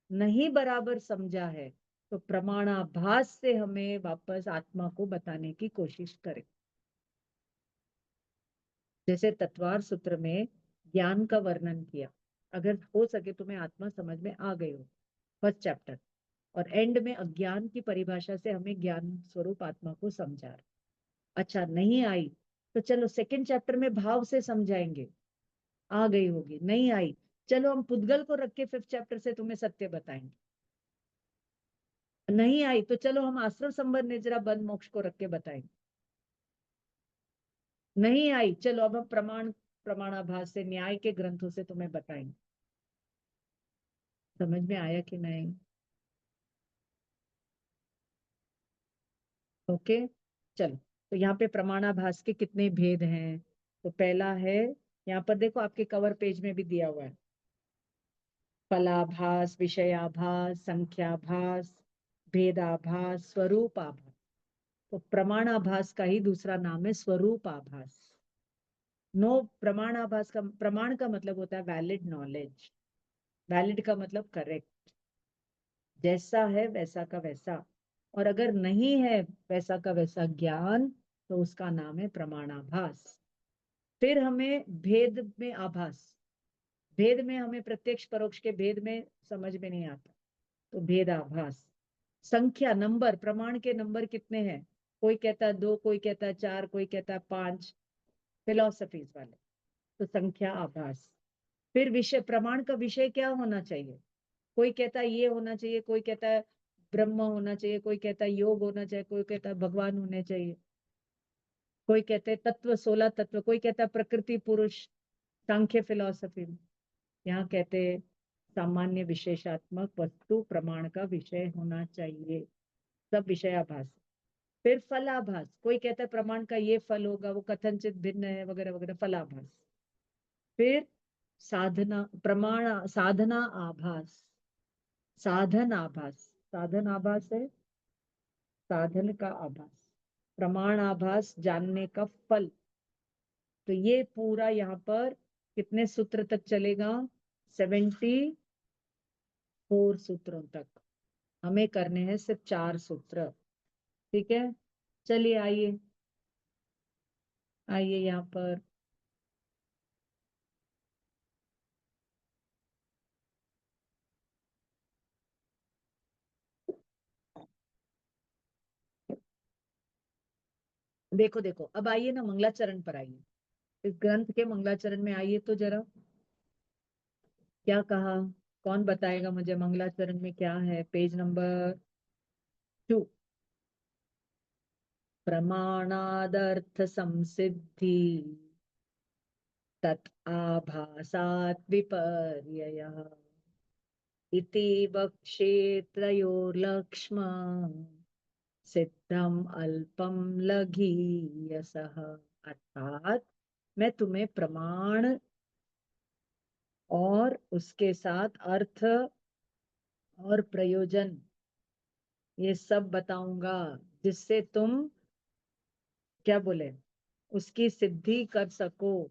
नहीं बराबर समझा है, तो प्रमाणाभास से हमें वापस आत्मा को बताने की कोशिश करें। जैसे तत्वार सूत्र में ज्ञान का वर्णन किया, अगर हो सके तुम्हें आत्मा समझ में आ गई हो, 1st चैप्टर, और एंड में अज्ञान की परिभाषा से हमें ज्ञान स्वरूप आत्मा को समझा रहा। अच्छा, नहीं आई तो चलो 2nd चैप्टर में भाव से समझाएंगे, आ गई होगी। नहीं आई, चलो हम पुद्गल को रख के 5th चैप्टर से तुम्हें सत्य बताएंगे। नहीं आई तो चलो हम आश्रम संबंध निजरा बंद मोक्ष को रख के बताएंगे। नहीं आई चलो अब हम प्रमाणाभास से न्याय के ग्रंथों से तुम्हें बताएंगे। समझ में आया कि नहीं? ओके चलो, तो यहाँ पे प्रमाणाभास के कितने भेद हैं? तो पहला है, यहाँ पर देखो आपके कवर पेज में भी दिया हुआ है, फलाभास, विषयाभास, संख्याभास, भेदाभास, स्वरूपाभास। तो प्रमाणाभास का ही दूसरा नाम है स्वरूपाभास। नो, प्रमाणाभास का, प्रमाण का मतलब होता है वैलिड नॉलेज, वैलिड का मतलब करेक्ट, जैसा है वैसा का वैसा। और अगर नहीं है वैसा का वैसा ज्ञान, तो उसका नाम है प्रमाणाभास। फिर हमें भेद में आभास, भेद में हमें प्रत्यक्ष परोक्ष के भेद में समझ में नहीं आता, तो भेदाभास। संख्या, नंबर, प्रमाण के नंबर कितने हैं? कोई कहता है 2, कोई कहता है 4, कोई कहता है 5, फिलोसफीज वाले, तो संख्या आभास। फिर विषय, प्रमाण का विषय क्या होना चाहिए? कोई कहता है ये होना चाहिए, कोई कहता है ब्रह्म होना चाहिए, कोई कहता है योग होना चाहिए, कोई कहता है भगवान होने चाहिए, कोई कहते हैं तत्व, 16 तत्व, कोई कहता है प्रकृति पुरुष, सांख्य फिलॉसफी में। यहाँ कहते हैं सामान्य विशेषात्मक वस्तु प्रमाण का विषय होना चाहिए, सब विषयाभास। फिर फलाभास, कोई कहता है प्रमाण का ये फल होगा, वो कथनचित भिन्न है, वगैरह वगैरह, फलाभास। फिर साधना, प्रमाण, साधना आभास, साधन आभास, साधन आभास है साधन का आभास, प्रमाण आभास जानने का फल। तो ये पूरा यहाँ पर कितने सूत्र तक चलेगा? 74 सूत्रों तक। हमें करने हैं सिर्फ 4 सूत्र। ठीक है, चलिए आइए, आइए यहाँ पर। देखो देखो, अब आइए ना मंगलाचरण पर आइए, इस ग्रंथ के मंगलाचरण में आइए तो जरा। क्या कहा? कौन बताएगा मुझे मंगलाचरण में क्या है? Page number 2। प्रमाणादर्थ संसिद्धि तत् आभासात् विपर्ययः इति वक्ष्ये सिद्धम अल्पम लघीयसः। अर्थात मैं तुम्हें प्रमाण और उसके साथ अर्थ और प्रयोजन ये सब बताऊंगा, जिससे तुम क्या बोले, उसकी सिद्धि कर सको।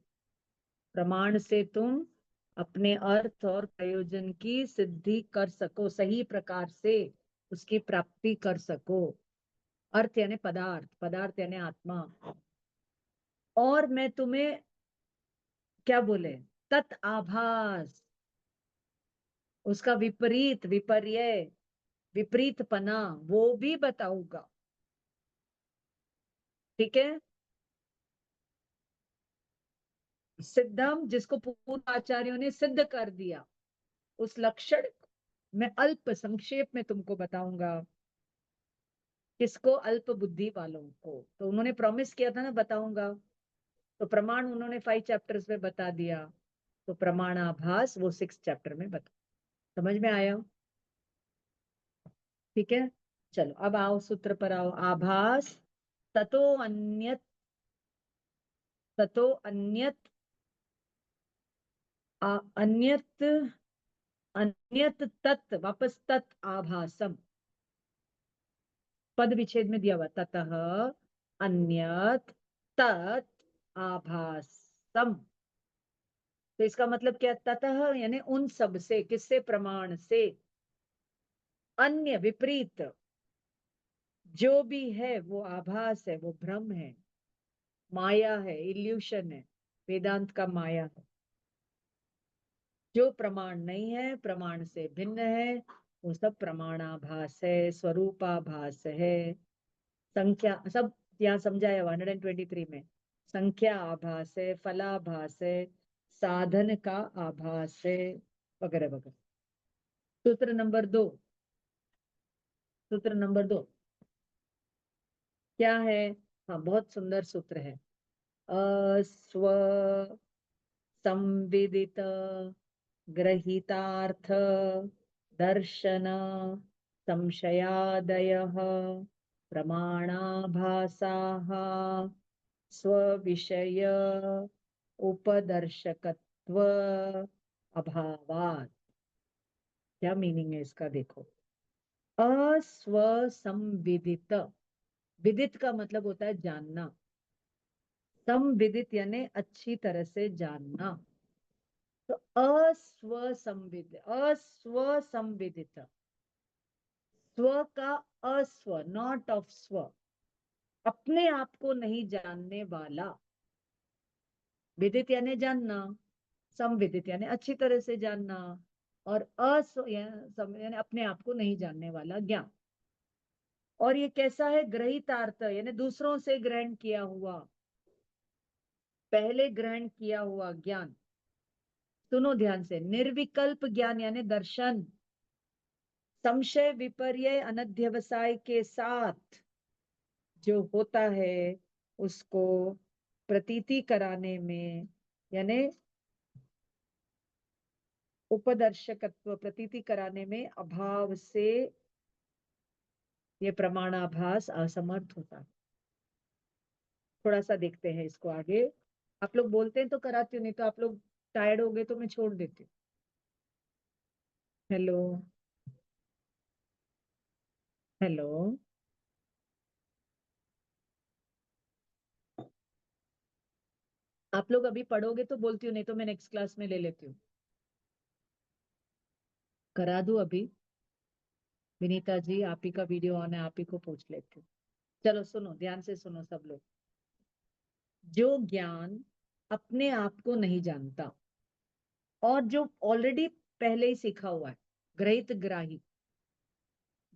प्रमाण से तुम अपने अर्थ और प्रयोजन की सिद्धि कर सको, सही प्रकार से उसकी प्राप्ति कर सको। अर्थ यानी पदार्थ, पदार्थ यानी आत्मा। और मैं तुम्हें क्या बोले, तत् आभास, उसका विपरीत, विपर्य, विपरीतपना, वो भी बताऊंगा। ठीक है। सिद्धम, जिसको पूर्व आचार्यों ने सिद्ध कर दिया, उस लक्षण मैं अल्प संक्षेप में तुमको बताऊंगा। किसको? अल्प बुद्धि वालों को। तो उन्होंने प्रॉमिस किया था ना बताऊंगा, तो प्रमाण उन्होंने 5 चैप्टर्स में बता दिया, तो प्रमाणाभास वो 6 चैप्टर में बता। समझ में आया? ठीक है, चलो अब आओ सूत्र पर आओ। आभास ततो अन्यत, ततो अन्यत, अन्यत, अन्यत तत्, वापस तत् आभासम, पद विच्छेद में दिया हुआ, ततः अन्यत तत् आभासम। तो इसका मतलब क्या? ततः यानी उन सब से, किससे? प्रमाण से। अन्य, विपरीत, जो भी है वो आभास है, वो भ्रम है, माया है, इल्यूशन है, वेदांत का माया है। जो प्रमाण नहीं है, प्रमाण से भिन्न है, वो सब प्रमाणाभास है, स्वरूपाभास है। संख्या सब यहाँ समझाया 123 में। संख्या आभास है, फलाभास है, साधन का आभास है, वगैरह वगैरह। सूत्र नंबर 2, सूत्र नंबर 2 क्या है? हाँ, बहुत सुंदर सूत्र है। अस्व संविदित ग्रहीतार्थ दर्शन संशयादयः प्रमाणाभासाः स्वविषय उपदर्शकत्व अभावात्। क्या मीनिंग है इसका? देखो, अस्वसंविदित, विदित का मतलब होता है जानना, संविदित यानी अच्छी तरह से जानना। तो अस्वसंविदित, अस्वसंविदित, स्व का अस्व, नॉट ऑफ स्व, अपने आप को नहीं जानने वाला। विदित यानी जानना, संविदित यानी अच्छी तरह से जानना, और अस्व यानी अपने आप को नहीं जानने वाला ज्ञान। और ये कैसा है? ग्रहितार्थ यानी दूसरों से ग्रहण किया हुआ, पहले ग्रहण किया हुआ ज्ञान। सुनो ध्यान से, निर्विकल्प ज्ञान यानी दर्शन, संशय विपर्य अनध्यवसाय के साथ जो होता है उसको प्रतीति कराने में, यानी उपदर्शकत्व, प्रतीति कराने में अभाव से ये प्रमाणाभास असमर्थ होता है। थोड़ा सा देखते हैं इसको आगे। आप लोग बोलते हैं तो कराती हूँ, नहीं तो आप लोग टायर्ड हो गए तो मैं छोड़ देती हूँ। हेलो हेलो, आप लोग अभी पढ़ोगे तो बोलती हूँ, नहीं तो मैं नेक्स्ट क्लास में ले लेती हूँ। करा दूं अभी? विनीता जी, आप ही का वीडियो ऑन है, आप ही को पूछ लेती हूँ। चलो सुनो, ध्यान से सुनो सब लोग। जो ज्ञान अपने आप को नहीं जानता और जो ऑलरेडी पहले ही सीखा हुआ है, ग्रहित ग्राही,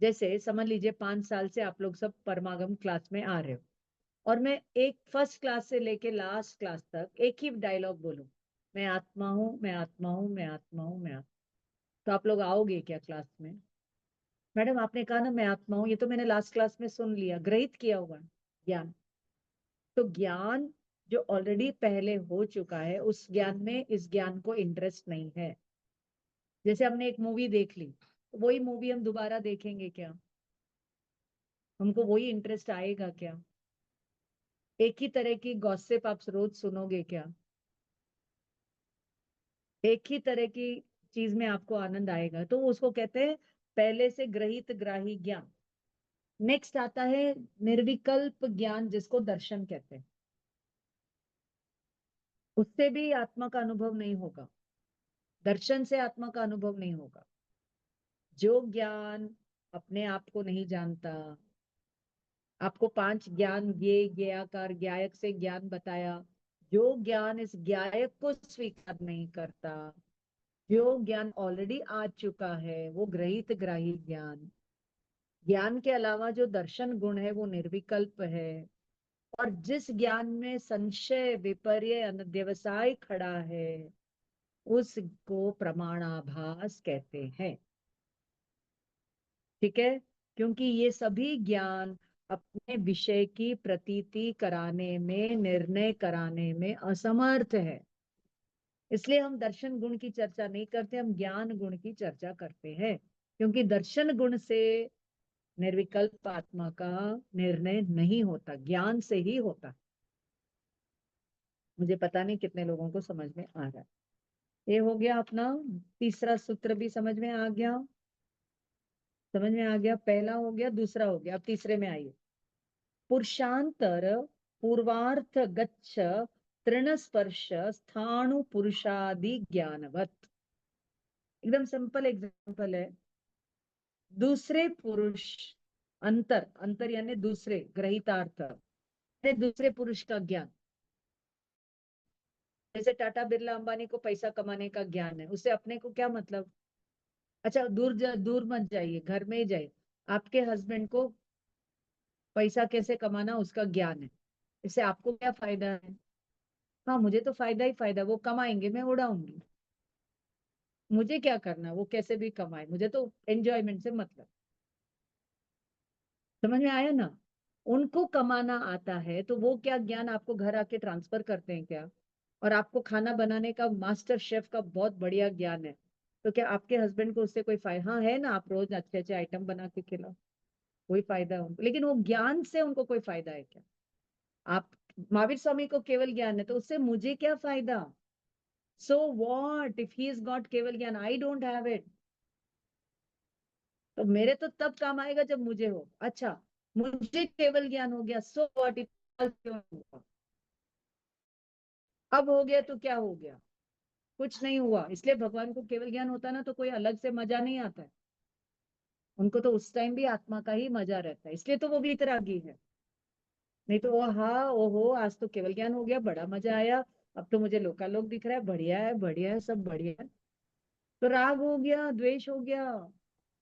जैसे समझ लीजिए 5 साल से आप लोग सब परमागम क्लास में आ रहे हो, और मैं एक फर्स्ट क्लास से लेके लास्ट क्लास तक एक ही डायलॉग बोलूं, मैं आत्मा हूं, मैं आत्मा हूं, मैं आत्मा हूं, मैं आत्मा, तो आप लोग आओगे क्या क्लास में? मैडम आपने कहा ना मैं आत्मा हूं, ये तो मैंने लास्ट क्लास में सुन लिया, ग्रहित किया हुआ है ज्ञान। तो ज्ञान जो ऑलरेडी पहले हो चुका है, उस ज्ञान में इस ज्ञान को इंटरेस्ट नहीं है। जैसे हमने एक मूवी देख ली, तो वही मूवी हम दोबारा देखेंगे क्या? हमको वही इंटरेस्ट आएगा क्या? एक ही तरह की गॉसिप आप रोज सुनोगे क्या? एक ही तरह की चीज में आपको आनंद आएगा? तो उसको कहते हैं पहले से ग्रहित ग्राही ज्ञान। नेक्स्ट आता है निर्विकल्प ज्ञान, जिसको दर्शन कहते हैं। उससे भी आत्मा का अनुभव नहीं होगा, दर्शन से आत्मा का अनुभव नहीं होगा। जो ज्ञान अपने आप को नहीं जानता, आपको 5 ज्ञान, ज्ञेय, ज्ञेयाकार, ज्ञायक से ज्ञान बताया, जो ज्ञान इस ज्ञायक को स्वीकार नहीं करता, जो ज्ञान ऑलरेडी आ चुका है, वो ग्रहित ग्राही ज्ञान। ज्ञान के अलावा जो दर्शन गुण है वो निर्विकल्प है, और जिस ज्ञान में संशय विपर्य अनध्यवसाय खड़ा है उसको प्रमाणाभास कहते हैं। ठीक है? क्योंकि ये सभी ज्ञान अपने विषय की प्रतीति कराने में, निर्णय कराने में असमर्थ है। इसलिए हम दर्शन गुण की चर्चा नहीं करते, हम ज्ञान गुण की चर्चा करते हैं, क्योंकि दर्शन गुण से निर्विकल्प आत्मा का निर्णय नहीं होता, ज्ञान से ही होता। मुझे पता नहीं कितने लोगों को समझ में आ रहा है। ये हो गया अपना तीसरा सूत्र, भी समझ में आ गया? समझ में आ गया? पहला हो गया, दूसरा हो गया, अब तीसरे में आइए। पुरुषांतर पूर्वार्थ गच्छ तृण स्पर्श स्थाणु पुरुषादि ज्ञानवत। एकदम सिंपल एग्जांपल है। दूसरे पुरुष, अंतर, अंतर यानी दूसरे, ग्रहितार्थ यानी दूसरे पुरुष का ज्ञान। जैसे टाटा बिरला अंबानी को पैसा कमाने का ज्ञान है, उससे अपने को क्या मतलब? अच्छा दूर मत जाइए, घर में ही जाइए, आपके हस्बैंड को पैसा कैसे कमाना उसका ज्ञान है, इससे आपको क्या फायदा है? हाँ, मुझे तो फायदा ही फायदा, वो कमाएंगे मैं उड़ाऊंगी, मुझे क्या करना, वो कैसे भी कमाए, मुझे तो एंजॉयमेंट से मतलब। समझ में आया ना? उनको कमाना आता है तो वो क्या ज्ञान आपको घर आके ट्रांसफर करते हैं क्या? और आपको खाना बनाने का मास्टर शेफ का बहुत बढ़िया ज्ञान है, तो क्या आपके हस्बैंड को उससे कोई फायदा? हाँ है ना, आप रोज अच्छे अच्छे आइटम बना के खिलाओ, कोई फायदा है उनको, लेकिन वो ज्ञान से उनको कोई फायदा है क्या? आप, महावीर स्वामी को केवल ज्ञान है तो उससे मुझे क्या फायदा? So what if he is got केवल ज्ञान, आई डोंट हैव इट, तो मेरे तो तब काम आएगा जब मुझे हो। अच्छा, मुझे केवल ज्ञान हो गया, सो वॉट इट, अब हो गया तो क्या हो गया? कुछ नहीं हुआ। इसलिए भगवान को केवल ज्ञान होता ना तो कोई अलग से मजा नहीं आता है, उनको तो उस टाइम भी आत्मा का ही मजा रहता है, इसलिए तो वो भी वितरागी है। नहीं तो वो हाँ ओहो आज तो केवल ज्ञान हो गया, बड़ा मजा आया, अब तो मुझे लोकालोक दिख रहा है, बढ़िया है, सब बढ़िया है। तो राग हो गया, द्वेष हो गया,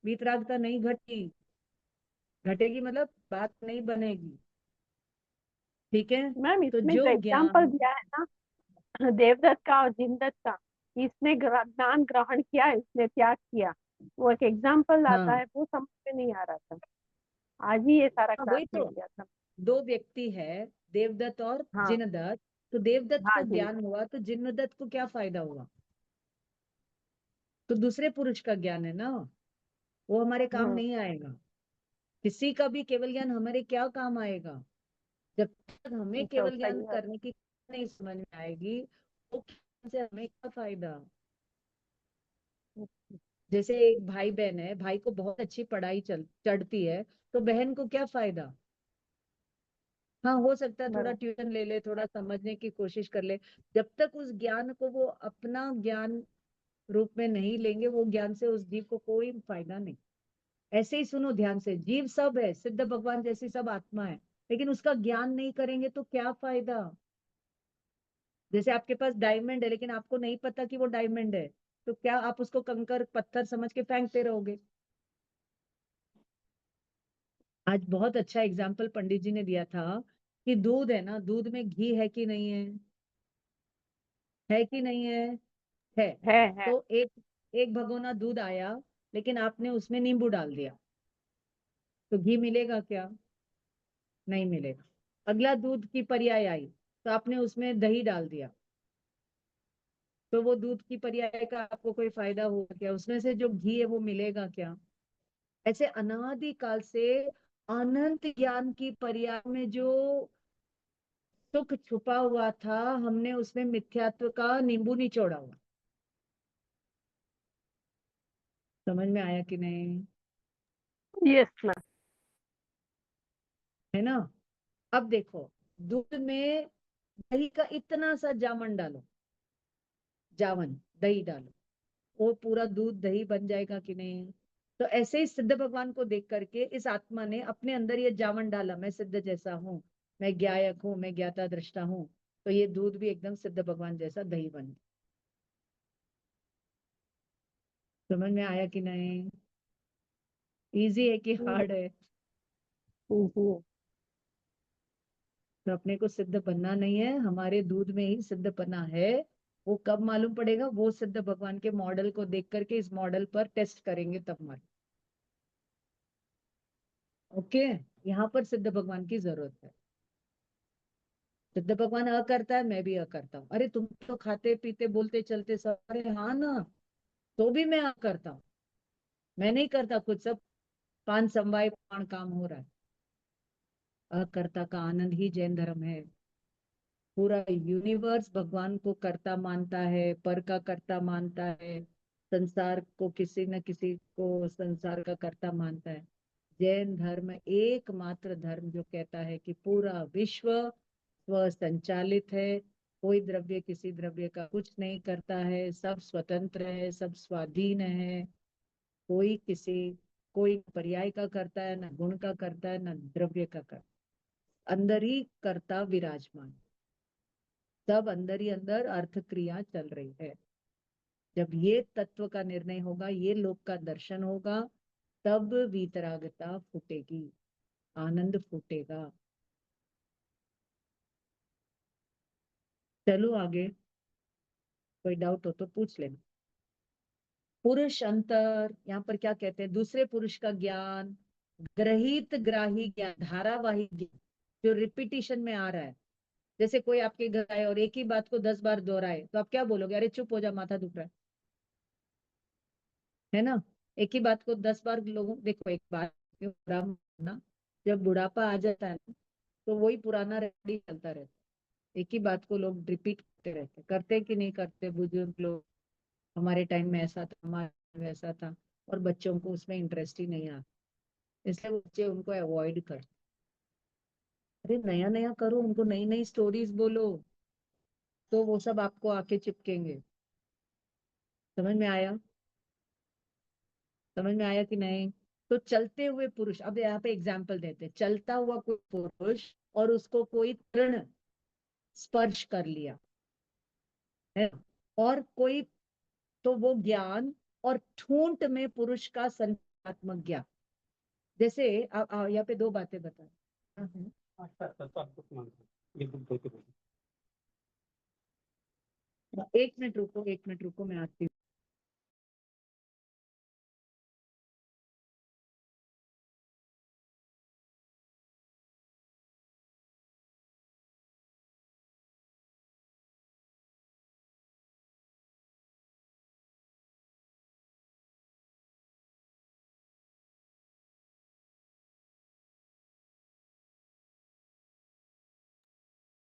वीतरागता नहीं घटी, घटेगी मतलब बात नहीं बनेगी। ठीक है, मैम तो इसमें जो जो एग्जाम्पल ज्ञान, दिया है ना देवदत्त का और जिनदत्त का, इसने ज्ञान ग्रहण किया, इसने त्याग किया, वो एक एग्जाम्पल आता हाँ है, वो समझ में नहीं आ रहा था। आज ही ये सारा क्लास वही मिल तो, गया था। दो व्यक्ति है, देवदत्त और हाँ जिनदत्त, तो देवदत्त हाँ को ज्ञान जिनदत्त। हुआ तो जिनदत्त को क्या फायदा हुआ? तो दूसरे पुरुष का ज्ञान है ना, वो हमारे काम हम्म। नहीं आएगा। किसी का भी केवल ज्ञान हमारे क्या काम आएगा जब तक हमें तो केवल सही ज्ञान है। करने की नहीं समझ में आएगी, वो ज्ञान से हमें क्या फायदा? जैसे एक भाई बहन है, भाई को बहुत अच्छी पढ़ाई चढ़ती है, तो बहन को क्या फायदा? हाँ हो सकता है थोड़ा बराबर। ट्यूशन ले ले, थोड़ा समझने की कोशिश कर ले, जब तक उस ज्ञान को वो अपना ज्ञान रूप में नहीं लेंगे, वो ज्ञान से उस जीव को कोई फायदा नहीं। ऐसे ही सुनो ध्यान से, जीव सब है, सिद्ध भगवान जैसी सब आत्मा है, लेकिन उसका ज्ञान नहीं करेंगे तो क्या फायदा? जैसे आपके पास डायमंड है लेकिन आपको नहीं पता कि वो डायमंड है, तो क्या आप उसको कंकर पत्थर समझ के फेंकते रहोगे? आज बहुत अच्छा एग्जाम्पल पंडित जी ने दिया था कि दूध है ना, दूध में घी है कि नहीं है कि नहीं है। है। तो एक भगोना दूध आया, लेकिन आपने उसमें नींबू डाल दिया, तो घी मिलेगा क्या? नहीं मिलेगा। अगला दूध की पर्याय आई, तो आपने उसमें दही डाल दिया, तो वो दूध की पर्याय का आपको कोई फायदा होगा क्या? उसमें से जो घी है वो मिलेगा क्या? ऐसे अनादि काल से अनंत ज्ञान की पर्याय में जो सुख छुपा हुआ था, हमने उसमें मिथ्यात्व का नींबू निचोड़ा हुआ। समझ में आया कि नहीं? Yes ma'am. है ना? अब देखो, दूध में दही का इतना सा जामन डालो, जावन दही डालो, वो पूरा दूध दही बन जाएगा कि नहीं? तो ऐसे ही सिद्ध भगवान को देख करके इस आत्मा ने अपने अंदर ये जावन डाला, मैं सिद्ध जैसा हूँ, मैं ज्ञायक हूँ, मैं ज्ञाता दृष्टा हूँ, तो ये दूध भी एकदम सिद्ध भगवान जैसा दही बन गया। समझ में आया कि नहीं? इजी है कि हार्ड है? तो अपने को सिद्ध बनना नहीं है, हमारे दूध में ही सिद्ध बना है। वो कब मालूम पड़ेगा? वो सिद्ध भगवान के मॉडल को देख करके इस मॉडल पर टेस्ट करेंगे तब मालूम। ओके, यहाँ पर सिद्ध भगवान की जरूरत है। सिद्ध भगवान अ करता है, मैं भी अ करता हूँ, अरे तुम तो खाते पीते बोलते चलते सब, अरे हाँ ना, तो भी मैं अ करता हूँ, मैं नहीं करता कुछ, सब पान समवाय पान काम हो रहा है। अकर्ता का आनंद ही जैन धर्म है। पूरा यूनिवर्स भगवान को कर्ता मानता है, पर का कर्ता मानता है, संसार को किसी न किसी को संसार का कर्ता मानता है। जैन धर्म एकमात्र धर्म जो कहता है कि पूरा विश्व स्व संचालित है, कोई द्रव्य किसी द्रव्य का कुछ नहीं करता है, सब स्वतंत्र है, सब स्वाधीन है, कोई किसी, कोई पर्याय का करता है ना, गुण का करता है ना द्रव्य का करता है। अंदर ही कर्ता विराजमान, सब अंदर ही अंदर अर्थ क्रिया चल रही है। जब ये तत्व का निर्णय होगा, ये लोक का दर्शन होगा, तब वीतरागता फूटेगी, आनंद फूटेगा। चलो आगे, कोई डाउट हो तो पूछ लेना। पुरुष अंतर, यहाँ पर क्या कहते हैं? दूसरे पुरुष का ज्ञान, ग्रहित ग्राही ज्ञान, धारावाही ज्ञान जो रिपीटिशन में आ रहा है। जैसे कोई आपके घर आए और एक ही बात को 10 बार दोहराए तो आप क्या बोलोगे? अरे चुप हो जा, माथा दुख रहा है ना। एक ही बात को 10 बार लोगों, देखो एक बात बुरा ना, जब बुढ़ापा आ जाता है ना तो वही पुराना रेडी चलता रहता है। एक ही बात को लोग रिपीट करते रहते, करते कि नहीं करते? बुजुर्ग लोग, हमारे टाइम में ऐसा था, हमारे time में ऐसा था, और बच्चों को उसमें इंटरेस्ट ही नहीं आता, इसलिए वो बच्चे उनको अवॉइड करते। अरे नया नया करो, उनको नई नई स्टोरीज बोलो, तो वो सब आपको आके चिपकेंगे। समझ में आया? समझ में आया कि नहीं? तो चलते हुए पुरुष, अब यहाँ पे एग्जाम्पल देते हैं। चलता हुआ कोई पुरुष और उसको कोई तृण स्पर्श कर लिया है, और कोई, तो वो ज्ञान, और ठूंठ में पुरुष का संख्यात्मक ज्ञान। जैसे यहाँ पे दो बातें बताएं। तो आपको मानता हूँ। ये बोल के बोलो। एक मिनट रुको, एक मिनट रुको, मैं आती हूँ।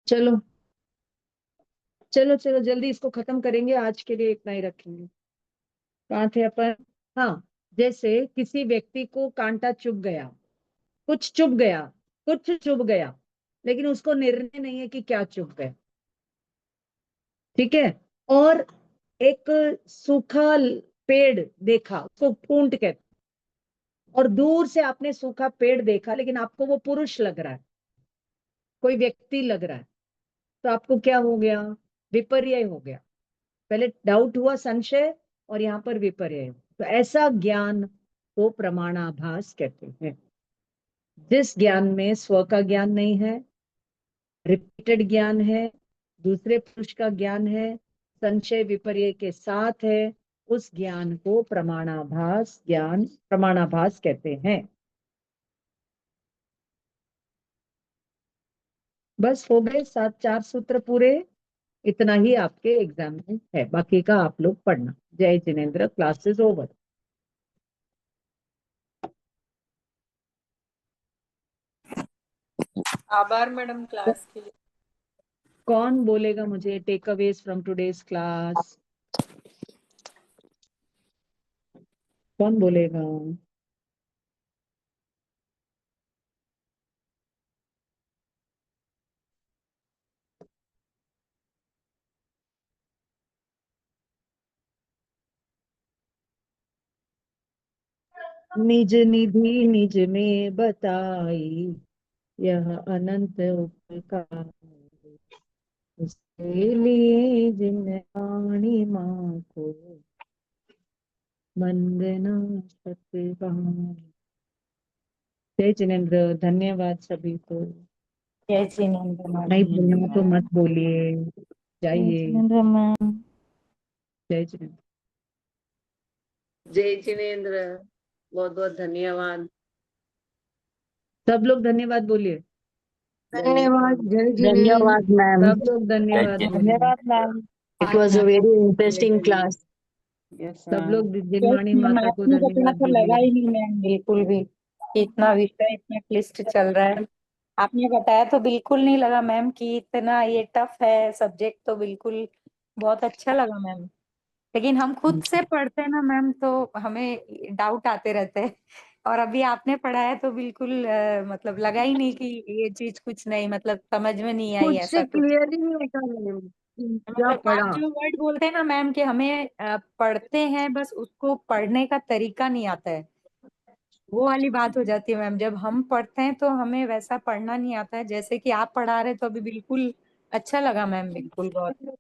चलो चलो चलो जल्दी इसको खत्म करेंगे, आज के लिए इतना ही रखेंगे। कहाँ थे अपन? हाँ, जैसे किसी व्यक्ति को कांटा चुभ गया, कुछ चुभ गया, कुछ चुभ गया, लेकिन उसको निर्णय नहीं है कि क्या चुभ गया। ठीक है? और एक सूखा पेड़ देखा, उसको पूंट कहते, और दूर से आपने सूखा पेड़ देखा, लेकिन आपको वो पुरुष लग रहा है, कोई व्यक्ति लग रहा है, तो आपको क्या हो गया? विपर्य हो गया। पहले डाउट हुआ, संशय, और यहाँ पर विपर्य। तो ऐसा ज्ञान को प्रमाणाभास कहते हैं, जिस ज्ञान में स्व का ज्ञान नहीं है, रिपीटेड ज्ञान है, दूसरे पुरुष का ज्ञान है, संशय विपर्य के साथ है, उस ज्ञान को प्रमाणाभास ज्ञान, प्रमाणाभास कहते हैं। बस हो गए 4 सूत्र पूरे। इतना ही आपके एग्जाम में है, बाकी का आप लोग पढ़ना। Jai Jinendra, classes over. आभार मैडम क्लास के लिए। कौन बोलेगा मुझे takeaways from today's class? कौन बोलेगा? निज निधि निज में बताई, यह अनंत उपकार, उसके लिए जिन वाणी माँ को वंदना सतभान। जय जिनेन्द्र, धन्यवाद सभी को। जय जिनेन्द्र नहीं मैम। बोलना तो मत बोलिए, जय जाइए। जिनेन्द्र मैम। जय जिनेन्द्र। जय जिनेन्द्र, बहुत बहुत धन्यवाद। सब लोग धन्यवाद बोलिए। धन्यवाद, जय जिनेन्द्र। धन्यवाद मैम। सब लोग धन्यवाद बोलिए। धन्यवाद ma'am. It was a very interesting class. सब लोग यस जिनवाणी मैम, माता को आपने तो इतना धन्यवाद तो लगा बोलिए। ही नहीं मैम, बिल्कुल भी। इतना विषय इतना क्लिष्ट चल रहा है, आपने बताया तो बिल्कुल नहीं लगा मैम कि इतना ये टफ है सब्जेक्ट, तो बिल्कुल बहुत अच्छा लगा मैम। लेकिन हम खुद से पढ़ते हैं ना मैम, तो हमें डाउट आते रहते हैं, और अभी आपने पढ़ाया तो बिल्कुल मतलब लगा ही नहीं कि ये चीज कुछ नहीं, मतलब समझ में नहीं आई खुद ऐसा से कुछ। क्लियर ही नहीं होता मैम, क्या मतलब आप पढ़ा। जो वर्ड बोलते हैं ना मैम कि हमें पढ़ते हैं, बस उसको पढ़ने का तरीका नहीं आता है, वो वाली बात हो जाती है मैम। जब हम पढ़ते हैं तो हमें वैसा पढ़ना नहीं आता है जैसे कि आप पढ़ा रहे, तो अभी बिल्कुल अच्छा लगा मैम, बिल्कुल बहुत।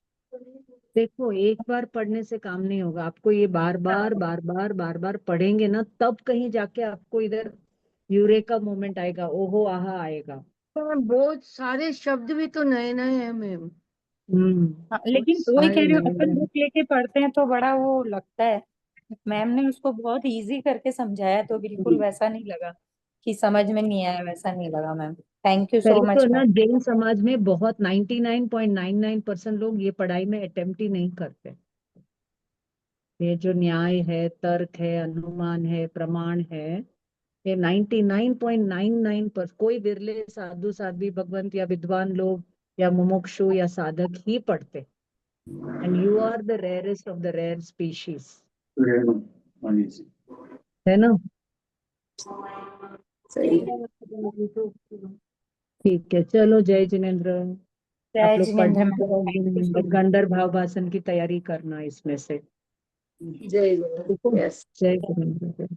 देखो, एक बार पढ़ने से काम नहीं होगा, आपको ये बार बार बार बार बार बार पढ़ेंगे ना, तब कहीं जाके आपको इधर यूरेका मोमेंट आएगा, ओहो आहा आएगा। मैम बहुत सारे शब्द भी तो नए नए हैं मैम। हाँ, बहुत लेकिन वही कह सारे रही हूँ, नए अपन नए। बुक लेके पढ़ते हैं तो बड़ा वो लगता है। मैम ने उसको बहुत इजी करके समझाया, तो बिल्कुल वैसा नहीं लगा। कि समझ में नहीं आया, वैसा नहीं लगा मैम। थैंक यू सो पहले मच तो ना मैम। जैन समाज में बहुत 99.99% लोग ये पढ़ाई में अटेम्प्ट ही नहीं करते। ये जो न्याय है, तर्क है, अनुमान है, प्रमाण है, ये 99.99% कोई विरले साधु साध्वी भगवंत या विद्वान लोग या मुमुक्षु या साधक ही पढ़ते। And you are the rarest of the rare species, है ना? सही है। ठीक है, चलो जय जिनेन्द्र। जय आप लोग जिनेन्द्र पढ़ ma'am, thank you so much. गंधर्व भाषण की तैयारी करना इसमें से। जय जय। यस। जय जिनेन्द्र।